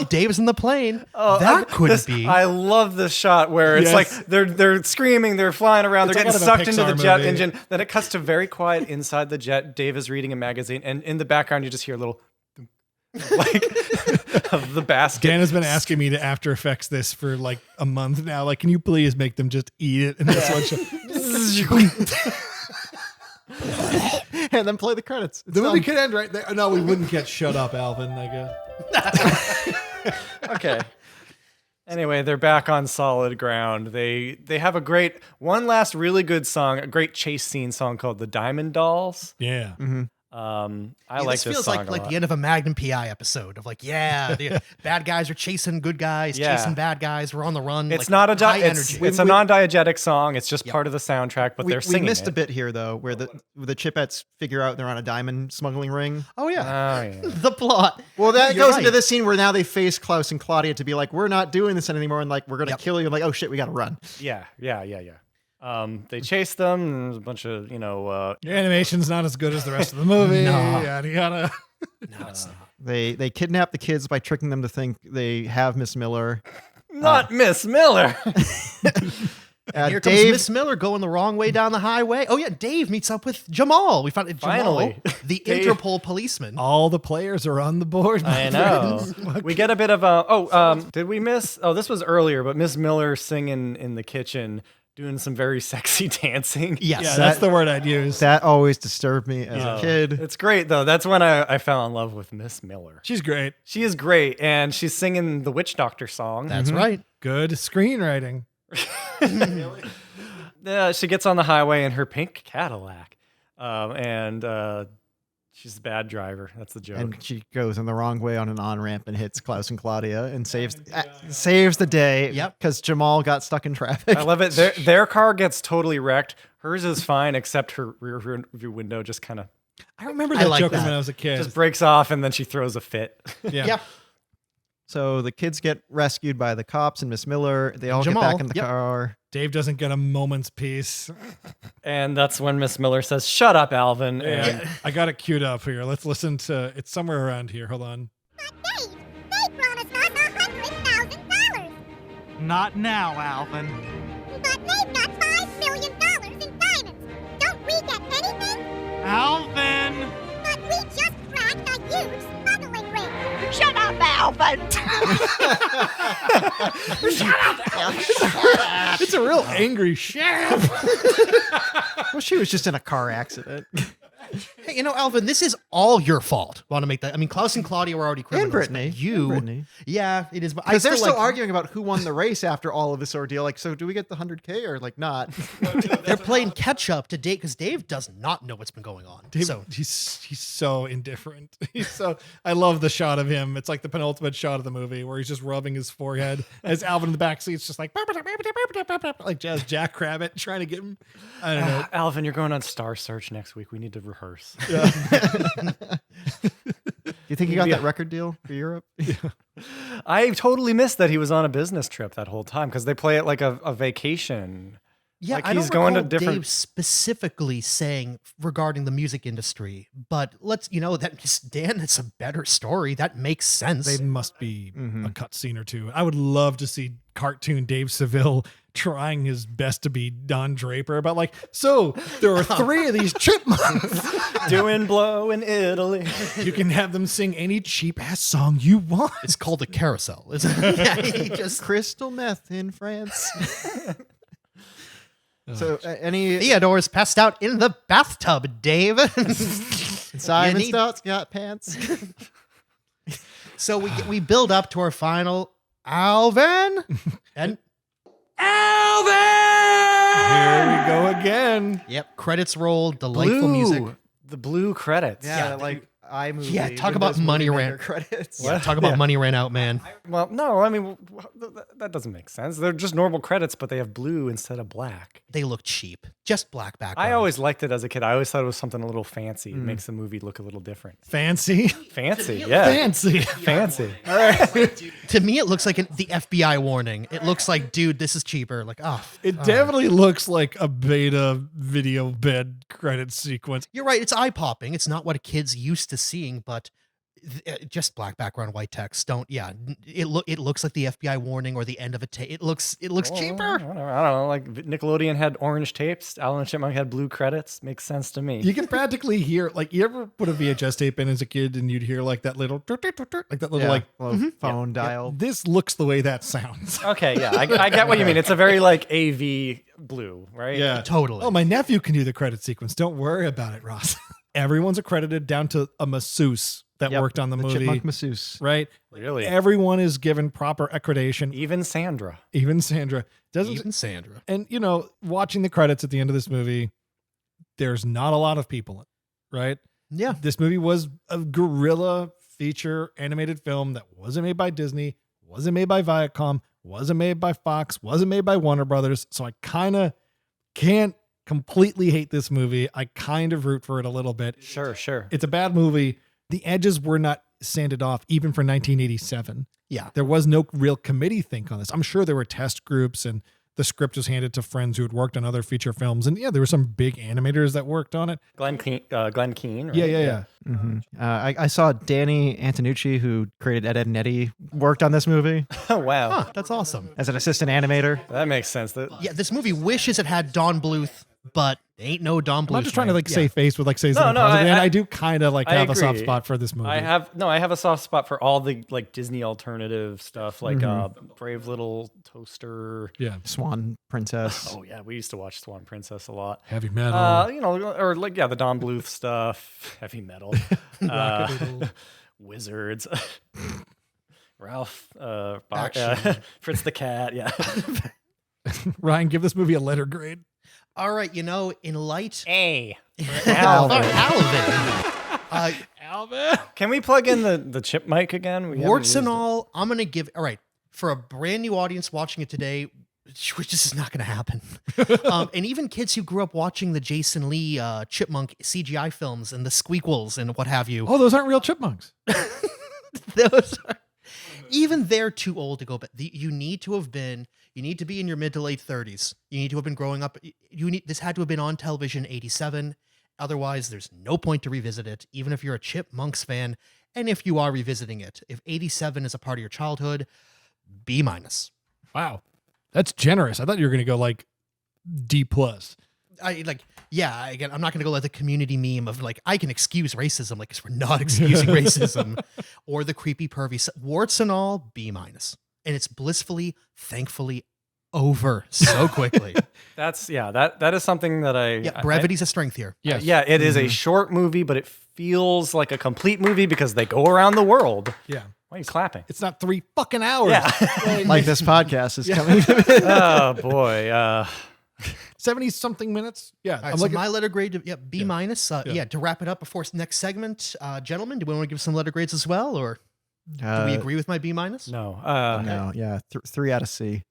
Dave's in the plane. That couldn't be. I love this shot where it's like they're screaming, they're flying around, they're getting sucked into the jet engine. Then it cuts to very quiet inside the jet. Dave is reading a magazine, and in the background you just hear a little like of the basket. Dan has been asking me to After Effects this for like a month now. Like, can you please make them just eat it in this one shot? And then play the credits. The movie could end right there. No, we wouldn't get Shut Up, Alvin, I guess. Okay. Anyway, they're back on solid ground. They have one last really good song, a great chase scene song called "The Diamond Dolls." Yeah. Mm-hmm. I like this feels song like the end of a Magnum PI episode of like, the bad guys are chasing good guys, chasing bad guys. We're on the run. It's like, not a high energy. It's a non-diegetic song. It's just part of the soundtrack, but they're singing. We missed it. a bit here though, where the Chipettes figure out they're on a diamond smuggling ring. Oh yeah, Oh, yeah. the plot. Well, that You're goes right. into this scene where now they face Klaus and Claudia to be like, we're not doing this anymore, and like we're gonna kill you. And like, oh shit, we gotta run. Yeah. They chase them. And there's a bunch of Your animation's not as good as the rest of the movie. No. Yada yada. No, it's not. They kidnap the kids by tricking them to think they have Miss Miller. not Miss Miller. Here comes Miss Miller going the wrong way down the highway. Oh yeah, Dave meets up with Jamal. We found Finally. Jamal, the Dave. Interpol policeman. All the players are on the board. I know. We get a bit of did we miss? Oh, this was earlier, but Miss Miller singing in the kitchen, doing some very sexy dancing. Yes, Yeah, that's the word I'd use. That always disturbed me as a kid. It's great though. That's when I fell in love with Miss Miller. She's great. She is great, and she's singing the Witch Doctor song. that's right. Good screenwriting. Yeah, she gets on the highway in her pink Cadillac, and she's a bad driver. That's the joke. And she goes in the wrong way on an on-ramp and hits Klaus and Claudia and saves the day. Yep. Because Jamal got stuck in traffic. I love it. Their car gets totally wrecked. Hers is fine, except her rear view window just kind of I remember that like joke that. when I was a kid. just breaks off, and then she throws a fit. Yeah. So the kids get rescued by the cops and Miss Miller. They all Jamal, get back in the yep. car. Dave doesn't get a moment's peace. And that's when Miss Miller says, "Shut up, Alvin." And I got it queued up here. Let's listen to it's somewhere around here. Hold on. But Dave, they promised us $100,000. Not now, Alvin. But they've got $5 million in diamonds. Don't we get anything? Alvin! But we just cracked a huge smuggling ring. Shut up, Alvin! It's a real angry sheriff. Well, she was just in a car accident. Hey, Alvin, this is all your fault. Want to make that? I mean, Klaus and Claudia were already criminals. And Brittany. but You, And Brittany. yeah, it is. But Because they're still still like, arguing about who won the race after all of this ordeal. Like, so do we get the 100K or like not? They're playing catch up to Dave because Dave does not know what's been going on. Dave, So he's so indifferent. I love the shot of him. It's like the penultimate shot of the movie where he's just rubbing his forehead as Alvin in the backseat's just like like Jazz Jackrabbit trying to get him. I don't know. Alvin, you're going on Star Search next week. We need to rehearse. Do you think he got that record deal for Europe? I totally missed that he was on a business trip that whole time because they play it like a vacation. yeah, Like I he's don't going to recall different- Dave specifically saying regarding the music industry, but let's that just, Dan, it's a better story. That makes sense. They must be a cutscene or two. I would love to see cartoon Dave Seville trying his best to be Don Draper, but like, so there are 3 of these chipmunks. Doing blow in Italy. You can have them sing any cheap ass song you want. It's called a carousel. Yeah, he just Crystal meth in France. So any Theodore's passed out in the bathtub, Dave. Simon need- Stout's got pants. So we build up to our final Alvin and Here we go again. yep, credits roll, delightful music. The blue credits. Yeah, like iMovie. Yeah, talk about Windows money Movie ran- Maker credits. Yeah, talk about money ran out, man. Well, no, I mean that doesn't make sense. They're just normal credits, but they have blue instead of black. They look cheap. Just black background. I always liked it as a kid. I always thought it was something a little fancy. It makes the movie look a little different. Fancy. Fancy, yeah. Fancy. Fancy. To me, it looks like the FBI warning. It looks like, dude, this is cheaper. Like, oh, It definitely looks like a beta video bed credit sequence. you're right. It's eye popping. It's not what kids used to seeing, but just black background, white text. Don't. Yeah, it looks like the FBI warning or the end of a tape. It looks I cheaper. don't know. Like Nickelodeon had orange tapes. Alvin and Chipmunk had blue credits. Makes sense to me. You can practically hear, like, you ever put a VHS tape in as a kid and you'd hear like that little, like that little, like, phone dial. this looks the way that sounds. Okay, yeah, I get what you mean. It's a very like AV blue, right? Yeah, Totally. Oh, my nephew can do the credit sequence. Don't worry about it, Ross. Everyone's accredited down to a masseuse that worked on the movie. Chipmunk masseuse. Right? Really? Everyone is given proper accreditation. Even Sandra. Even Sandra. Even Sandra. And, you know, watching the credits at the end of this movie, there's not a lot of people in it, right? Yeah. This movie was a guerrilla feature animated film that wasn't made by Disney, wasn't made by Viacom, wasn't made by Fox, wasn't made by Warner Brothers. So I kind of can't completely hate this movie. I kind of root for it a little bit. Sure. It's a bad movie. The edges were not sanded off even for 1987. Yeah. There was no real committee think on this. I'm sure there were test groups and the script was handed to friends who had worked on other feature films. And yeah, there were some big animators that worked on it. Glenn Keane. Right? Yeah. Mm-hmm. I saw Danny Antonucci, who created Ed, Edd n Eddy, worked on this movie Oh, wow. Huh, that's awesome. as an assistant animator. That makes sense. Yeah, this movie wishes it had Don Bluth, but ain't no Don Bluth. I'm not just trying to man. like save face with like say No, something no, positive. And I I do kind of like I have a soft agree. spot for this movie. I have a soft spot for all the like Disney alternative stuff, like Brave Little Toaster. Yeah. Swan Princess. Oh yeah, we used to watch Swan Princess a lot. Heavy metal. You know, or like the Don Bluth stuff, heavy metal, Rockadoodle. Wizards, Ralph, Action. Fritz the Cat. Yeah. Ryan, give this movie a letter grade. All right, you know, in light. A. Alvin. Alvin. Can we plug in the chip mic again? We haven't Warts used and it. all, I'm going to give. All right, for a brand new audience watching it today, which this is not going to happen. And even kids who grew up watching the Jason Lee Chipmunk CGI films and the Squeakquels and what have you. Oh, those aren't real chipmunks. Those are, even they're too old to go back. You need to be in your mid to late 30s. You need to have been growing up. This had to have been on television 87. Otherwise, there's no point to revisit it, even if you're a Chipmunks fan. And if you are revisiting it, if 87 is a part of your childhood, B-. Wow. That's generous. I thought you were going to go like D+. Again, I'm not going to go like the community meme of like, I can excuse racism, like, 'cause we're not excusing racism, or the creepy pervy, warts and all, B-. And it's blissfully, thankfully over so quickly. That is something that brevity's a strength here. Yes. Yeah, it is a short movie, but it feels like a complete movie because they go around the world. Yeah. Why are you clapping? It's not 3 fucking hours. Yeah. Like this podcast is coming. Oh boy. 70 something minutes. Yeah. All right, I'm so looking. my letter grade, B-. To wrap it up before next segment, gentlemen, do we want to give some letter grades as well, or do we agree with my B-? No. No, yeah, 3 out of C.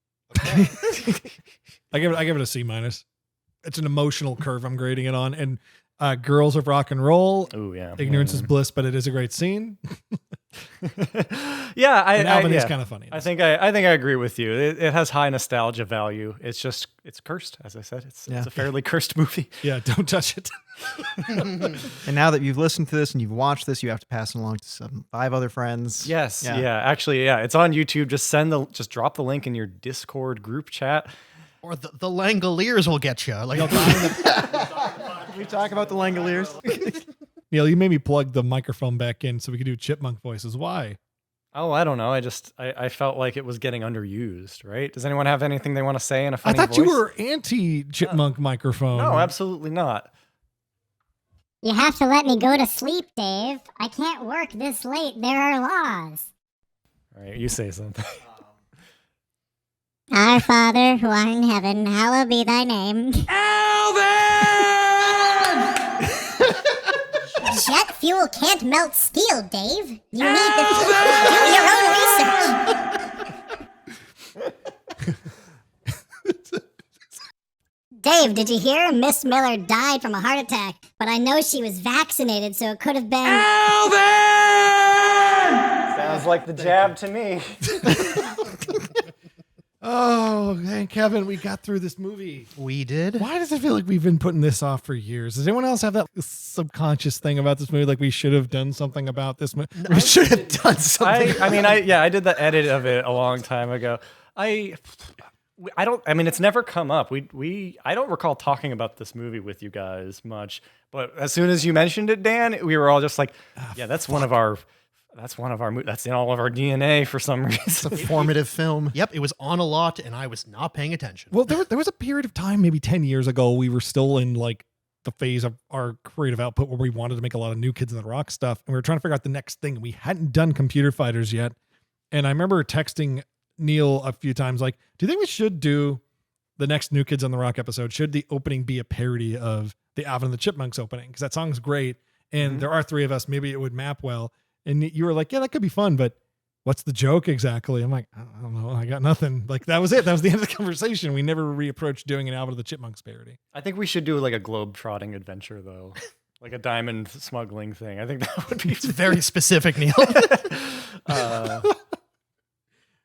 I give it a C-. It's an emotional curve I'm grading it on. And Girls of Rock and Roll. Oh yeah. Ignorance is bliss, but it is a great scene. Yeah, And Alvin is yeah. kind of funny. I think I agree with you. It has high nostalgia value. It's cursed, as I said. It's a fairly cursed movie. Yeah, don't touch it. And now that you've listened to this and you've watched this, you have to pass it along to 5 other friends. Yes. Yeah. Yeah. Actually, yeah. It's on YouTube. Just drop the link in your Discord group chat. Or the Langoliers will get you. Like, Can we talk about the Langoliers? Neil, you made me plug the microphone back in so we could do chipmunk voices. Why? Oh, I don't know. I felt like it was getting underused, right? Does anyone have anything they want to say in a I funny thought voice? you were anti-chipmunk microphone. No, absolutely not. You have to let me go to sleep, Dave. I can't work this late. There are laws. All right, you say something. Our Father, who art in heaven, hallowed be thy name. Jet fuel can't melt steel, Dave. You need to do your own research. Dave, did you hear? Miss Miller died from a heart attack, but I know she was vaccinated, so it could have been... Sounds like the jab to me. Oh, hey, Kevin, we got through this movie. We did. Why does it feel like we've been putting this off for years? Does anyone else have that subconscious thing about this movie? Like we should have done something about this movie? We should have done something. I did the edit of it a long time ago. I don't. I mean, it's never come up. I don't recall talking about this movie with you guys much. But as soon as you mentioned it, Dan, we were all just like, "Yeah, that's one of our. That's one of our. That's in all of our DNA for some reason." It's a formative film. Yep, it was on a lot, and I was not paying attention. Well, there was a period of time, maybe 10 years ago, we were still in like the phase of our creative output where we wanted to make a lot of New Kids on the Rock stuff, and we were trying to figure out the next thing. We hadn't done Computer Fighters yet, and I remember texting Neil a few times, like, "Do you think we should do the next New Kids on the Rock episode? Should the opening be a parody of the Alvin and the Chipmunks opening? Because that song's great, and there are three of us. Maybe it would map well." And you were like, "Yeah, that could be fun, but what's the joke exactly?" I'm like, "I don't know. I got nothing." Like that was it. That was the end of the conversation. We never reapproached doing an Alvin and the Chipmunks parody. I think we should do like a globe-trotting adventure, though. Like a diamond smuggling thing. I think that would be It's very specific, Neil.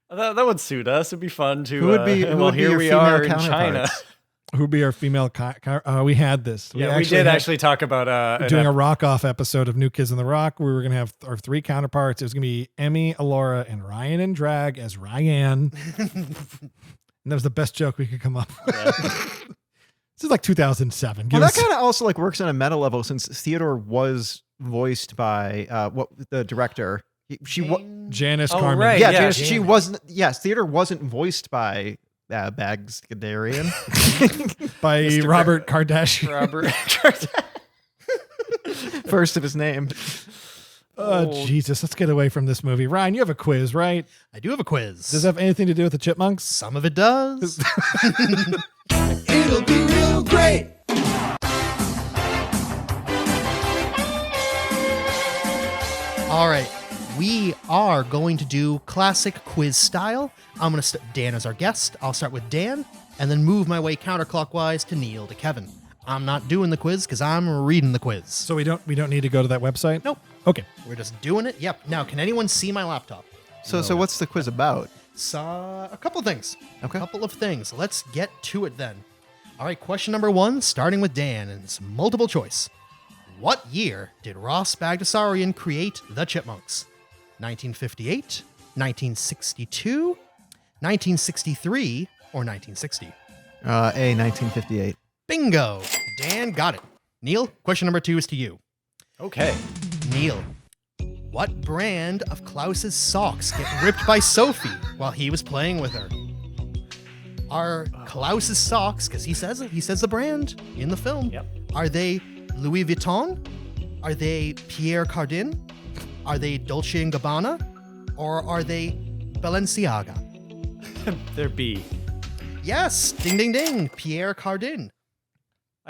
that would suit us. It'd be fun to. Who would be? Who would be here your we female are in counterparts? China. Who'd be our female? We had this. We did actually talk about doing a rock off episode of New Kids on the Rock. We were going to have our three counterparts. It was going to be Emmy, Alora, and Ryan in drag as Ryan. And that was the best joke we could come up with. Yeah. This is like 2007. Well, that kind of also like works on a meta level since Theodore was voiced by the director. Janice Oh, Carmen. right. Yeah, Yeah, Janice, she wasn't. Yes, Theodore wasn't voiced by Bags Gadarian. By Mr. Robert Kardashian. Robert. First of his name. Oh, Jesus. Let's get away from this movie. Ryan, you have a quiz, right? I do have a quiz. Does it have anything to do with the Chipmunks? Some of it does. It'll be real great. All right. We are going to do classic quiz style. I'm going to Dan as our guest. I'll start with Dan and then move my way counterclockwise to Neil to Kevin. I'm not doing the quiz because I'm reading the quiz. So we don't need to go to that website? Nope. Okay. We're just doing it. Yep. Now, can anyone see my laptop? So what's the quiz about? So, a couple of things. Okay. A couple of things. Let's get to it then. All right, question number 1, starting with Dan, and it's multiple choice. What year did Ross Bagdasarian create the Chipmunks? 1958, 1962, 1963, or 1960? A 1958. Bingo! Dan got it. Neil, question number 2 is to you. Okay. Neil, what brand of Klaus's socks get ripped by Sophie while he was playing with her? Are Klaus's socks, because he says the brand in the film. Yep. Are they Louis Vuitton? Are they Pierre Cardin? Are they Dolce & Gabbana? Or are they Balenciaga? They're B. Yes, ding ding ding, Pierre Cardin.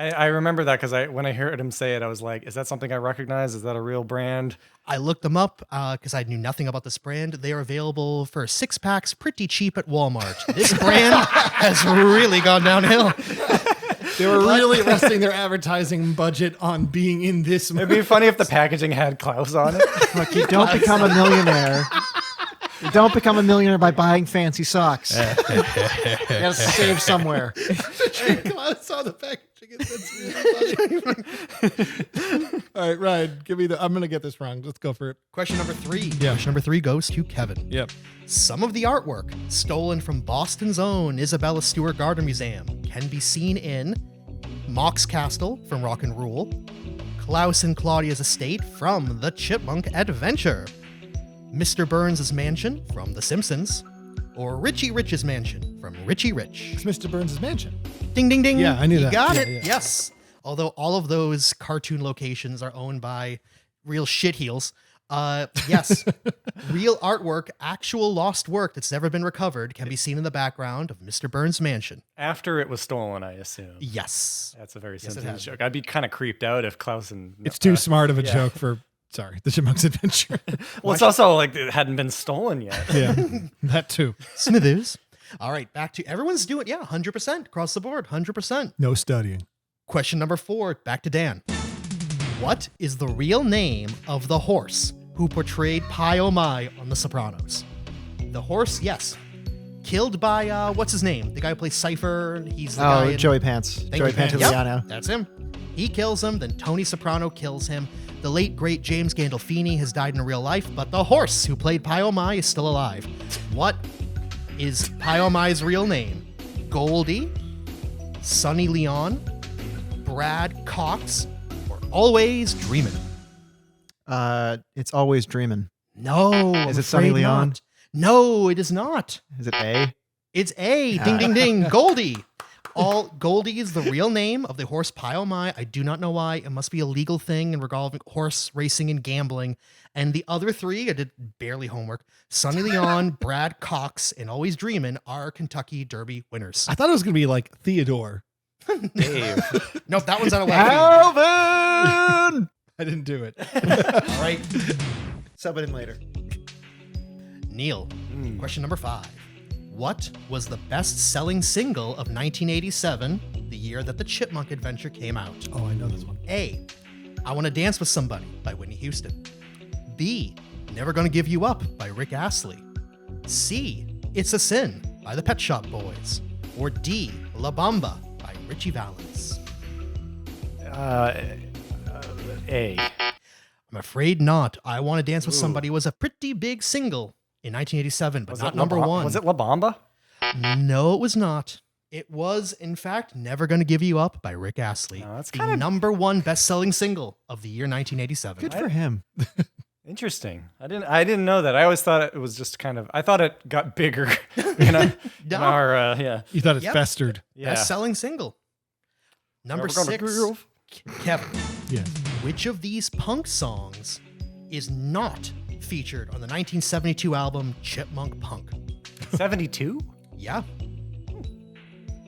I remember that because when I heard him say it, I was like, is that something I recognize? Is that a real brand? I looked them up because I knew nothing about this brand. They are available for 6-packs pretty cheap at Walmart. This brand has really gone downhill. They were really resting their advertising budget on being in this movie. It'd be funny if the packaging had Klaus on it. Look, you don't become a millionaire. You don't become a millionaire by buying fancy socks. You gotta save somewhere. Klaus on the packaging. All right, Ryan, give me I'm going to get this wrong. Let's go for it. Question number 3. Yeah. Question number 3 goes to Kevin. Yep. Some of the artwork stolen from Boston's own Isabella Stewart Gardner Museum can be seen in Mox Castle from Rock and Rule, Klaus and Claudia's estate from The Chipmunk Adventure, Mr. Burns' mansion from The Simpsons, or Richie Rich's mansion from Richie Rich. It's Mr. Burns' mansion. Ding, ding, ding. Yeah, I knew You that. got Yeah, it. yeah. Yes. Although all of those cartoon locations are owned by real shitheels, Yes. Real artwork, actual lost work that's never been recovered, can be seen in the background of Mr. Burns' mansion. After it was stolen, I assume. Yes. That's a very Yes, it sensitive has joke. I'd be kind of creeped out if Klaus and... It's too smart of a yeah. joke for, the Chipmunk's Adventure. Well, it's also like it hadn't been stolen yet. Yeah, that too. Smithers. All right, back to everyone's doing, 100% across the board, 100%. No studying. Question number 4, back to Dan. What is the real name of the horse who portrayed Pi Oh My on The Sopranos? The horse, yes. Killed by, what's his name? The guy who plays Cypher. He's the guy in... Joey Pants. Joey Pantoliano. Yep, that's him. He kills him, then Tony Soprano kills him. The late, great James Gandolfini has died in real life, but the horse who played Pi Oh My is still alive. What is Pi Oh My's real name? Goldie, Sonny Leon, Brad Cox, or Always Dreamin'? It's Always Dreamin'. No. Is it Sonny Leon? Not. No, it is not. Is it A? It's A. Ding, ding, ding. Goldie. Goldie is the real name of the horse Pi Oh My. I do not know why. It must be a legal thing involving horse racing and gambling. And the other 3, I did barely homework. Sonny Leon, Brad Cox, and Always Dreamin' are Kentucky Derby winners. I thought it was going to be like Theodore. Dave. Nope, that one's out of left. Alvin! I didn't do it. All right. Sub it in later. Neil, question number 5. What was the best-selling single of 1987, the year that the Chipmunk Adventure came out? Oh, I know this one. A. I Want to Dance with Somebody by Whitney Houston. B. Never Gonna Give You Up by Rick Astley. C. It's a Sin by the Pet Shop Boys. Or D. La Bamba by Richie Valens. A. I'm afraid not. I Want to Dance with Somebody was a pretty big single in 1987, but Was not it number 1. Was it La Bamba? No, it was not. It was, in fact, Never Gonna Give You Up by Rick Astley. No, that's the kinda- number 1 best-selling single of the year 1987. Good for him. Interesting. I didn't know that. I always thought it was just kind of. I thought it got bigger. In our yeah. You thought it Yep. festered. Yeah. Best-selling single. Number Never Gonna 6, Give- Kevin. Yeah. Which of these punk songs is not featured on the 1972 album Chipmunk Punk? 72? Yeah.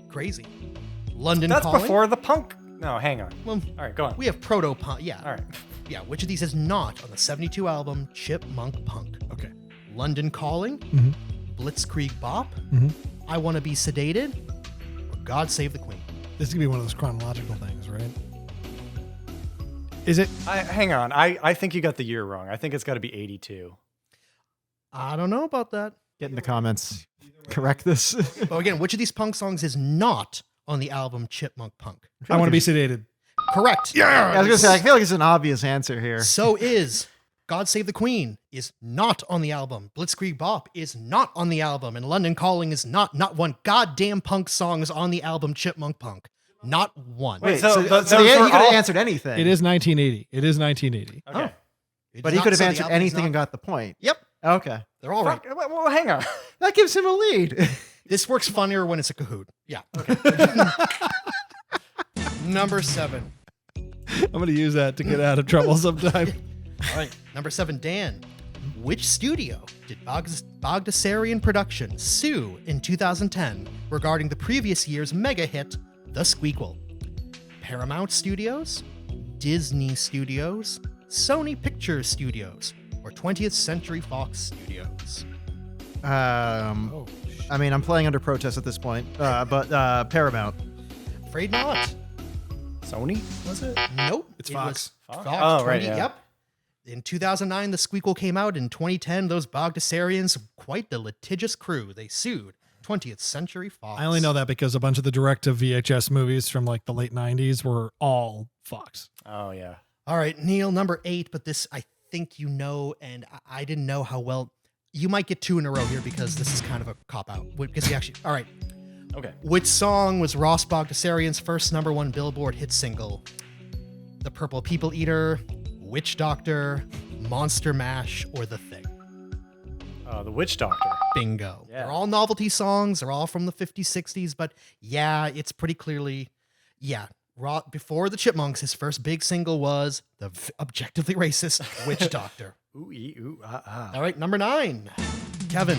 Crazy. London That's Calling. before the punk. No, hang on. Well, All right, go on. we have proto-punk. Yeah. All right. Yeah, which of these is not on the 72 album Chipmunk Punk? Okay. London Calling, Mhm. Blitzkrieg Bop, Mhm. I Want to Be Sedated, or God Save the Queen? This is going to be one of those chronological things, right? Is it? Hang on. I think you got the year wrong. I think it's got to be 82. I don't know about that. Get in the comments. Correct this. But again, which of these punk songs is not on the album Chipmunk Punk? I want to be sedated. Correct. I was gonna say, I feel like it's an obvious answer here. So is God Save the Queen is not on the album. Blitzkrieg Bop is not on the album. And London Calling is not one goddamn punk song is on the album Chipmunk Punk. Not one. Wait, So so he those could were have all- answered anything. It is 1980. It is 1980. Okay. It's But he not- could have so the answered album is anything not- and got the point. Yep. Okay. They're all right. Fuck, well, hang on. That gives him a lead. This works funnier when it's a Kahoot. Yeah. Okay. Number 7. I'm going to use that to get out of trouble sometime. All right. Number 7, Dan. Which studio did Bogdasarian Productions sue in 2010 regarding the previous year's mega hit, The Squeakquel? Paramount Studios, Disney Studios, Sony Pictures Studios, or 20th Century Fox Studios? I mean, I'm playing under protest at this point, but Paramount. Afraid not. Sony, was it? Nope. It's It Fox. was Fox? Fox. Oh, right, 20 yeah. Yep. In 2009, The Squeakquel came out. In 2010, those Bogdasarians, quite the litigious crew, they sued 20th Century Fox. I only know that because a bunch of the direct-to-VHS movies from like the late 90s were all Fox. Oh, yeah. All right, Neil, number 8, but this I think you know, and I didn't know how well. You might get 2 in a row here because this is kind of a cop-out. Because you actually, all right. Okay. Which song was Ross Bogdasarian's first number 1 Billboard hit single? The Purple People Eater, Witch Doctor, Monster Mash, or The Thing? The Witch Doctor. Bingo. Yeah. They're all novelty songs. They're all from the 50s, 60s, but yeah, it's pretty clearly, before the Chipmunks, his first big single was the objectively racist Witch Doctor. Ooh, ee, ooh, ah, ah. All right, number 9. Kevin.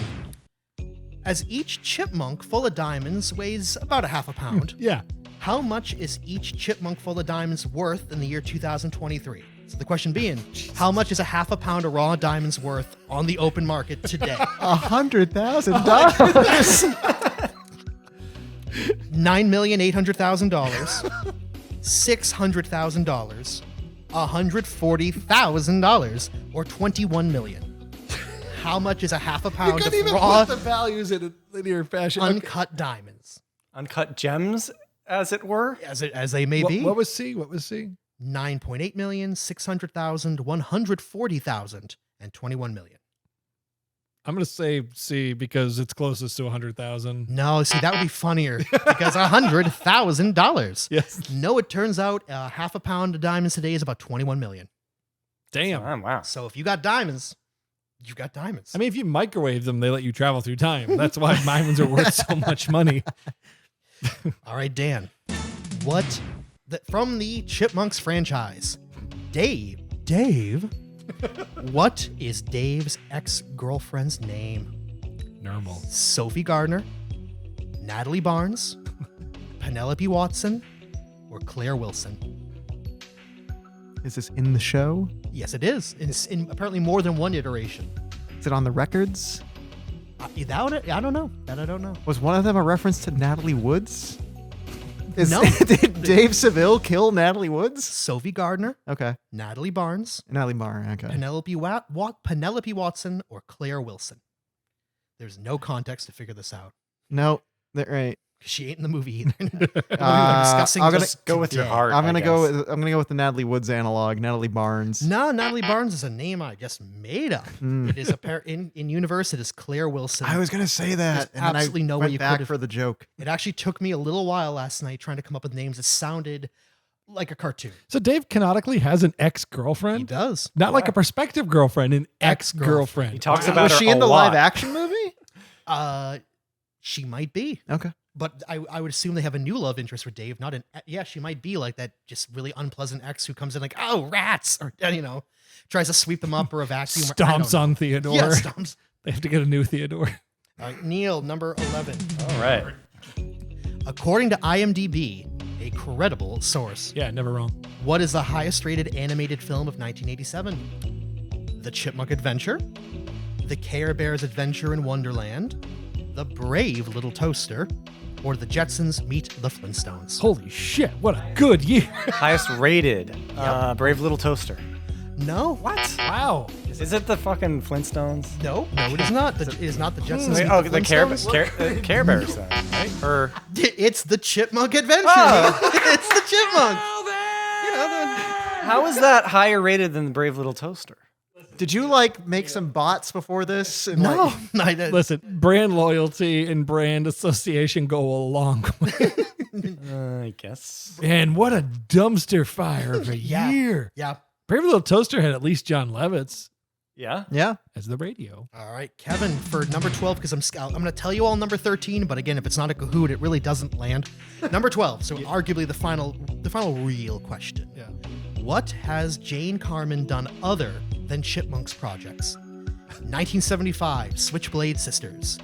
As each chipmunk full of diamonds weighs about a half a pound, Yeah. how much is each chipmunk full of diamonds worth in the year 2023? So the question being, how much is a half a pound of raw diamonds worth on the open market today? $100,000. $9,800,000, $600,000, $140,000, or $21 million. How much is a half a pound of raw the values in a linear fashion. uncut diamonds? Uncut gems, as it were. As they may be. What was C? What was C? 9.8 million, 600,000, 140,000, and 21 million. I'm going to say C because it's closest to 100,000. No, see, that would be funnier because $100,000. Yes. No, it turns out half a pound of diamonds today is about 21 million. Damn. Oh, wow. So if you got diamonds, you got diamonds. I mean, if you microwave them, they let you travel through time. That's why diamonds are worth so much money. All right, Dan. From the Chipmunks franchise, Dave, what is Dave's ex-girlfriend's name? Normal. Sophie Gardner, Natalie Barnes, Penelope Watson, or Claire Wilson? Is this in the show? Yes, it is. It's in apparently more than one iteration. Is it on the records? I don't know. That I don't know. Was one of them a reference to Natalie Woods? No. Did Dave Seville kill Natalie Woods? Sophie Gardner, Okay. Natalie Barnes, Natalie Barr. Okay. Penelope Watson, or Claire Wilson. There's no context to figure this out. No, they're right. 'Cause she ain't in the movie either. We're I'm discussing gonna just Go with your today. heart. I'm gonna I go. guess. I'm gonna go with the Natalie Woods analog, Natalie Barnes. No, Natalie Barnes is a name I just made up. It is in universe. It is Claire Wilson. I was gonna say that, There's absolutely no way went you back could've- for the joke. It actually took me a little while last night trying to come up with names that sounded like a cartoon. So Dave canonically has an He ex-girlfriend? does. Not like a prospective girlfriend, an Ex-girlfriend. ex-girlfriend. He talks about Was her she a in the lot. live action movie? She might be. Okay. But I would assume they have a new love interest for Dave, not an yeah. She might be like that, just really unpleasant ex who comes in like, oh, rats, or tries to sweep them up or a vacuum. I don't Stomps know. on Theodore. Yeah, stomps. They have to get a new Theodore. All right, Neil, number 11. All right. According to IMDb, a credible source, Yeah, never wrong. what is the highest rated animated film of 1987? The Chipmunk Adventure, The Care Bears Adventure in Wonderland, The Brave Little Toaster, or The Jetsons Meet the Flintstones? Holy shit, what a good year. Highest rated. Brave Little Toaster. No. What? Wow. Is it the fucking Flintstones? No, it is not. It is not The Jetsons Wait, Meet oh, the the Flintstones. Care Bears then, right? Or It's The Chipmunk Adventure. Oh. It's The Chipmunk. how is that higher rated than the Brave Little Toaster? Did you make some bots before this? And, No, like- Listen, brand loyalty and brand association go a long way. I guess. And what a dumpster fire of a Yeah. year. Yeah. Brave Little Toaster had at least John Lovitz Yeah. yeah. as the radio. All right, Kevin, for number 12, because I'm going to tell you all number 13, but again, if it's not a Kahoot, it really doesn't land. Number 12, so arguably the final real question. Yeah. What has Jane Carmen done other than Chipmunks projects? 1975, Switchblade Sisters.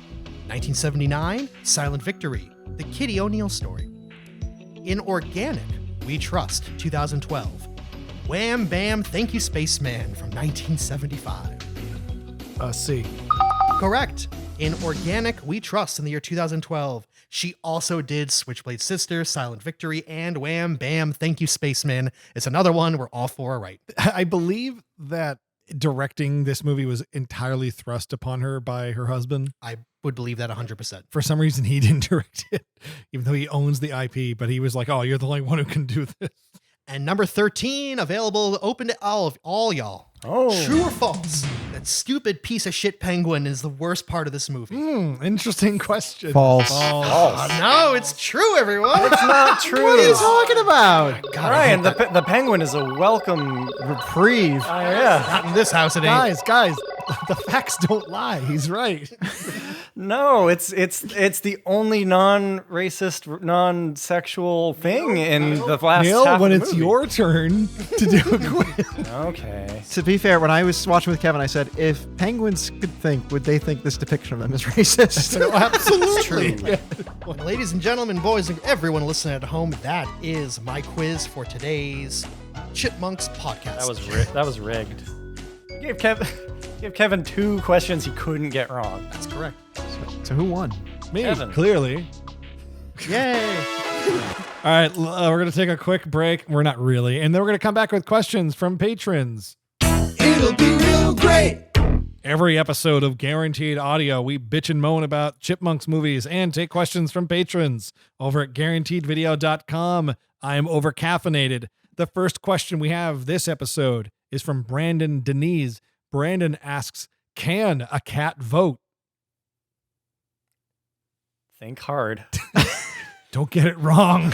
1979, Silent Victory, The Kitty O'Neill Story. In Organic, We Trust, 2012. Wham Bam Thank You Spaceman from 1975. C. Correct. In Organic, We Trust in the year 2012. She also did Switchblade Sister, Silent Victory, and Wham Bam Thank You Spaceman. It's another one where all four are right. I believe that directing this movie was entirely thrust upon her by her husband. I would believe that 100%. For some reason, he didn't direct it, even though he owns the IP, but he was like, oh, you're the only one who can do this. And number 13, available, open to all y'all. Oh. True or false? That stupid piece of shit penguin is the worst part of this movie. Interesting question. False. No, it's true, everyone. It's not true. What are you talking about? God, I Ryan, hate that. the penguin is a welcome. Reprieve. Yeah. Not in this house, it ain't. Guys, the facts don't lie. He's right. No, it's the only non-racist, non-sexual thing in the last Neil, half when of the it's movie. your turn to do a quiz. Okay. To be fair, when I was watching with Kevin, I said, if penguins could think, would they think this depiction of them is racist? Absolutely. Well, ladies and gentlemen, boys, and everyone listening at home, that is my quiz for today's Chipmunks podcast. That was rigged. You gave Kevin 2 questions he couldn't get wrong. That's correct. So who won? Me, Kevin. clearly. Yay! All right, we're going to take a quick break. We're not really. And then we're going to come back with questions from patrons. It'll be real great. Every episode of Guaranteed Audio, we bitch and moan about Chipmunks movies and take questions from patrons over at guaranteedvideo.com. I am overcaffeinated. The first question we have this episode is from Brandon Denise. Brandon asks, can a cat vote? Think hard. Don't get it wrong.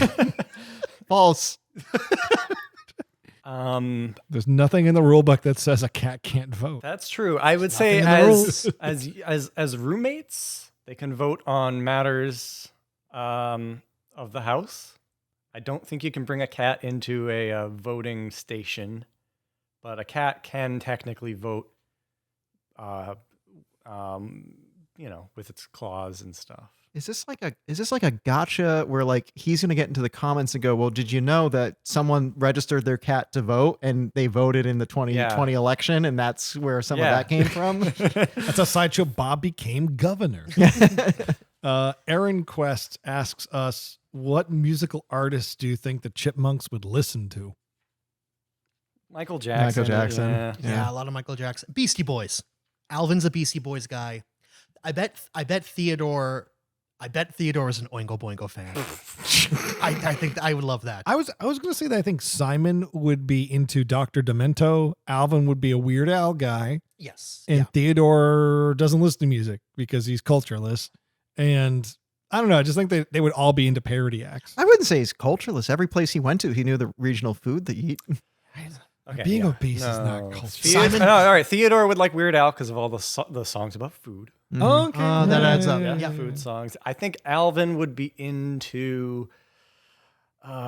False. There's nothing in the rule book that says a cat can't vote. That's true. I would say in the as roommates, they can vote on matters of the house. I don't think you can bring a cat into a voting station, but a cat can technically vote. With its claws and stuff. Is this like a gotcha where like he's gonna get into the comments and go, well, did you know that someone registered their cat to vote and they voted in the 2020 election, and that's where some of that came from? That's a sideshow. Bob became governor. Aaron Quest asks us, what musical artists do you think the Chipmunks would listen to? Michael Jackson. Yeah, a lot of Michael Jackson. Beastie Boys. Alvin's a Beastie Boys guy. I bet Theodore is an Oingo Boingo fan. I think I would love that. I was going to say that I think Simon would be into Dr. Demento. Alvin would be a Weird Al guy. Yes. And Theodore doesn't listen to music because he's cultureless. And I don't know. I just think they would all be into parody acts. I wouldn't say he's cultureless. Every place he went to, he knew the regional food they eat. Okay, Being obese is not culture. Simon, all right. Theodore would like Weird Al because of all the songs about food. Okay. That adds up. Yeah, food songs. I think Alvin would be into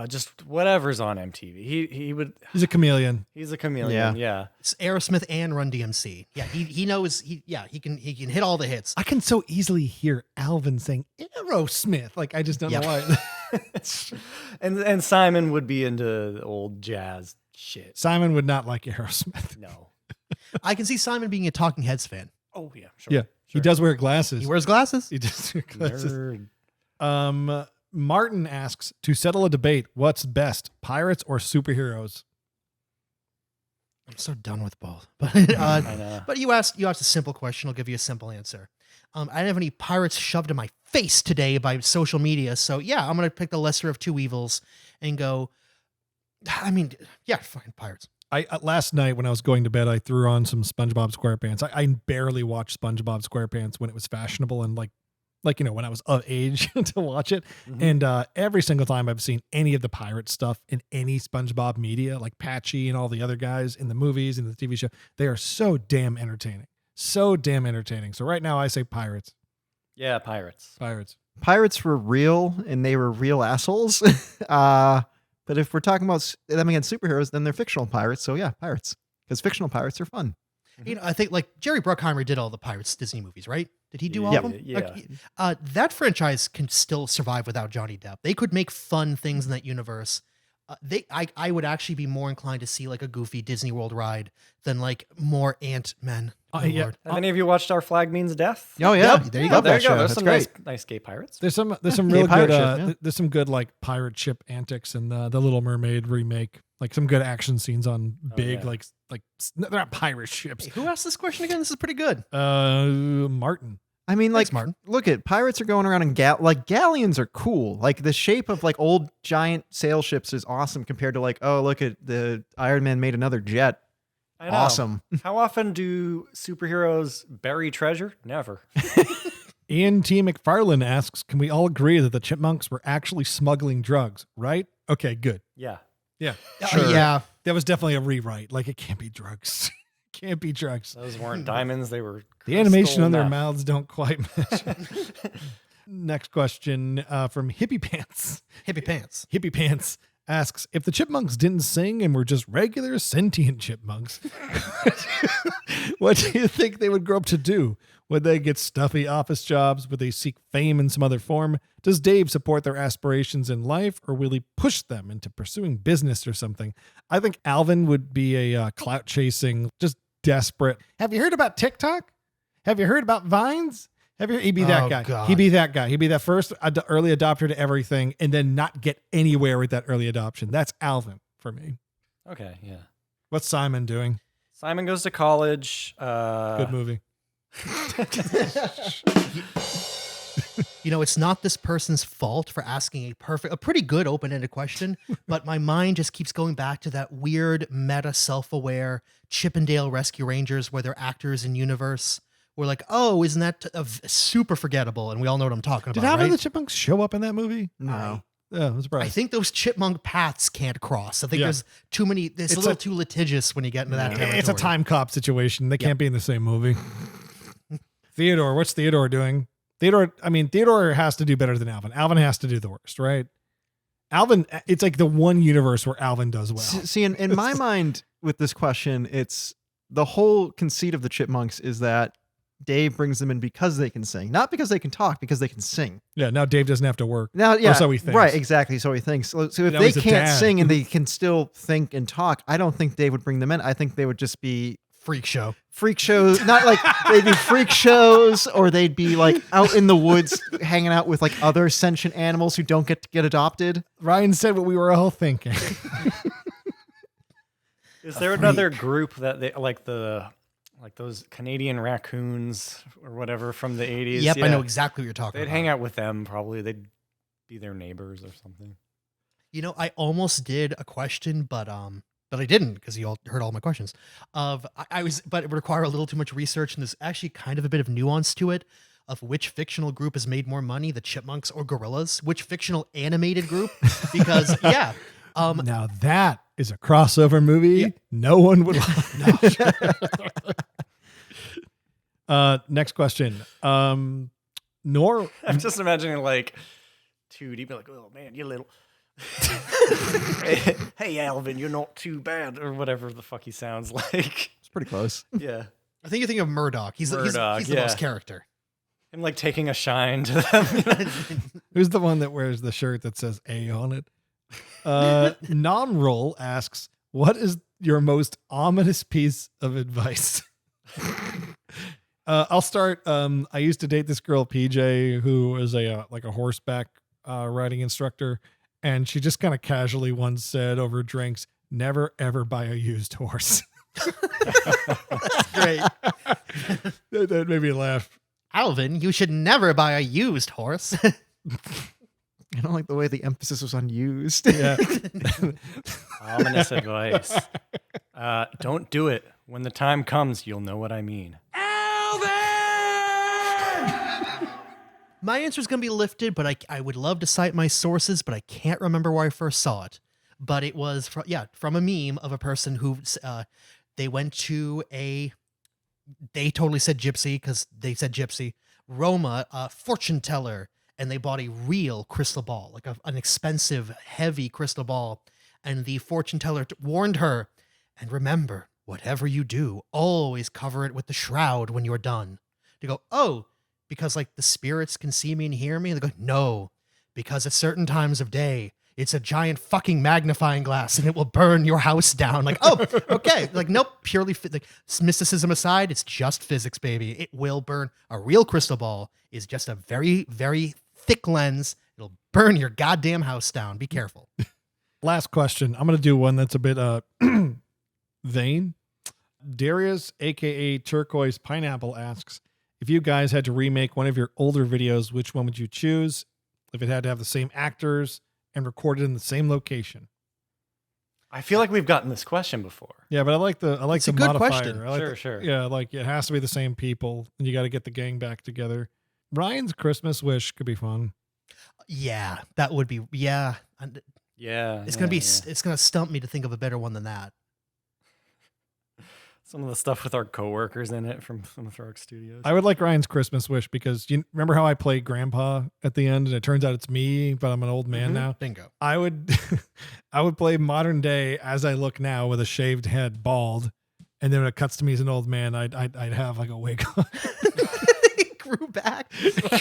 just whatever's on MTV. He would. He's a chameleon. He's a chameleon. Yeah. It's Aerosmith and Run DMC. Yeah, he knows. He can hit all the hits. I can so easily hear Alvin saying Aerosmith. Like, I just don't know why. and Simon would be into the old jazz shit. Simon would not like Aerosmith. No. I can see Simon being a Talking Heads fan. Oh yeah, sure. Yeah. He does wear glasses. He wears glasses. He does wear glasses. Nerd. Martin asks, to settle a debate, what's best, pirates or superheroes? I'm so done with both. But I know. but you asked a simple question. I'll give you a simple answer. I didn't have any pirates shoved in my face today by social media, so yeah, I'm gonna pick the lesser of two evils and go. I mean, yeah, fucking pirates. I last night when I was going to bed, I threw on some SpongeBob SquarePants. I barely watched SpongeBob SquarePants when it was fashionable and like when I was of age to watch it. Mhm. And every single time I've seen any of the pirate stuff in any SpongeBob media, like Patchy and all the other guys in the movies and the TV show, they are so damn entertaining. So right now I say pirates. Yeah, pirates. Pirates were real, and they were real assholes. But if we're talking about them against superheroes, then they're fictional pirates. So yeah, pirates, because fictional pirates are fun. You know, I think like Jerry Bruckheimer did all the Pirates Disney movies, right? Did he do all of them? Yeah. Like, that franchise can still survive without Johnny Depp. They could make fun things in that universe. I would actually be more inclined to see like a goofy Disney World ride than like more Ant-Men. Yeah. Have any of you watched Our Flag Means Death? Oh yeah, Yep, there you go. Love that show. There's That's some great. nice gay pirates. There's some Gay real pirate good ship, yeah. there's some good like pirate ship antics in the Little Mermaid remake. Like some good action scenes on big yeah. like they're not pirate ships. Hey, who asked this question again? This is pretty good. Martin. I mean, like, Thanks, Martin. look at pirates are going around in galleons are cool. Like the shape of like old giant sail ships is awesome compared to like, oh, look at the Iron Man made another jet. I know. Awesome. How often do superheroes bury treasure? Never. Ian T. McFarlane asks, can we all agree that the Chipmunks were actually smuggling drugs, right? Okay, good. Yeah. Yeah. Yeah. That was definitely a rewrite. Like, it can't be drugs. Can't be drugs. Those weren't diamonds. They were The animation on their meth. mouths don't quite match. Next question from Hippie Pants. Hippie pants. Hippie Pants asks, if the chipmunks didn't sing and were just regular sentient chipmunks, what do you think they would grow up to do? Would they get stuffy office jobs? Would they seek fame in some other form? Does Dave support their aspirations in life, or will he push them into pursuing business or something? I think Alvin would be a clout chasing, just desperate. Have you heard about TikTok? Have you heard about Vines? He'd be that guy. God. He'd be that guy. He'd be that first early adopter to everything and then not get anywhere with that early adoption. That's Alvin for me. Okay, yeah. What's Simon doing? Simon goes to college. Good movie. It's not this person's fault for asking a pretty good open-ended question, but my mind just keeps going back to that weird meta self-aware Chippendale Rescue Rangers where they're actors in universe. We're like, oh, isn't that super forgettable? And we all know what I'm talking Did about, Alvin right? the Chipmunks show up in that movie? No. Yeah, I'm surprised. I think those chipmunk paths can't cross. I think there's too many. It's a little too litigious when you get into that territory. It's a time cop situation. They can't be in the same movie. Theodore, what's Theodore doing? Theodore has to do better than Alvin. Alvin has to do the worst, right? Alvin, it's like the one universe where Alvin does well. See, in my mind with this question, it's the whole conceit of the chipmunks is that Dave brings them in because they can sing, not because they can talk, because they can sing. Yeah, now Dave doesn't have to work. Now, yeah, Or so he thinks. right, exactly. So he thinks. So if Now they he's a can't dad. sing and they can still think and talk, I don't think Dave would bring them in. I think they would just be freak shows. Not like they'd be freak shows, or they'd be like out in the woods hanging out with like other sentient animals who don't get adopted. Ryan said what we were all thinking. Is there another group that they like those Canadian raccoons or whatever from the 80s? Yep, I Yeah. know exactly what you're talking They'd about. hang out with them probably. They'd be their neighbors or something. I almost did a question, but I didn't because you all heard all my questions. But it would require a little too much research, and there's actually kind of a bit of nuance to it of which fictional group has made more money, the Chipmunks or Gorillas, which fictional animated group, because Now that is a crossover movie. No one would. Next question. I'm just imagining like Tootie be like, "Oh man, you little." Hey Alvin, you're not too bad, or whatever the fuck he sounds like. It's pretty close. Yeah, I think you're thinking of Murdoch. He's the most character. Him like taking a shine to them. Who's the one that wears the shirt that says A on it? Non-roll asks, what is your most ominous piece of advice? I'll start. I used to date this girl, PJ, who is a horseback riding instructor. And she just kind of casually once said over drinks, never, ever buy a used horse. That's great. That made me laugh. Alvin, you should never buy a used horse. I don't like the way the emphasis was on used. Yeah. Ominous advice. Don't do it. When the time comes, you'll know what I mean. My answer is going to be lifted, but I would love to cite my sources, but I can't remember where I first saw it. But it was from a meme of a person who they went to they totally said gypsy because they said gypsy, Roma, a fortune teller, and they bought a real crystal ball, like an expensive, heavy crystal ball. And the fortune teller warned her, and remember, whatever you do, always cover it with the shroud when you're done. To go, oh, because like the spirits can see me and hear me? And they go, no, because at certain times of day, it's a giant fucking magnifying glass and it will burn your house down. Like, oh, okay. Like, nope, purely like mysticism aside, it's just physics, baby. It will burn. A real crystal ball is just a very, very thick lens. It'll burn your goddamn house down. Be careful. Last question. I'm going to do one that's a bit vain. Darius, a.k.a. Turquoise Pineapple, asks, if you guys had to remake one of your older videos, which one would you choose? If it had to have the same actors and recorded in the same location. I feel like we've gotten this question before. Yeah, but I like the It's a modifier. good question. I like Sure. Yeah, like it has to be the same people, and you got to get the gang back together. Ryan's Christmas Wish could be fun. Yeah, that would be, yeah. Yeah. It's going to be, it's going to stump me to think of a better one than that. Some of the stuff with our coworkers in it from Plymouth Rock Studios. I would like Ryan's Christmas wish because you remember how I play Grandpa at the end, and it turns out it's me, but I'm an old man now. Bingo. I would, I would play modern day as I look now with a shaved head, bald, and then when it cuts to me as an old man, I'd have like a wig on. Grew back.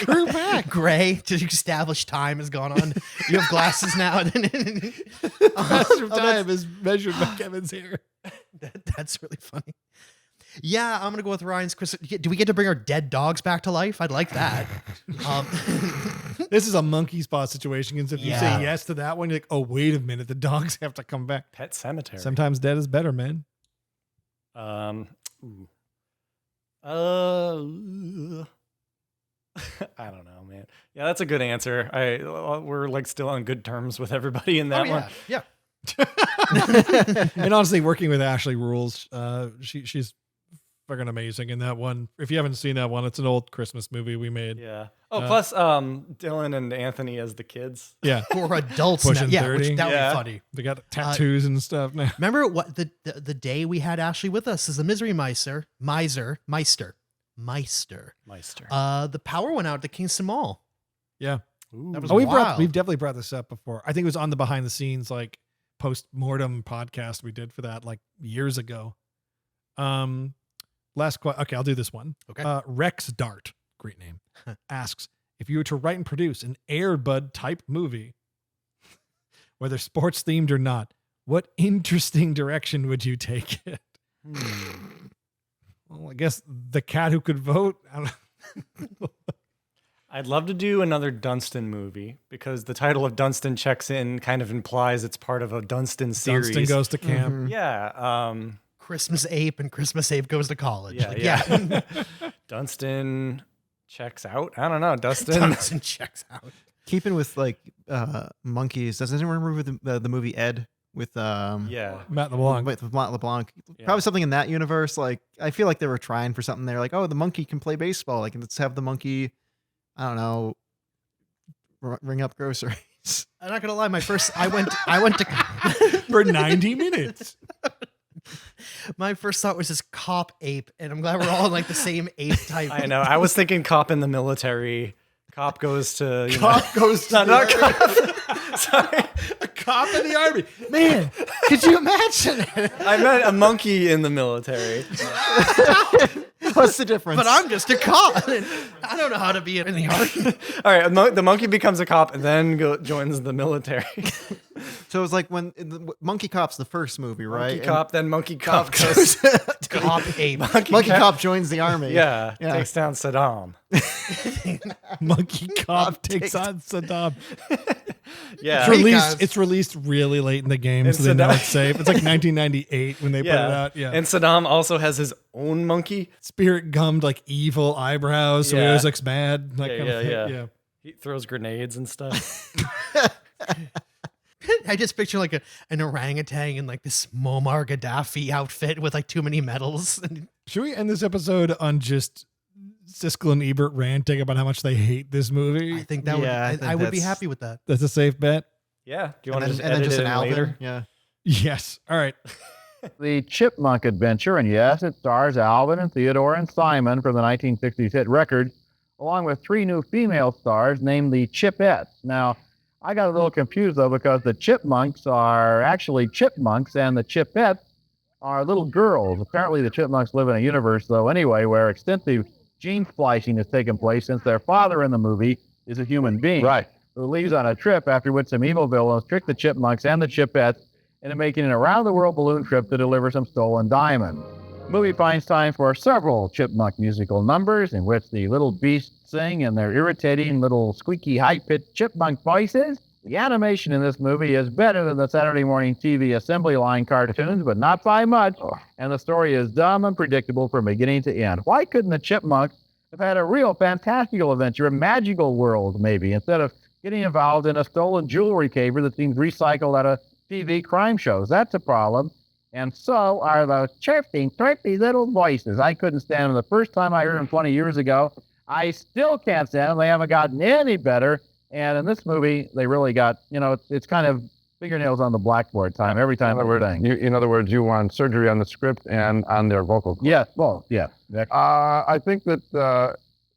Grew back. Gray to establish time has gone on. You have glasses now. Master time is measured by Kevin's hair. That's really funny. Yeah, I'm gonna go with Ryan's Christmas. Do we get to bring our dead dogs back to life? I'd like that. This is a monkey spot situation because if you Yeah. say yes to that one, you're like, oh, wait a minute, the dogs have to come back. Pet Cemetery. Sometimes dead is better, man. Ooh. I don't know, man. Yeah, that's a good answer. We're like still on good terms with everybody in that one. Yeah. And honestly, working with Ashley rules. She's fucking amazing in that one. If you haven't seen that one, it's an old Christmas movie we made. Yeah. Oh, plus Dylan and Anthony as the kids. Yeah. Who are adults now. Pushing Yeah, 30. that would Yeah. be funny. They got tattoos and stuff now. Remember what the day we had Ashley with us as the Misery Meister. The power went out at the Kingston Mall. Yeah. That was we've wild. definitely brought this up before. I think it was on the behind the scenes like post-mortem podcast we did for that like years ago. Okay, I'll do this one. Okay. Rex Dart, great name, asks, if you were to write and produce an Air Bud type movie, whether sports themed or not, what interesting direction would you take it? Well, I guess the cat who could vote. I don't know. I'd love to do another Dunstan movie because the title of Dunstan Checks In kind of implies it's part of a Dunstan series. Dunstan goes to camp. Yeah. Christmas Ape and Christmas Ape goes to college. Yeah, Like, yeah. Dunstan checks out. I don't know. Dunstan checks out. Keeping with like monkeys, does anyone remember the movie Ed with Yeah. Matt LeBlanc. with Matt LeBlanc? Yeah. Probably something in that universe. Like I feel like they were trying for something there. Like, oh, the monkey can play baseball. Like let's have the monkey, I don't know, ring up groceries. I'm not gonna lie. I went to For 90 minutes. my first thought was this cop ape, and I'm glad we're all in like the same ape type. I know. I was thinking cop in the military. Cop goes to Cop goes to not cop. Sorry. a cop in the army. Man, could you imagine it? I meant a monkey in the military. What's the difference? But I'm just a cop. And I don't know how to be in the army. All right, the monkey becomes a cop and then joins the military. So it's like when Monkey Cop's the first movie, right? Monkey cop, then monkey cop goes. Cop ape. Monkey Cop joins the army. Yeah, Yeah. takes down Saddam. Monkey cop takes on Saddam. Yeah, It's released really late in the game, so they know it's safe. It's like 1998 when they put it out. Yeah. And Saddam also has his own monkey. Spirit gummed like evil eyebrows, so he Yeah. always looks mad. Like, Yeah. He throws grenades and stuff. I just picture like an orangutan in like this Muammar Gaddafi outfit with like too many medals. Should we end this episode on just Siskel and Ebert ranting about how much they hate this movie? I think that Yeah, I would think I would be that's- happy with that. That's a safe bet. Yeah. Do you want to just and then edit just it an in Alvin. later? Yeah. Yes. All right. The Chipmunk Adventure, and yes, it stars Alvin and Theodore and Simon from the 1960s hit record, along with 3 new female stars named the Chipettes. Now, I got a little confused, though, because the Chipmunks are actually chipmunks, and the Chipettes are little girls. Apparently, the Chipmunks live in a universe, though, anyway, where extensive gene splicing has taken place since their father in the movie is a human being. Right. Who leaves on a trip after which some evil villains trick the Chipmunks and the Chipettes into making an around-the-world balloon trip to deliver some stolen diamonds. The movie finds time for several Chipmunk musical numbers in which the little beasts sing in their irritating little squeaky high-pitched chipmunk voices. The animation in this movie is better than the Saturday morning TV assembly line cartoons, but not by much, and the story is dumb and predictable from beginning to end. Why couldn't the Chipmunks have had a real fantastical adventure, a magical world maybe, instead of getting involved in a stolen jewelry caper that seems recycled out of TV crime shows? That's a problem. And so are those chirpy little voices. I couldn't stand them the first time I heard them 20 years ago. I still can't stand them. They haven't gotten any better. And in this movie, they really got, it's kind of fingernails on the blackboard time every time. In other words, you want surgery on the script and on their vocal cords. Yes, both. Yeah. I think that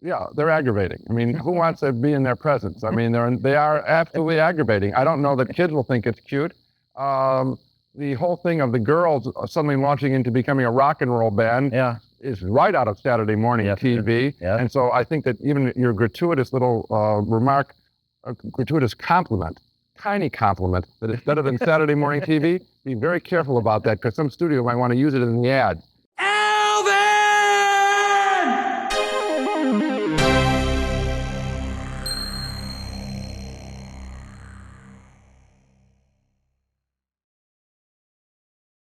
they're aggravating. I mean, who wants to be in their presence? I mean, they are absolutely aggravating. I don't know that kids will think it's cute. The whole thing of the girls suddenly launching into becoming a rock and roll band is right out of Saturday morning TV. Yes. And so I think that even your gratuitous little remark, gratuitous compliment, tiny compliment, that it's better than Saturday morning TV, be very careful about that because some studio might want to use it in the ad.